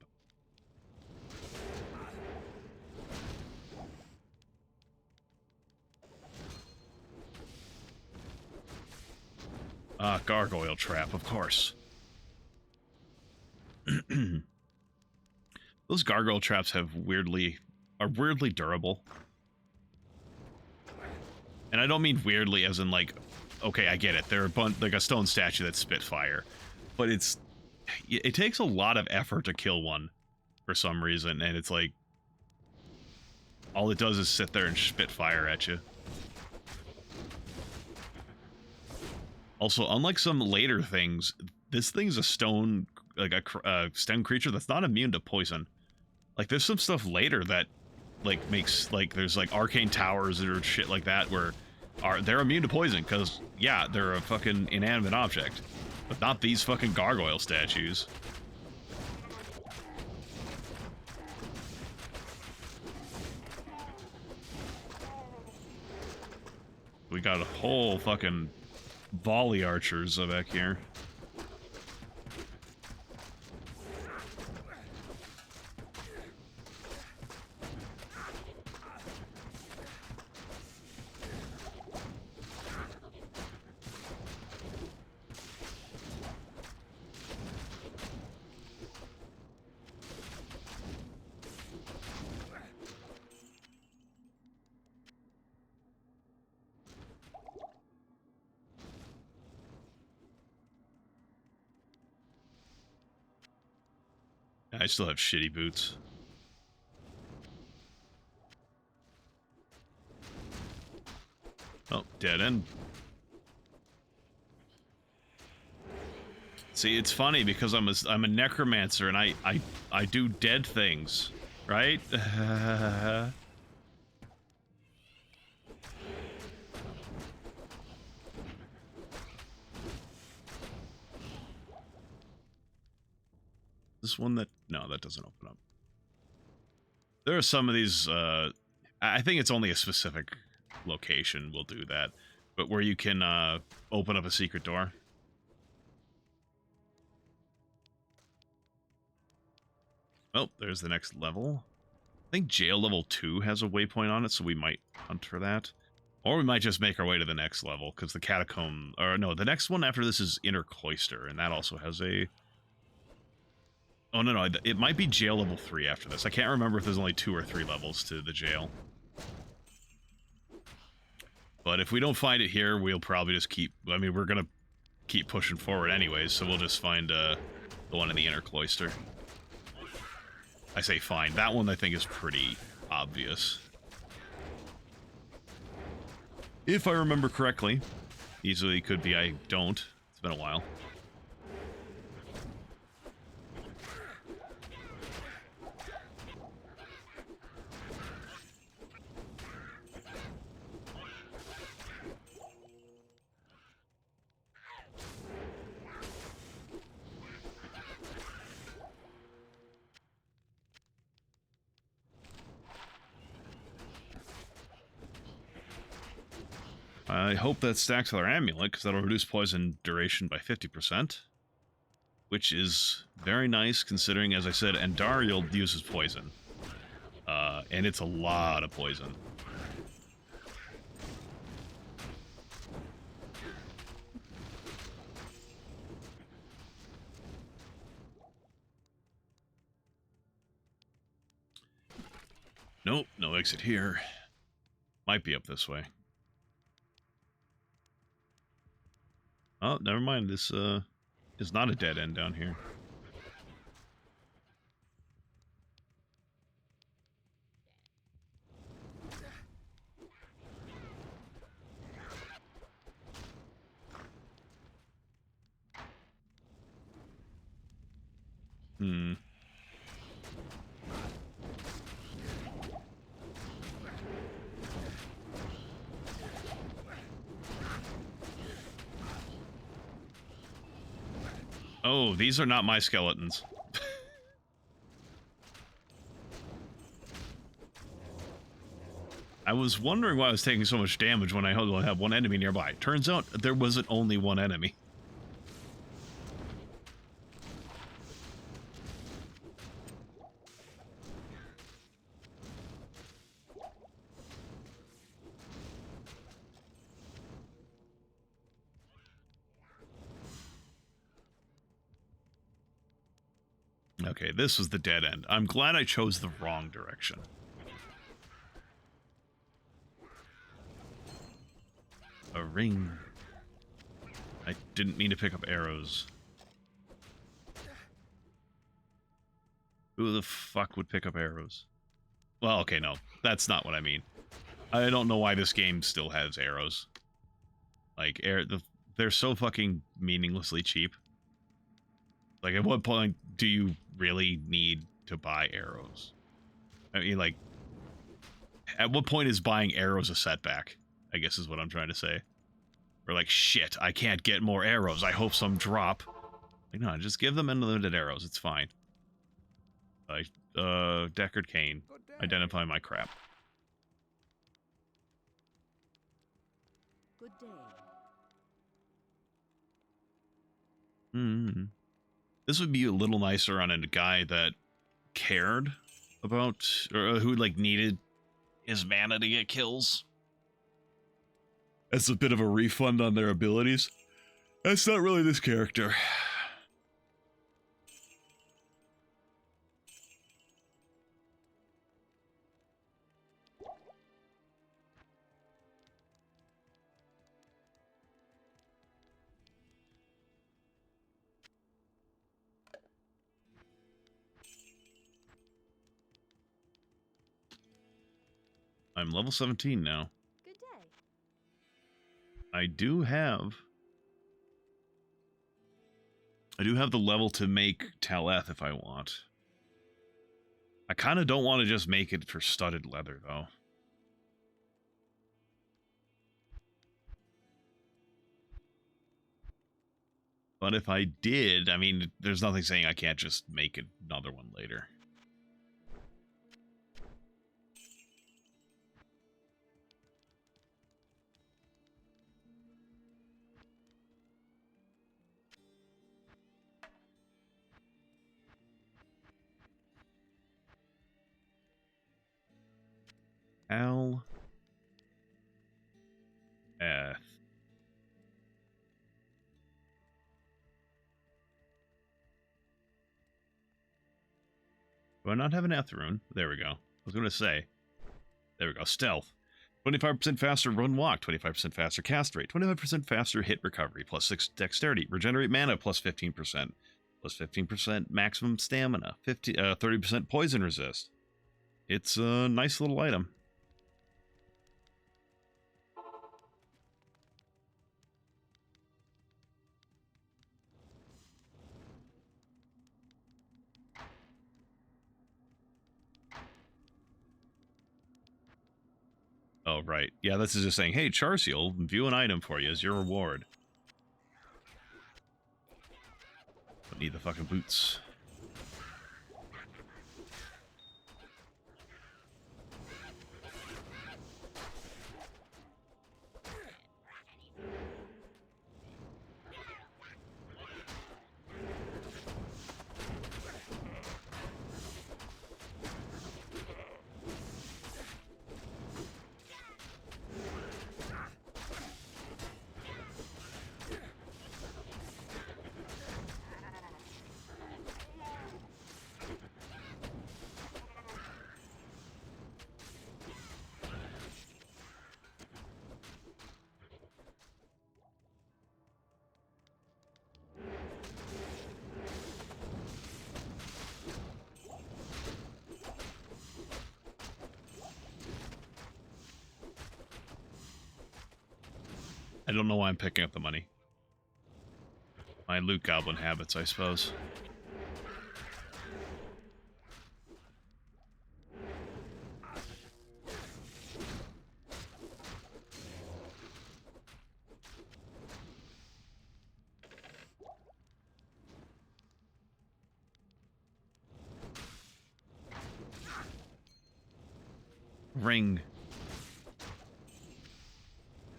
A: Ah, gargoyle trap, of course. Those gargoyle traps are weirdly durable. And I don't mean weirdly as in like, okay, I get it. They're like a stone statue that spit fire. But it takes a lot of effort to kill one for some reason, and it's like all it does is sit there and spit fire at you. Also, unlike some later things, this thing's a stone a stem creature that's not immune to poison. Like, there's some stuff later that, like, makes, like, there's, like, arcane towers or shit like that where they're immune to poison, because, yeah, they're a fucking inanimate object. But not these fucking gargoyle statues. We got a whole fucking volley archers back here. I still have shitty boots. Oh, dead end. See, it's funny because I'm a necromancer and I do dead things, right? This one that... No, that doesn't open up. There are some of these, I think it's only a specific location will do that, but where you can open up a secret door. Oh, there's the next level. I think jail level 2 has a waypoint on it, so we might hunt for that. Or we might just make our way to the next level, because the catacomb... Or no, the next one after this is Inner Cloister, and that also has a... Oh, no, it might be jail level 3 after this. I can't remember if there's only 2 or 3 levels to the jail. But if we don't find it here, we'll probably just keep... I mean, we're gonna keep pushing forward anyways, so we'll just find the one in the Inner Cloister. I say find. That one I think is pretty obvious. If I remember correctly. Easily could be I don't. It's been a while. I hope that stacks with our amulet, because that'll reduce poison duration by 50%. Which is very nice, considering, as I said, Andariel uses poison. And it's a lot of poison. Nope, no exit here. Might be up this way. Oh, never mind. This is not a dead end down here. Oh, these are not my skeletons. I was wondering why I was taking so much damage when I only have one enemy nearby. Turns out there wasn't only one enemy. Okay, this was the dead end. I'm glad I chose the wrong direction. A ring. I didn't mean to pick up arrows. Who the fuck would pick up arrows? Well, okay, no. That's not what I mean. I don't know why this game still has arrows. Like, they're so fucking meaninglessly cheap. Like, at what point do you really need to buy arrows? I mean, like, at what point is buying arrows a setback? I guess is what I'm trying to say. Or like, shit, I can't get more arrows. I hope some drop. Like, no, just give them unlimited arrows. It's fine. Like, Deckard Cain.
B: Good day.
A: Identify my crap.
C: Good day.
A: Hmm. This would be a little nicer on a guy that cared about, or who, like, needed his mana to get kills. That's a bit of a refund on their abilities. That's not really this character. I'm level 17 now.
D: Good day.
A: I do have the level to make Taleth if I want. I kind of don't want to just make it for studded leather, though. But if I did, I mean, there's nothing saying I can't just make another one later. Al. Eth. Do I not have an Etherune? There we go. I was going to say. There we go. Stealth. 25% faster run walk, 25% faster cast rate, 25% faster hit recovery, plus 6 dexterity, regenerate mana plus 15%, plus 15% maximum stamina, 30% poison resist. It's a nice little item. Oh, right. Yeah, this is just saying, hey, Charseal, view an item for you as your reward. Don't need the fucking boots. I don't know why I'm picking up the money. My loot goblin habits, I suppose. Ring.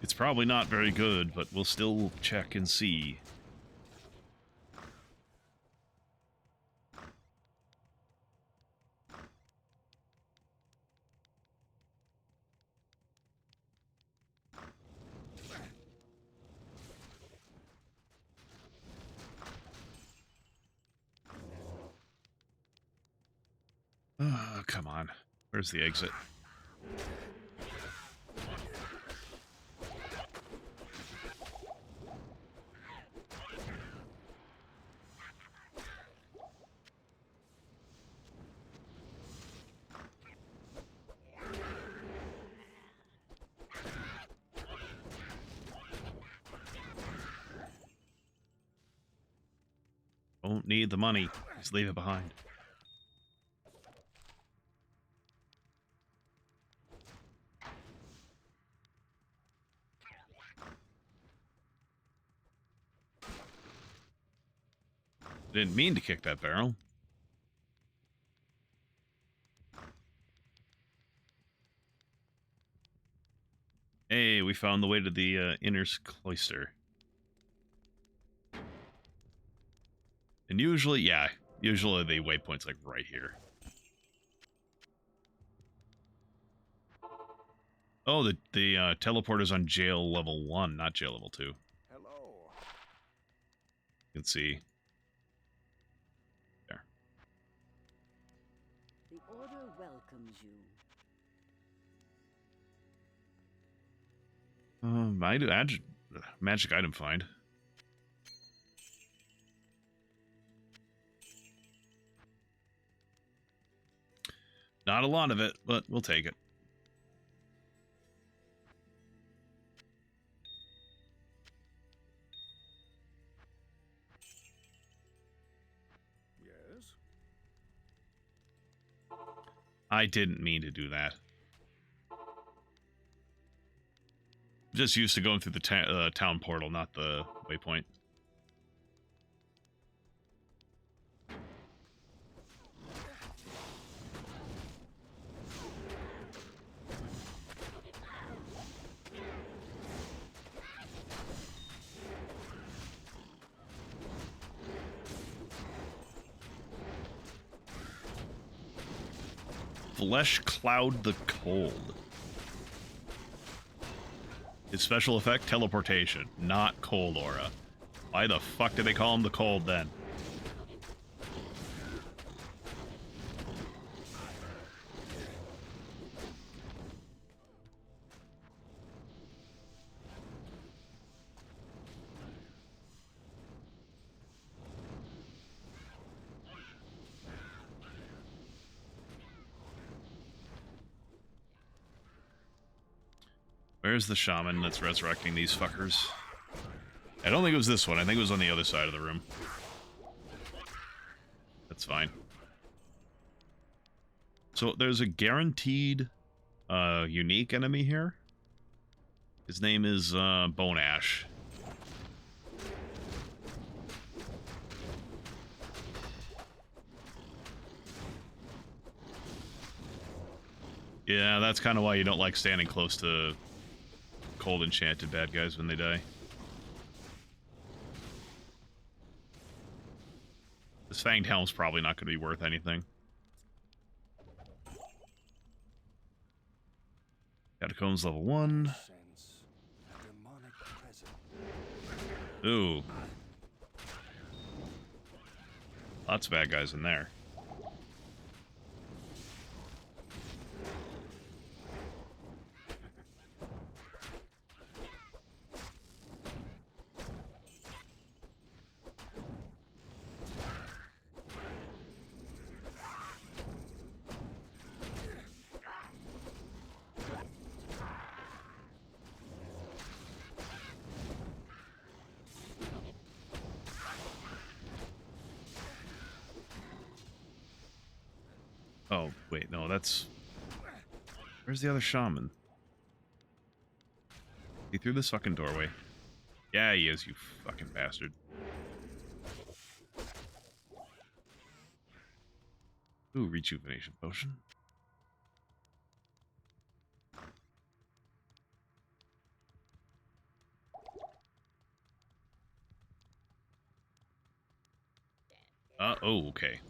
A: It's probably not very good, but we'll still check and see. Oh, come on. Where's the exit? Don't need the money. Just leave it behind. Didn't mean to kick that barrel. Hey, we found the way to the inner cloister. And usually, yeah, usually the waypoint's like right here. Oh, the teleporter's on jail level 1, not jail level 2.
B: Hello.
A: You can see. There.
C: The Order welcomes you.
A: Magic item find. Not a lot of it, but we'll take it.
B: Yes?
A: I didn't mean to do that. Just used to going through the town portal, not the waypoint. Flesh Cloud the Cold. His special effect, teleportation, not cold aura. Why the fuck did they call him the cold then? Where's the shaman that's resurrecting these fuckers? I don't think it was this one. I think it was on the other side of the room. That's fine. So there's a guaranteed unique enemy here. His name is Bone Ash. Yeah, that's kind of why you don't like standing close to cold enchanted bad guys when they die. This Fanged Helm's probably not going to be worth anything. Catacombs level 1. Ooh. Lots of bad guys in there. Oh, wait, no, that's... Where's the other shaman? He threw this fucking doorway. Yeah, he is, you fucking bastard. Ooh, rejuvenation potion. Oh, okay.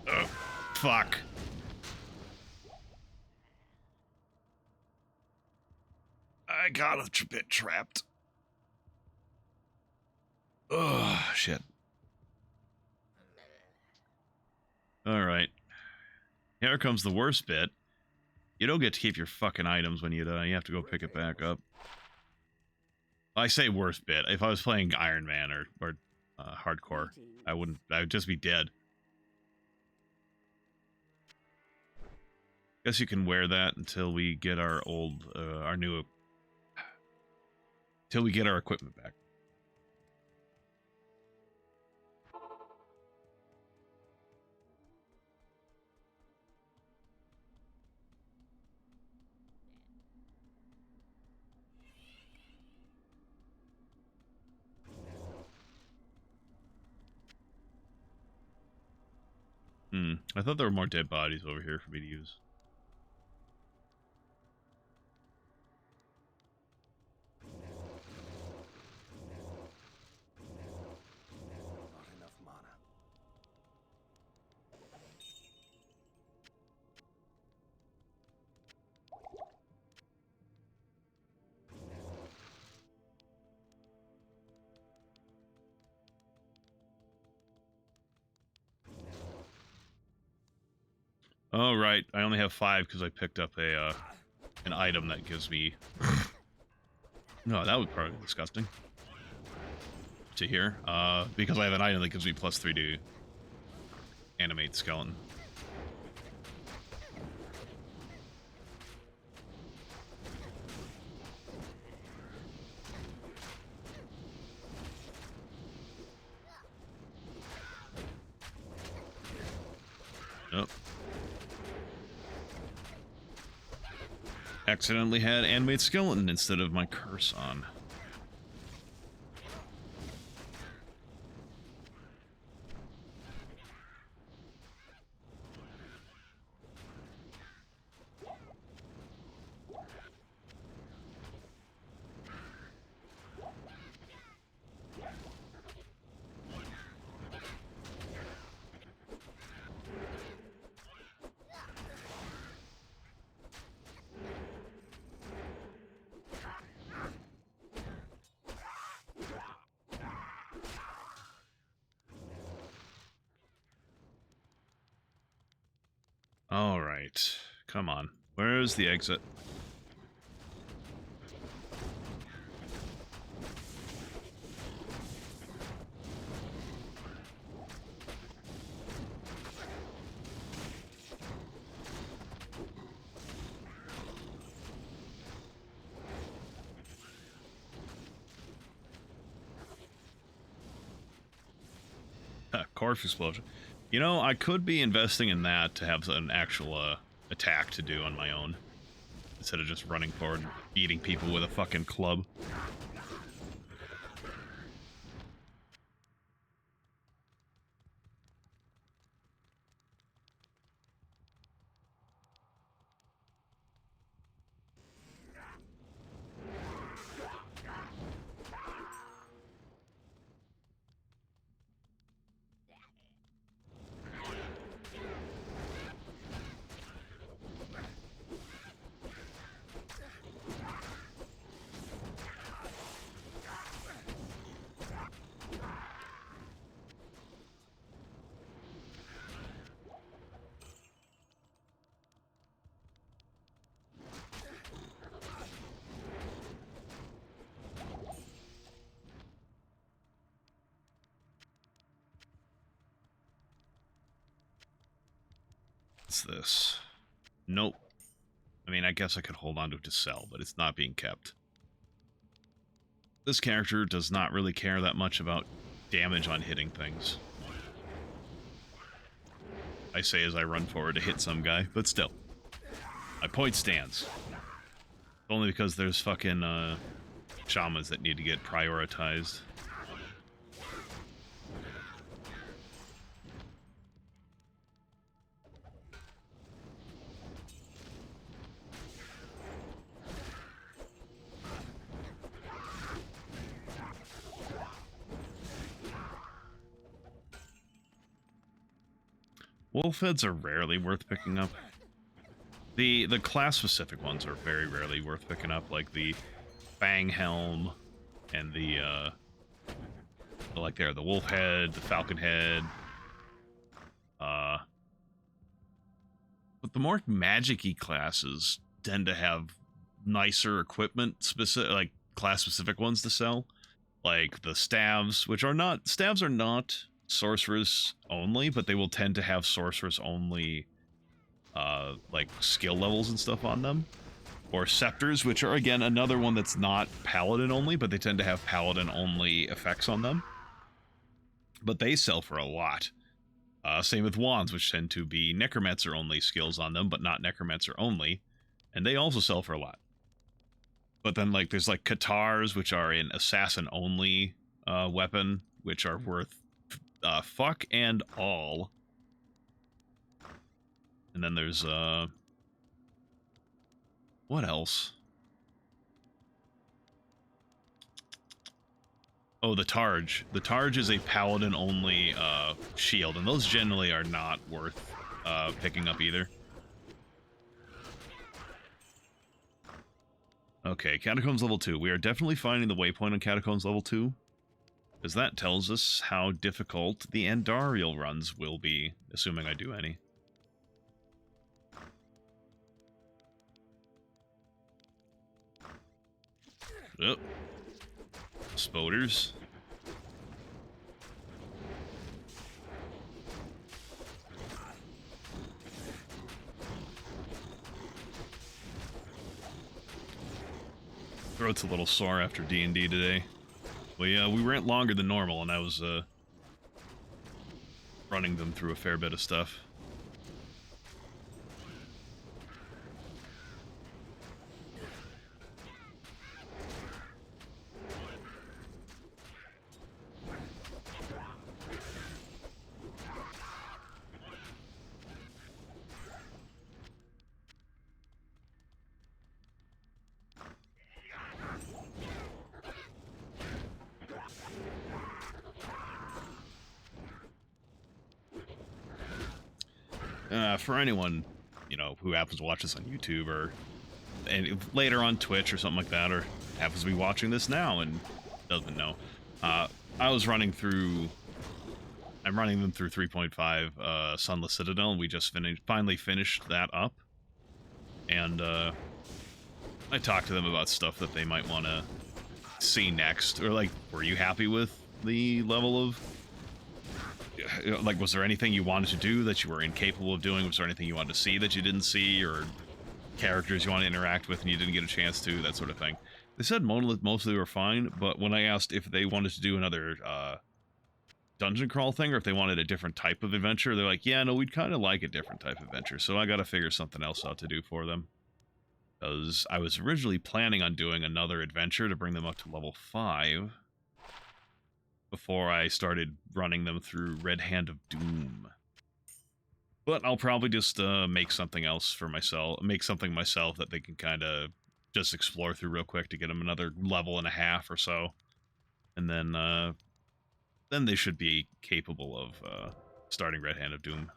A: Oh, fuck. I got a bit trapped. Ugh, shit. Alright. Here comes the worst bit. You don't get to keep your fucking items when you die. You have to go pick it back up. I say worst bit. If I was playing Iron Man or hardcore, I would just be dead. Guess you can wear that until we get our till we get our equipment back. I thought there were more dead bodies over here for me to use.
B: Not enough mana.
A: Oh, right. I only have 5 because I picked up an item that gives me... No, that would probably be disgusting to hear. Because I have an item that gives me +3 to animate skeleton. Nope. Accidentally had animate skeleton instead of my curse on. All right, come on. Where's the exit? Corpse explosion. You know, I could be investing in that to have an actual attack to do on my own. Instead of just running forward and beating people with a fucking club. What's this? Nope. I mean, I guess I could hold on to it to sell, but it's not being kept. This character does not really care that much about damage on hitting things. I say as I run forward to hit some guy, but still. My point stands. Only because there's fucking shamans that need to get prioritized. Wolf heads are rarely worth picking up. The class-specific ones are very rarely worth picking up, like the Fang Helm and the Wolf Head, the Falcon Head. But the more magic-y classes tend to have nicer equipment, specific, like class-specific ones to sell. Like the staves, which are not... Staves are not sorceress only, but they will tend to have sorceress only, like, skill levels and stuff on them. Or scepters, which are, again, another one that's not paladin only, but they tend to have paladin only effects on them. But they sell for a lot. Same with wands, which tend to be Necromancer only skills on them, but not Necromancer only. And they also sell for a lot. But then, like, there's, like, Katars, which are an assassin-only weapon, which are worth fuck and all. And then there's, what else? Oh, the Targe. The Targe is a paladin-only shield, and those generally are not worth picking up either. Okay, Catacombs level 2. We are definitely finding the waypoint on Catacombs level 2, because that tells us how difficult the Andariel runs will be, assuming I do any. Oh. Spoders. Throat's a little sore after D&D today. We went longer than normal, and I was running them through a fair bit of stuff. For anyone, you know, who happens to watch this on YouTube or and later on Twitch or something like that, or happens to be watching this now and doesn't know, I was running through. I'm running them through 3.5 Sunless Citadel, and we just finally finished that up. And I talked to them about stuff that they might want to see next, or like, were you happy with the level of? Like, was there anything you wanted to do that you were incapable of doing? Was there anything you wanted to see that you didn't see, or characters you want to interact with and you didn't get a chance to, that sort of thing? They said mostly were fine, but when I asked if they wanted to do another dungeon crawl thing, or if they wanted a different type of adventure, they're like, yeah, no, we'd kind of like a different type of adventure, so I gotta figure something else out to do for them. Because I was originally planning on doing another adventure to bring them up to level 5, before I started running them through Red Hand of Doom. But I'll probably just make something else for myself, make something myself that they can kind of just explore through real quick to get them another level and a half or so. And then they should be capable of starting Red Hand of Doom.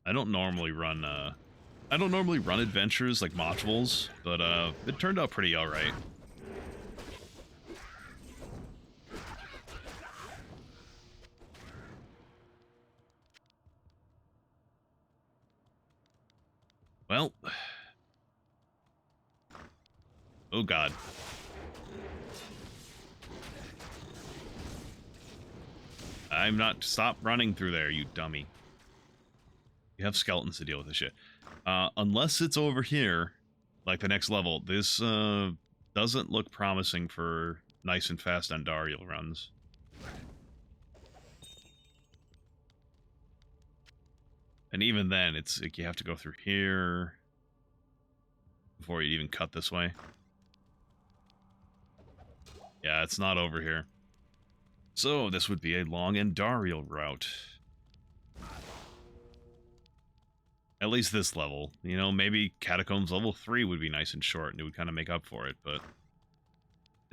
A: I don't normally run adventures like modules, but it turned out pretty alright. Well, oh god. I'm not, stop running through there, you dummy. You have skeletons to deal with this shit. Unless it's over here, like the next level, this doesn't look promising for nice and fast Andariel runs. And even then, it's like you have to go through here before you even cut this way. Yeah, it's not over here. So this would be a long Andariel route. At least this level. You know, maybe Catacombs level 3 would be nice and short, and it would kind of make up for it, but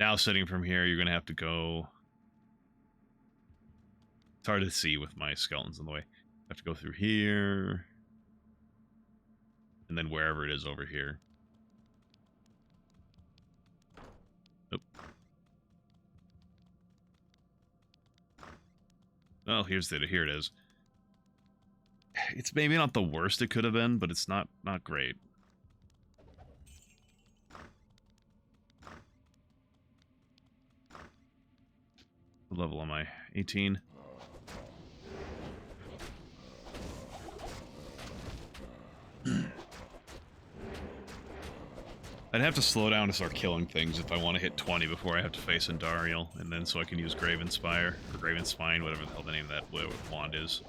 A: now sitting from here, you're going to have to go... It's hard to see with my skeletons in the way. I have to go through here, and then wherever it is over here. Nope. Oh, here it is. It's maybe not the worst it could have been, but it's not great. What level am I? 18? I'd have to slow down to start killing things if I want to hit 20 before I have to face Andariel, and then so I can use Graven Spire, or Graven Spine, whatever the hell the name of that wand is.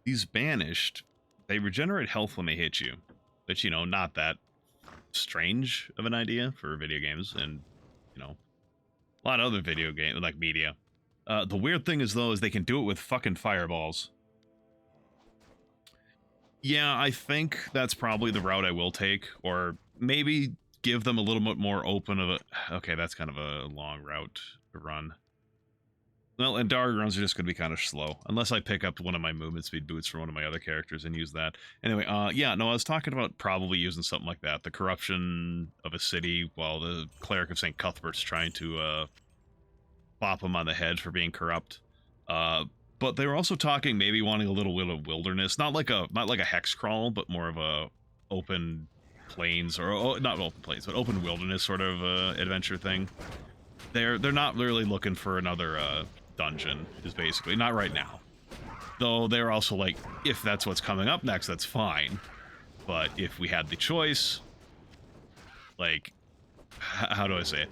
A: These banished, they regenerate health when they hit you, which, you know, not that strange of an idea for video games and, you know, a lot of other video game like media. The weird thing is, though, is they can do it with fucking fireballs. Yeah, I think that's probably the route I will take, or maybe give them a little bit more open of a... Okay, that's kind of a long route to run. Well, and Dark runs are just going to be kind of slow, unless I pick up one of my movement speed boots from one of my other characters and use that. Anyway, yeah, no, I was talking about probably using something like that. The corruption of a city, while the Cleric of St. Cuthbert's trying to bop him on the head for being corrupt. But they were also talking maybe wanting a little bit of wilderness, not like a hex crawl, but more of a open plains, or not open plains, but open wilderness sort of adventure thing. They're not really looking for another dungeon, is basically, not right now. Though they're also like, if that's what's coming up next, that's fine. But if we had the choice, like, how do I say it?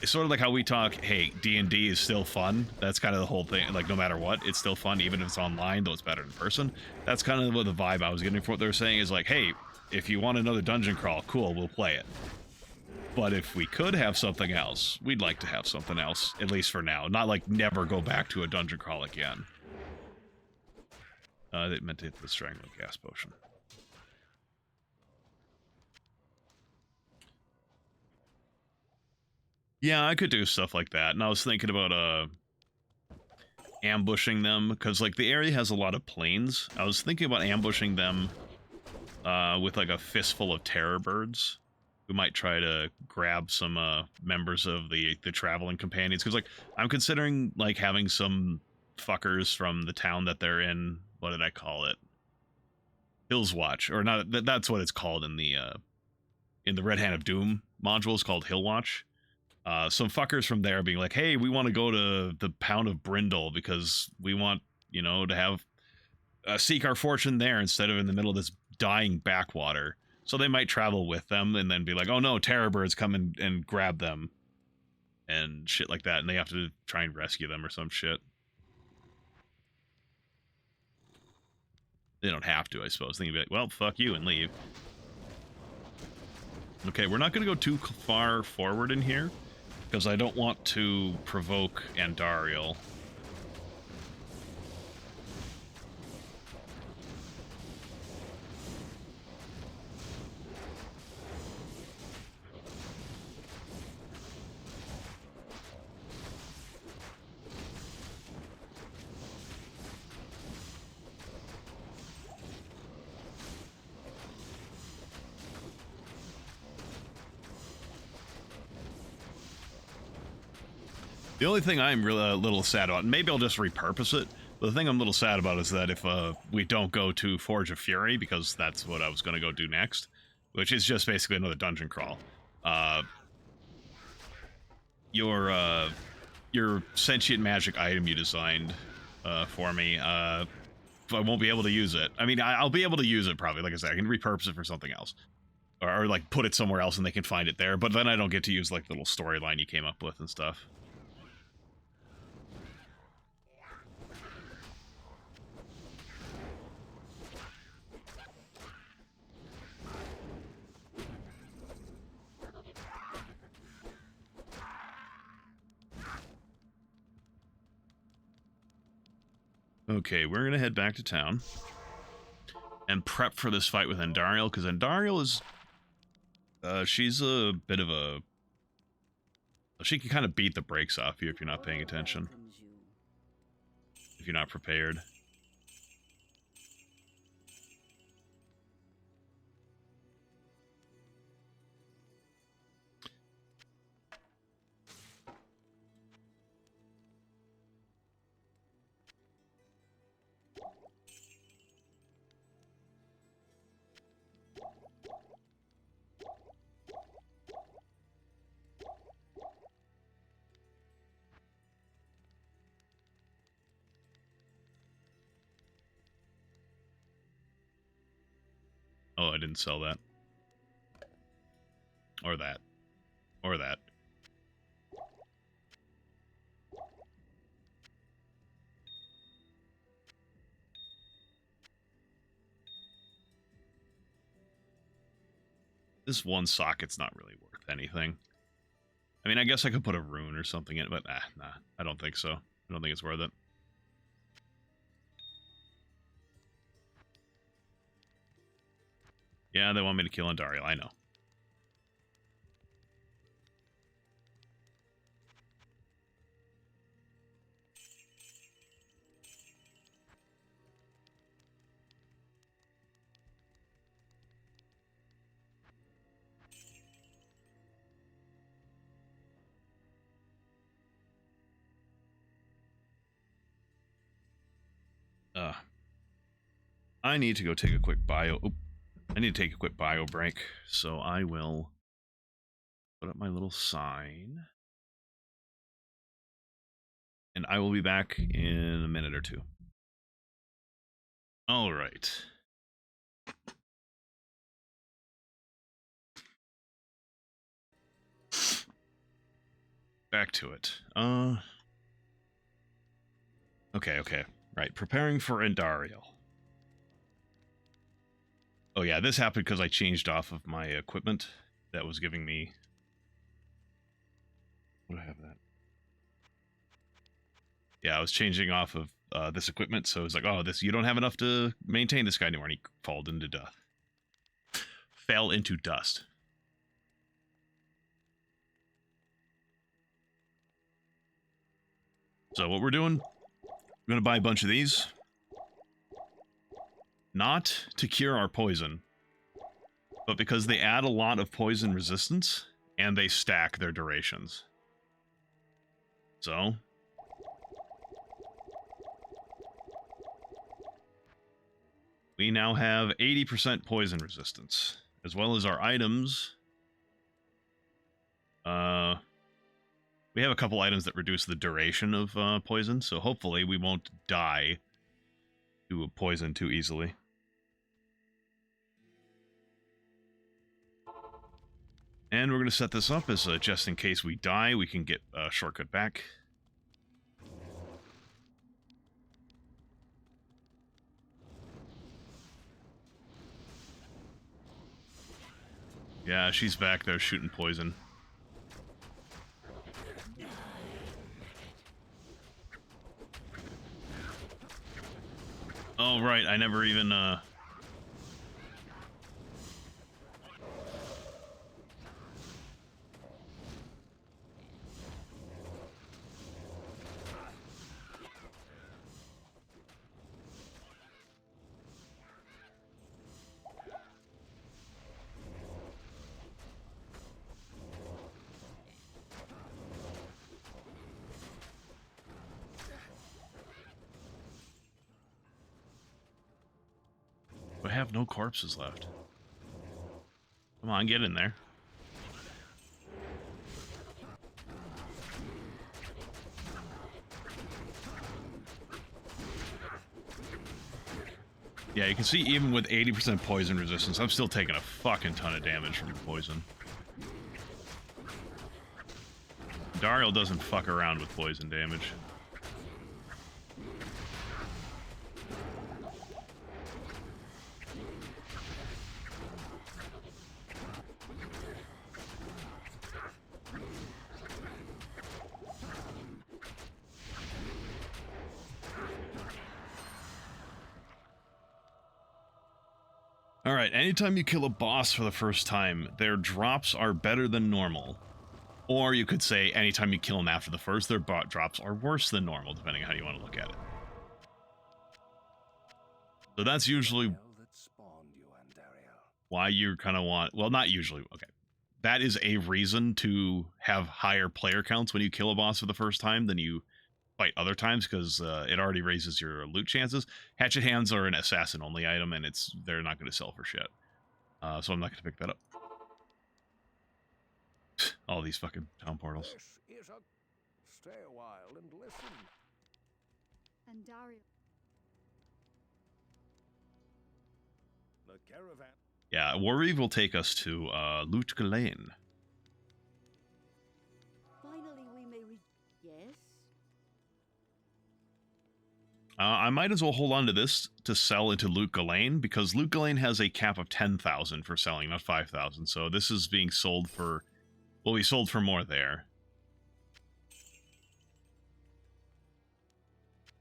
A: It's sort of like how we talk, hey, D&D is still fun. That's kind of the whole thing. Like, no matter what, it's still fun, even if it's online, though it's better in person. That's kind of what the vibe I was getting from what they're saying is like, hey, if you want another dungeon crawl, cool, we'll play it. But if we could have something else, we'd like to have something else, at least for now. Not like never go back to a dungeon crawl again. They meant to hit the strangling gas potion. Yeah, I could do stuff like that. And I was thinking about ambushing them, because like the area has a lot of plains. I was thinking about ambushing them with like a fistful of terror birds. We might try to grab some members of the traveling companions, because like I'm considering like having some fuckers from the town that they're in. What did I call it? Hills Watch, or not? That's what it's called in the Red Hand of Doom module. It's called Hill Watch. Some fuckers from there being like, hey, we want to go to the Pound of Brindle because we want, you know, to have seek our fortune there instead of in the middle of this dying backwater. So they might travel with them and then be like, oh no, terror birds come and grab them and shit like that, and they have to try and rescue them or some shit. They don't have to, I suppose. They can be like, well, fuck you, and leave. Okay, we're not going to go too far forward in here, because I don't want to provoke Andariel. The only thing I'm really a little sad about, and maybe I'll just repurpose it, but the thing I'm a little sad about is that if we don't go to Forge of Fury, because that's what I was going to go do next, which is just basically another dungeon crawl, your sentient magic item you designed for me, I won't be able to use it. I mean, I'll be able to use it probably, like I said, I can repurpose it for something else. Or like put it somewhere else and they can find it there, but then I don't get to use like the little storyline you came up with and stuff. Okay, we're gonna head back to town and prep for this fight with Andariel, because Andariel is... she's a bit of a... She can kind of beat the brakes off you if you're not paying attention.
C: Welcomes you.
A: If you're not prepared. Oh, I didn't sell that. Or that. Or that. This one socket's not really worth anything. I mean, I guess I could put a rune or something in it, but nah, I don't think so. I don't think it's worth it. Yeah, they want me to kill Andariel, I know. I need to go take a quick bio... Oop, I need to take a quick bio break, so I will put up my little sign. And I will be back in a minute or two. All right. Back to it. Okay. Right, preparing for Andariel. Oh yeah, this happened because I changed off of my equipment that was giving me... What do I have that? Yeah, I was changing off of this equipment, so it was like, oh, this, you don't have enough to maintain this guy anymore, and he fell into dust. Fell into dust. So what we're doing, we're gonna buy a bunch of these. Not to cure our poison, but because they add a lot of poison resistance, and they stack their durations. So... we now have 80% poison resistance, as well as our items. We have a couple items that reduce the duration of poison, so hopefully we won't die to a poison too easily. And we're going to set this up as just in case we die, we can get a shortcut back. Yeah, she's back there shooting poison. Oh, right, I never even, I have no corpses left. Come on, get in there. Yeah, you can see even with 80% poison resistance, I'm still taking a fucking ton of damage from poison. Andariel doesn't fuck around with poison damage. Alright, anytime you kill a boss for the first time, their drops are better than normal. Or you could say, anytime you kill them after the first, their drops are worse than normal, depending on how you want to look at it. So that's usually why you kind of want... Well, not usually. Okay. That is a reason to have higher player counts when you kill a boss for the first time than you fight other times, because it already raises your loot chances. Hatchet hands are an assassin-only item, and they're not going to sell for shit. So I'm not going to pick that up. All these fucking town portals.
B: Stay a while and listen.
D: And Dario.
B: The caravan.
A: Yeah, Warreave will take us to LOD.
C: Finally, we may reach. Yes?
A: I might as well hold on to this to sell into LOD, because LOD has a cap of 10,000 for selling, not 5,000. So this is being sold for... Will be sold for more there.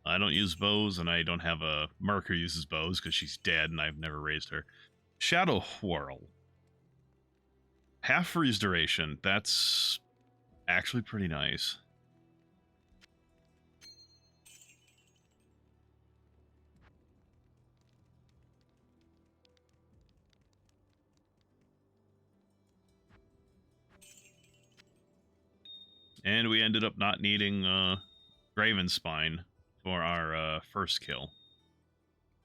A: I don't use bows, and I don't have a... Merc who uses bows, because she's dead, and I've never raised her. Shadow Whirl. Half freeze duration. That's actually pretty nice. And we ended up not needing Graven Spine for our first kill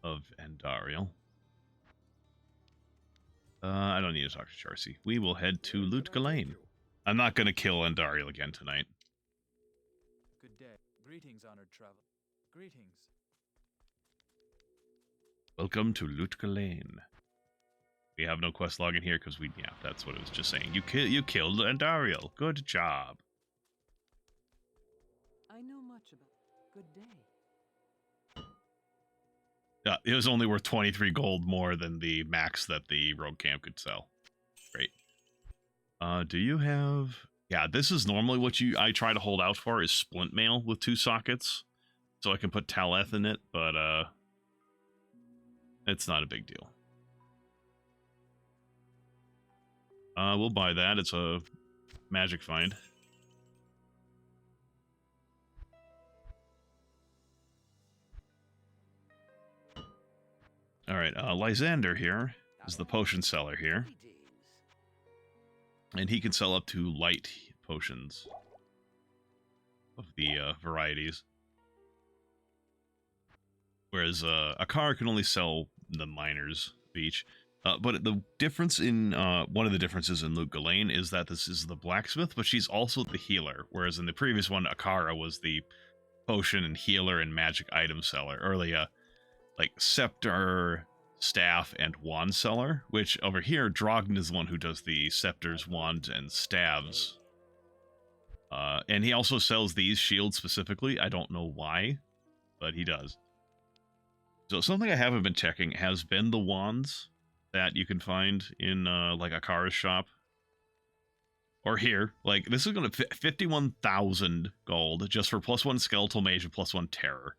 A: of Andariel. I don't need to talk to Charcy. We will head to LOD. I'm not going to kill Andariel again tonight.
E: Good day. Greetings, honored traveler. Greetings.
A: Welcome to LOD. We have no quest log in here because yeah, that's what it was just saying. You killed Andariel. Good job.
C: I know much about. Good day.
A: Yeah, it was only worth 23 gold more than the max that the rogue camp could sell. Great. Do you have... Yeah, this is normally what I try to hold out for, is splint mail with 2 sockets. So I can put Taleth in it, but it's not a big deal. We'll buy that. It's a magic find. Alright, Lysander here is the potion seller here. And he can sell up to light potions of the varieties. Whereas Akara can only sell the miners of each. But the difference in, one of the differences in LOD is that this is the blacksmith, but she's also the healer. Whereas in the previous one, Akara was the potion and healer and magic item seller. Earlier, like scepter, staff, and wand seller, which over here, Drogden is the one who does the scepters, wands, and staves. And he also sells these shields specifically. I don't know why, but he does. So something I haven't been checking has been the wands that you can find in like Akara's shop. Or here. Like, this is going to 51,000 gold just for +1 skeletal mage and +1 terror.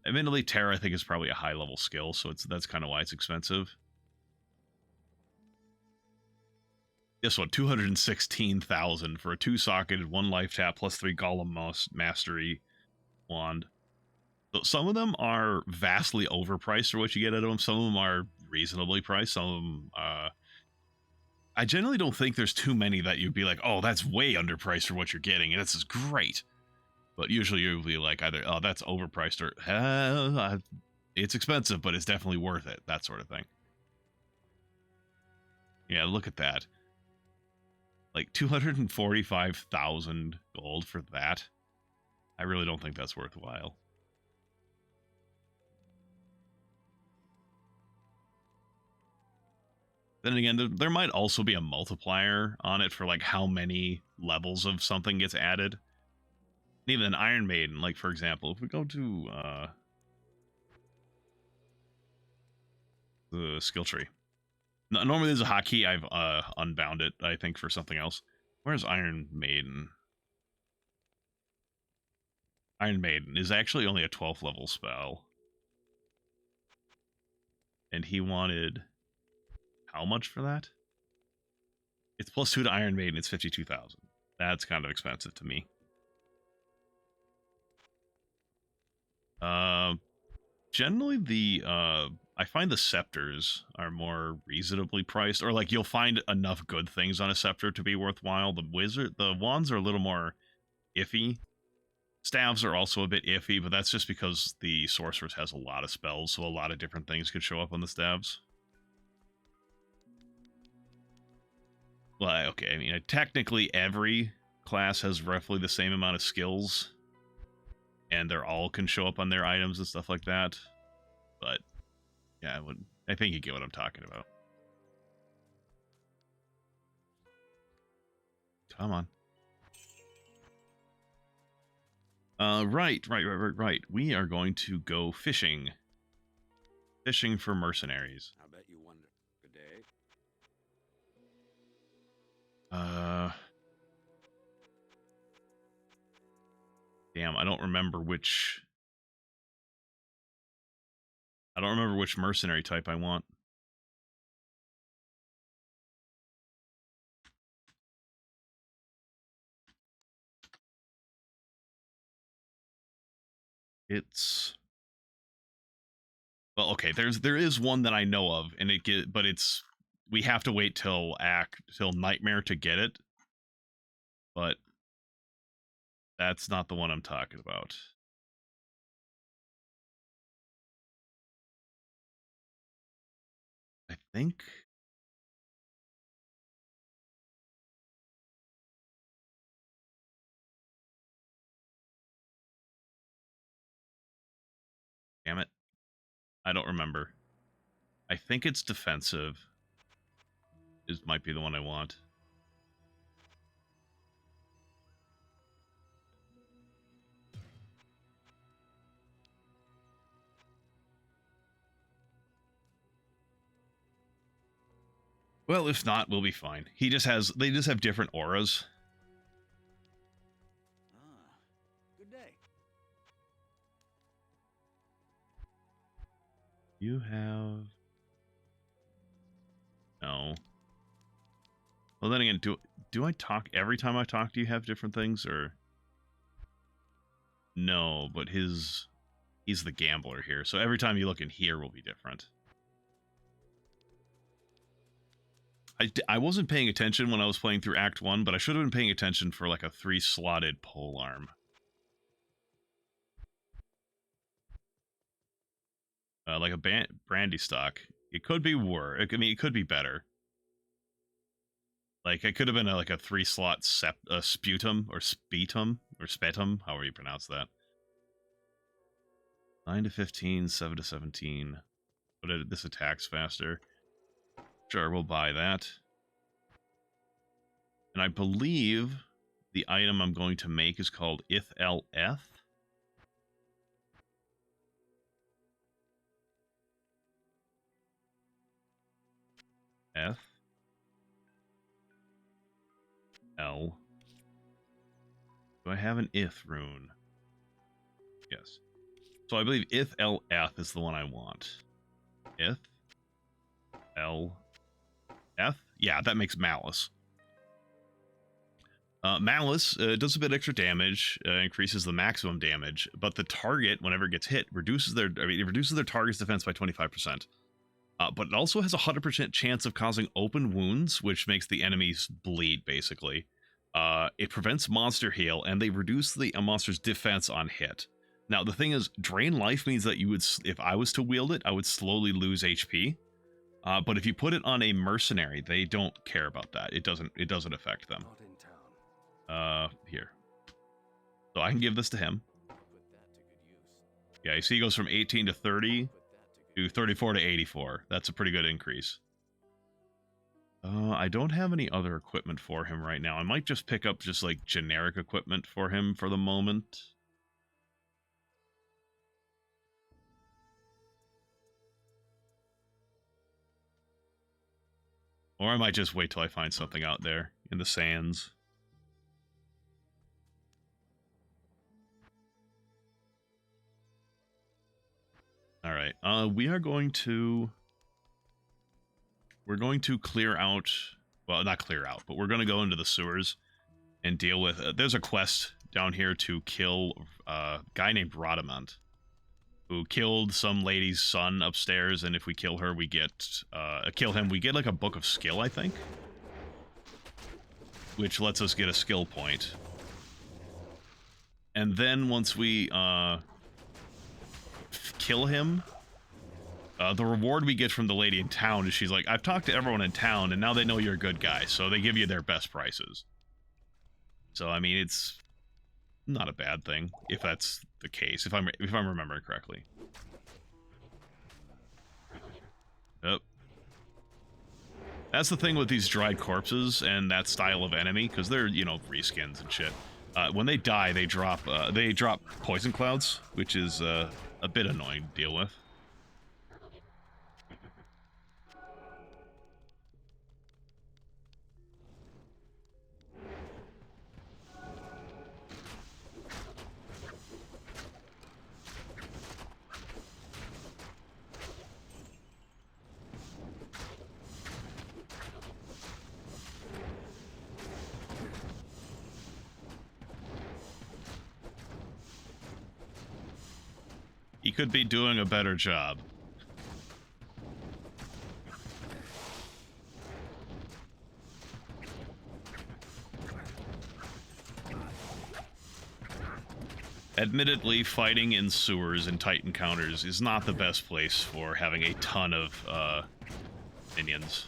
A: Admittedly, terror I think is probably a high level skill, so that's kind of why it's expensive. This one, 216,000 for a 2-socketed, 1 life tap +3 golem mastery wand. So some of them are vastly overpriced for what you get out of them. Some of them are reasonably priced. Some of them, I generally don't think there's too many that you'd be like, oh, that's way underpriced for what you're getting, and this is great. But usually you'll be like either, oh, that's overpriced, or it's expensive, but it's definitely worth it. That sort of thing. Yeah, look at that. Like 245,000 gold for that. I really don't think that's worthwhile. Then again, there might also be a multiplier on it for like how many levels of something gets added. Even an Iron Maiden, like for example, if we go to the skill tree. Normally there's a hotkey. I've unbound it, I think, for something else. Where's Iron Maiden? Iron Maiden is actually only a 12th level spell. And he wanted how much for that? It's +2 to Iron Maiden. It's 52,000. That's kind of expensive to me. Generally the I find the scepters are more reasonably priced, or like you'll find enough good things on a scepter to be worthwhile. The wands are a little more iffy. Staves are also a bit iffy, but that's just because the sorceress has a lot of spells, so a lot of different things could show up on the staves. Well, okay, I mean, technically every class has roughly the same amount of skills, and they're all can show up on their items and stuff like that. But yeah, I think you get what I'm talking about. Come on. Right. We are going to go fishing. Fishing for mercenaries.
B: I bet you wonder. Good day.
A: Damn, I don't remember which mercenary type I want. It's well, okay. There is one that I know of, and we have to wait till Nightmare to get it. But that's not the one I'm talking about. I think. Damn it. I don't remember. I think it's defensive. Might be the one I want. Well, if not, we'll be fine. They just have different auras.
B: Ah, good day.
A: You have no. Well, then again, do I talk every time I talk? Do you have different things or no? But he's the gambler here, so every time you look in here will be different. I wasn't paying attention when I was playing through Act 1, but I should have been paying attention for like a 3-slotted pole arm. Like a brandy stock. It could be worse. I mean, it could be better. Like, it could have been like a 3-slot sputum or spetum, however you pronounce that. 9 to 15, 7 to 17. But this attacks faster. Sure, we'll buy that. And I believe the item I'm going to make is called IthLF. F. L. Do I have an Ith rune? Yes. So I believe IthLF is the one I want. IthLF? Yeah, that makes Malice. Malice does a bit extra damage, increases the maximum damage, but the target, whenever it gets hit, reduces their target's defense by 25%. But it also has a 100% chance of causing open wounds, which makes the enemies bleed, basically. It prevents monster heal, and they reduce the monster's defense on hit. Now, the thing is, drain life means that if I was to wield it, I would slowly lose HP. But if you put it on a mercenary, they don't care about that. It doesn't affect them.
B: Not in town.
A: Here. So I can give this to him. Yeah, you see he goes from 18 to 30 to 34 to 84. That's a pretty good increase. I don't have any other equipment for him right now. I might just pick up just like generic equipment for him for the moment. Or I might just wait till I find something out there in the sands. All right. We're we're going to clear out, well, not clear out, but we're going to go into the sewers and deal with, there's a quest down here to kill a guy named Rodamant, who killed some lady's son upstairs, and if we kill her, we get, kill him, we get like a book of skill, I think, which lets us get a skill point. And then once we, kill him, the reward we get from the lady in town is she's like, I've talked to everyone in town, and now they know you're a good guy, so they give you their best prices. So, I mean, it's not a bad thing, if that's the case, if I'm remembering correctly. Yep. That's the thing with these dried corpses and that style of enemy, because they're, you know, reskins and shit. When they die, they drop poison clouds, which is a bit annoying to deal with. He could be doing a better job. Admittedly, fighting in sewers and tight encounters is not the best place for having a ton of minions.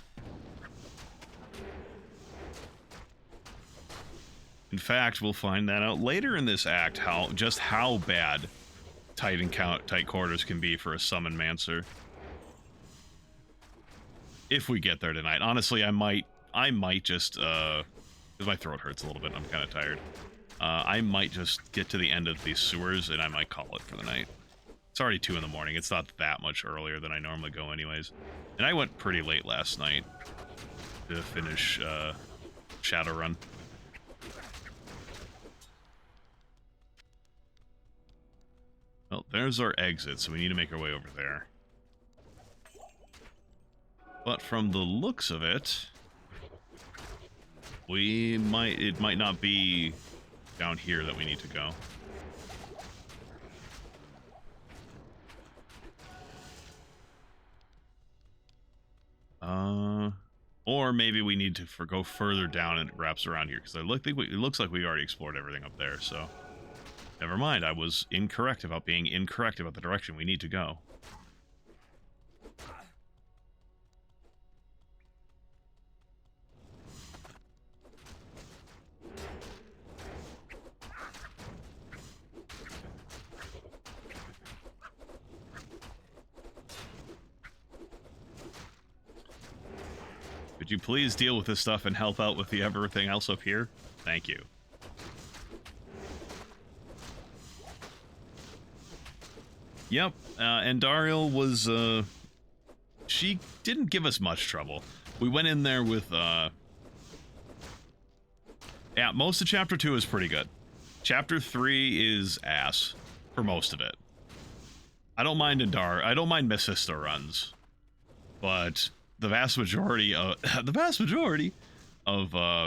A: In fact, we'll find that out later in this act, just how bad tight quarters can be for a Necromancer. If we get there tonight. Honestly, I might just, because my throat hurts a little bit and I'm kind of tired. I might just get to the end of these sewers and I might call it for the night. It's already 2 in the morning. It's not that much earlier than I normally go anyways. And I went pretty late last night to finish Shadowrun. Well, there's our exit, so we need to make our way over there. But from the looks of it, it might not be down here that we need to go. Or maybe we need to go further down and it wraps around here, because it looks like we already explored everything up there, so... Never mind, I was incorrect about being incorrect about the direction we need to go. Could you please deal with this stuff and help out with everything else up here? Thank you. Yep, and Dariel was, she didn't give us much trouble. We went in there with, yeah, most of Chapter 2 is pretty good. Chapter 3 is ass, for most of it. I don't mind Mephisto runs, but the vast majority of,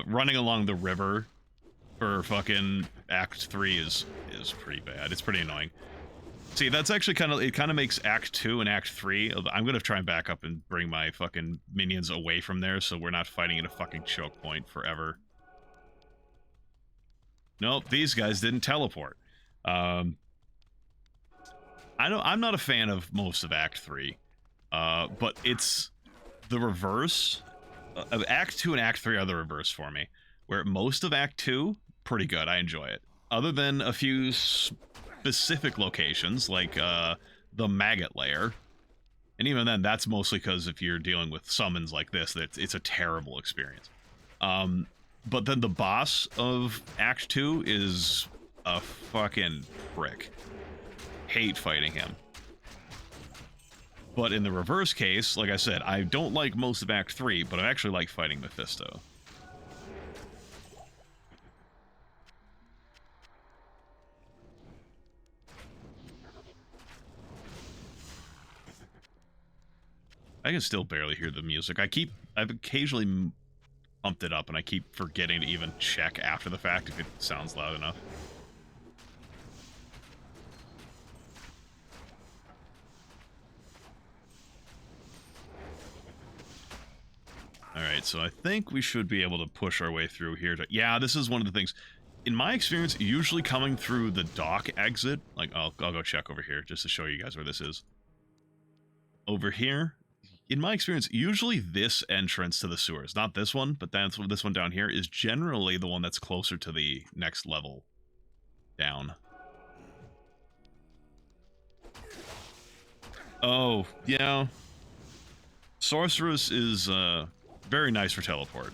A: running along the river for fucking Act 3 is pretty bad. It's pretty annoying. See, that's actually kind of makes Act 2 and Act 3. I'm gonna try and back up and bring my fucking minions away from there so we're not fighting at a fucking choke point forever. Nope, these guys didn't teleport. I'm not a fan of most of Act 3. But it's the reverse. Act 2 and Act 3 are the reverse for me. Where most of Act 2, pretty good, I enjoy it. Other than a few specific locations, like the maggot lair. And even then, that's mostly because if you're dealing with summons like this, it's a terrible experience. But then the boss of Act 2 is a fucking prick. Hate fighting him. But in the reverse case, like I said, I don't like most of Act 3, but I actually like fighting Mephisto. I can still barely hear the music. I've occasionally pumped it up, and I keep forgetting to even check after the fact if it sounds loud enough. Alright, so I think we should be able to push our way through here. Yeah, this is one of the things. In my experience, usually coming through the dock exit, like, I'll go check over here just to show you guys where this is. Over here, in my experience, usually this entrance to the sewers, not this one, but this one down here, is generally the one that's closer to the next level down. Oh, yeah. Sorceress is, very nice for teleport.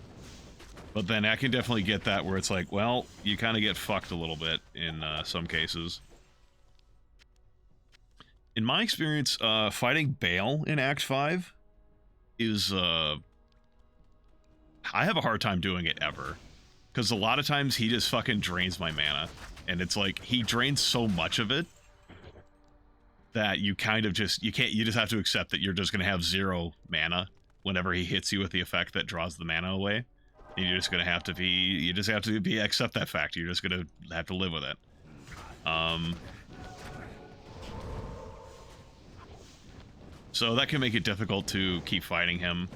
A: But then I can definitely get that where it's like, well, you kind of get fucked a little bit in some cases. In my experience, fighting Bale in Act 5 is, I have a hard time doing it ever. Because a lot of times he just fucking drains my mana. And it's like, he drains so much of it that you kind of just, you just have to accept that you're just going to have 0 mana whenever he hits you with the effect that draws the mana away. And you're just going to have to accept that fact. You're just going to have to live with it. So that can make it difficult to keep fighting him.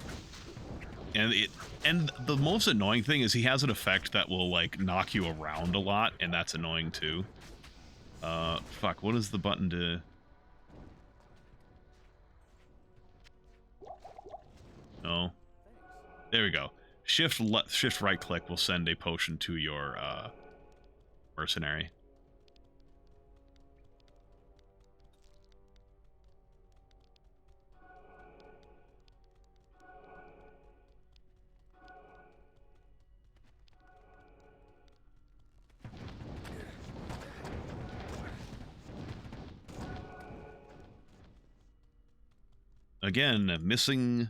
A: And the most annoying thing is he has an effect that will, like, knock you around a lot, and that's annoying too. Fuck, what is the button to... No. There we go. Shift right click will send a potion to your mercenary. Again, missing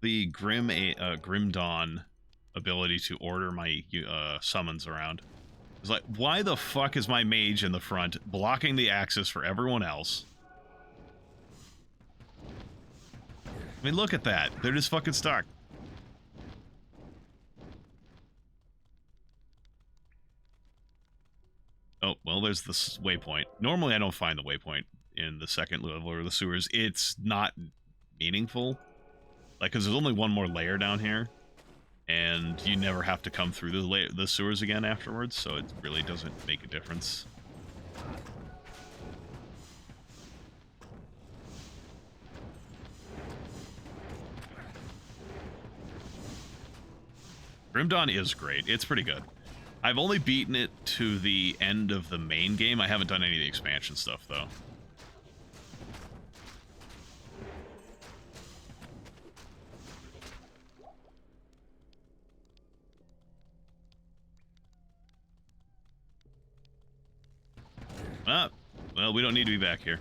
A: the Grim Dawn ability to order my summons around. It's like, why the fuck is my mage in the front blocking the access for everyone else? I mean, look at that. They're just fucking stuck. Oh, well, there's this waypoint. Normally, I don't find the waypoint in the second level or the sewers. It's not meaningful. Like, because there's only one more layer down here, and you never have to come through the sewers again afterwards, so it really doesn't make a difference. Grim Dawn is great. It's pretty good. I've only beaten it to the end of the main game. I haven't done any of the expansion stuff, though. Ah, well, we don't need to be back here.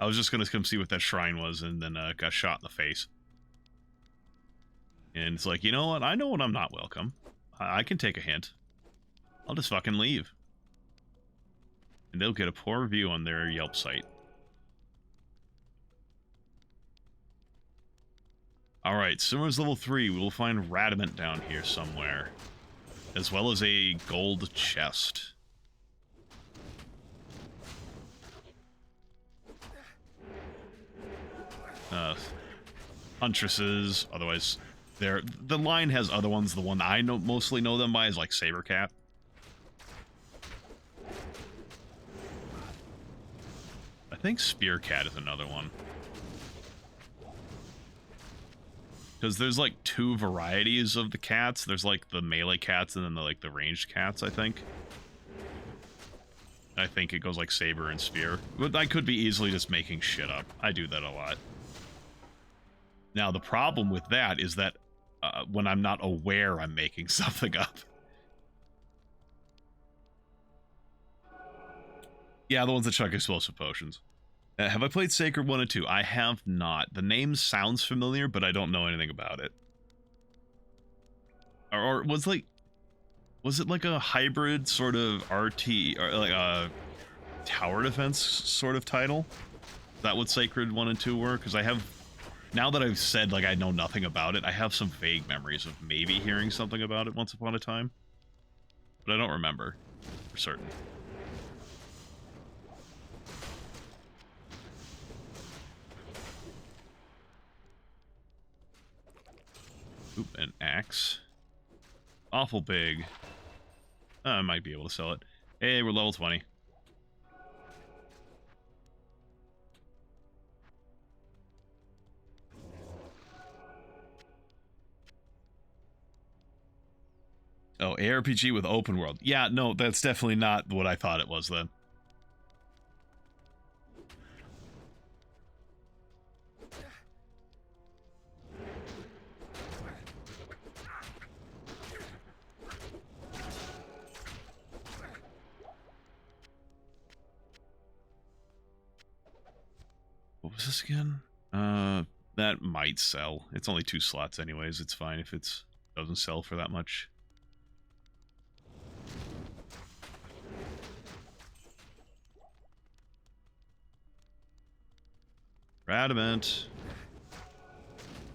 A: I was just going to come see what that shrine was, and then got shot in the face. And it's like, you know what? I know when I'm not welcome. I can take a hint. I'll just fucking leave. And they'll get a poor review on their Yelp site. Alright, Sewers level 3. We will find Radamant down here somewhere. As well as a gold chest. Huntresses, otherwise... The line has other ones. The one I mostly know them by is like Sabercat. I think Spearcat is another one. Because there's like 2 varieties of the cats. There's like the melee cats and then the ranged cats, I think. I think it goes like Saber and Spear. But I could be easily just making shit up. I do that a lot. Now, the problem with that is that when I'm not aware I'm making something up. Yeah, the ones that chuck explosive potions. Have I played Sacred 1 and 2? I have not. The name sounds familiar, but I don't know anything about it. Or was it like a hybrid sort of RT, or like a tower defense sort of title? Is that what Sacred 1 and 2 were? Because I have now that I've said, like, I know nothing about it, I have some vague memories of maybe hearing something about it once upon a time. But I don't remember for certain. Oop, an axe. Awful big. I might be able to sell it. Hey, we're level 20. Oh, ARPG with open world. Yeah, no, that's definitely not what I thought it was then. What was this again? That might sell. It's only 2 slots anyways. It's fine if it doesn't sell for that much. Radament.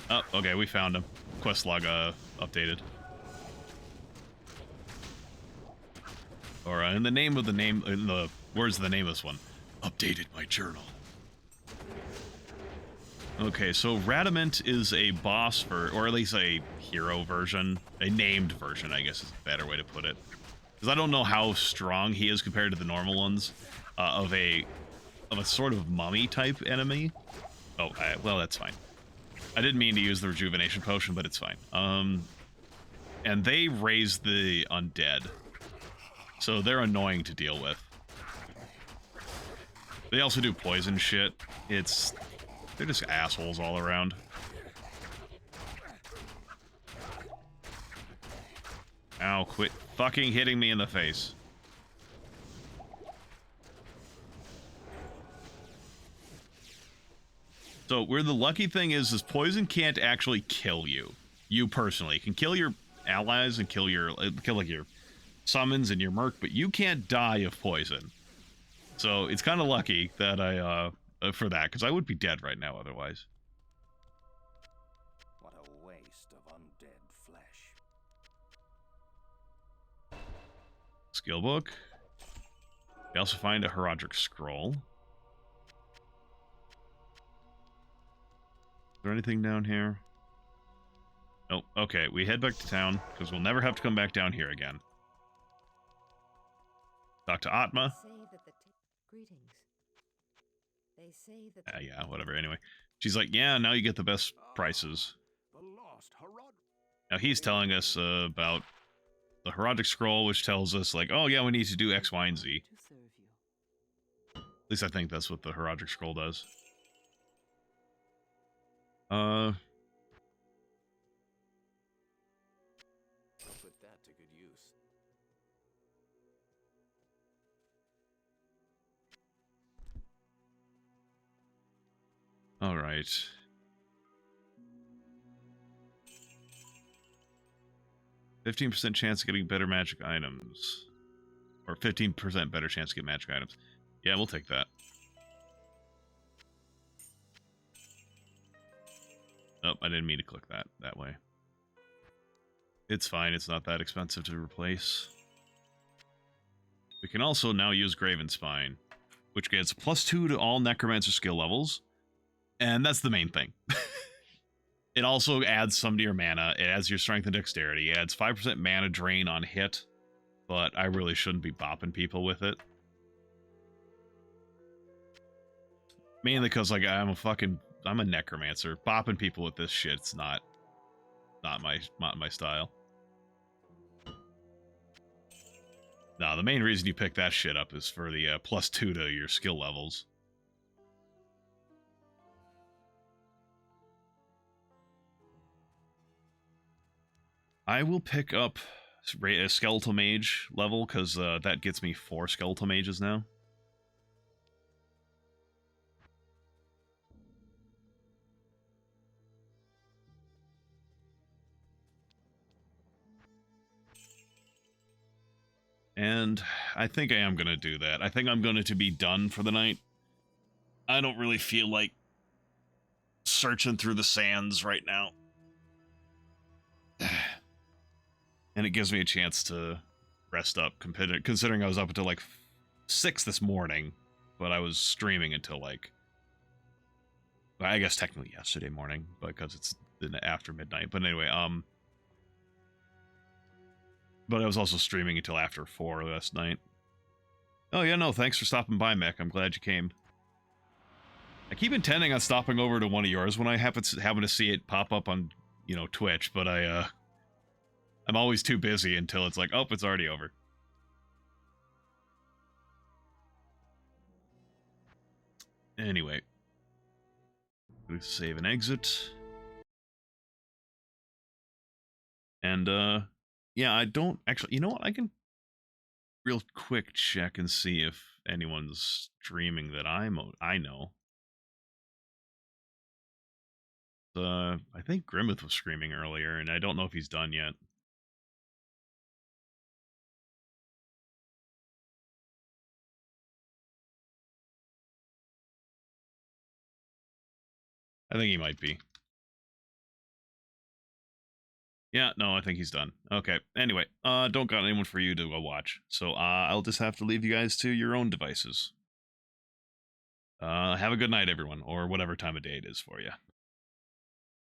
A: Oh, okay, we found him. Quest log updated. Or in the words of the name of this one, updated my journal. Okay, so Radament is a boss or at least a hero version, a named version, I guess is a better way to put it. Because I don't know how strong he is compared to the normal ones, of a sort of mummy type enemy. Oh, well, that's fine. I didn't mean to use the rejuvenation potion, but it's fine. And they raise the undead, so they're annoying to deal with. They also do poison shit. They're just assholes all around. Ow, quit fucking hitting me in the face. So where the lucky thing is poison can't actually kill you. You personally. It can kill your allies and kill like your summons and your merc, but you can't die of poison. So it's kind of lucky that for that, because I would be dead right now otherwise.
B: What a waste of undead flesh.
A: Skill book. We also find a Heraldric Scroll. Is there anything down here? Nope. Okay, we head back to town, because we'll never have to come back down here again. Talk to Atma.
C: Greetings. They say that
A: Yeah, whatever, anyway. She's like, yeah, now you get the best prices.
B: The lost Herod.
A: Now he's telling us about the Heraldric Scroll, which tells us, like, oh yeah, we need to do X, Y, and Z.
C: to serve you.
A: At least I think that's what the Heraldric Scroll does.
E: I'll put that to good use.
A: All right. %15% chance of getting better magic items. Or 15% better chance to get magic items. Yeah, we'll take that. Nope, I didn't mean to click that way. It's fine, it's not that expensive to replace. We can also now use Graven Spine, which gets +2 to all Necromancer skill levels. And that's the main thing. It also adds some to your mana. It adds your strength and dexterity. It adds 5% mana drain on hit. But I really shouldn't be bopping people with it. Mainly because, like, I'm a necromancer. Bopping people with this shit's not my style. No, the main reason you pick that shit up is for the +2 to your skill levels. I will pick up a Skeletal Mage level, because that gets me 4 Skeletal Mages now. And I think I am going to do that. I think I'm going to be done for the night. I don't really feel like searching through the sands right now. And it gives me a chance to rest up, considering I was up until like 6 this morning, but I was streaming until like, I guess technically yesterday morning, because it's after midnight. But anyway, but I was also streaming until after 4 last night. Oh yeah, no, thanks for stopping by, Mick. I'm glad you came. I keep intending on stopping over to one of yours when I happen to see it pop up on, you know, Twitch, but I'm always too busy until it's like, oh, it's already over. Anyway. Save and exit. And, yeah, I don't actually, you know what? I can real quick check and see if anyone's streaming that I know. I think Grimmeth was streaming earlier, and I don't know if he's done yet. I think he might be. Yeah, no, I think he's done. Okay, anyway, don't got anyone for you to go watch. So, I'll just have to leave you guys to your own devices. Have a good night, everyone, or whatever time of day it is for you.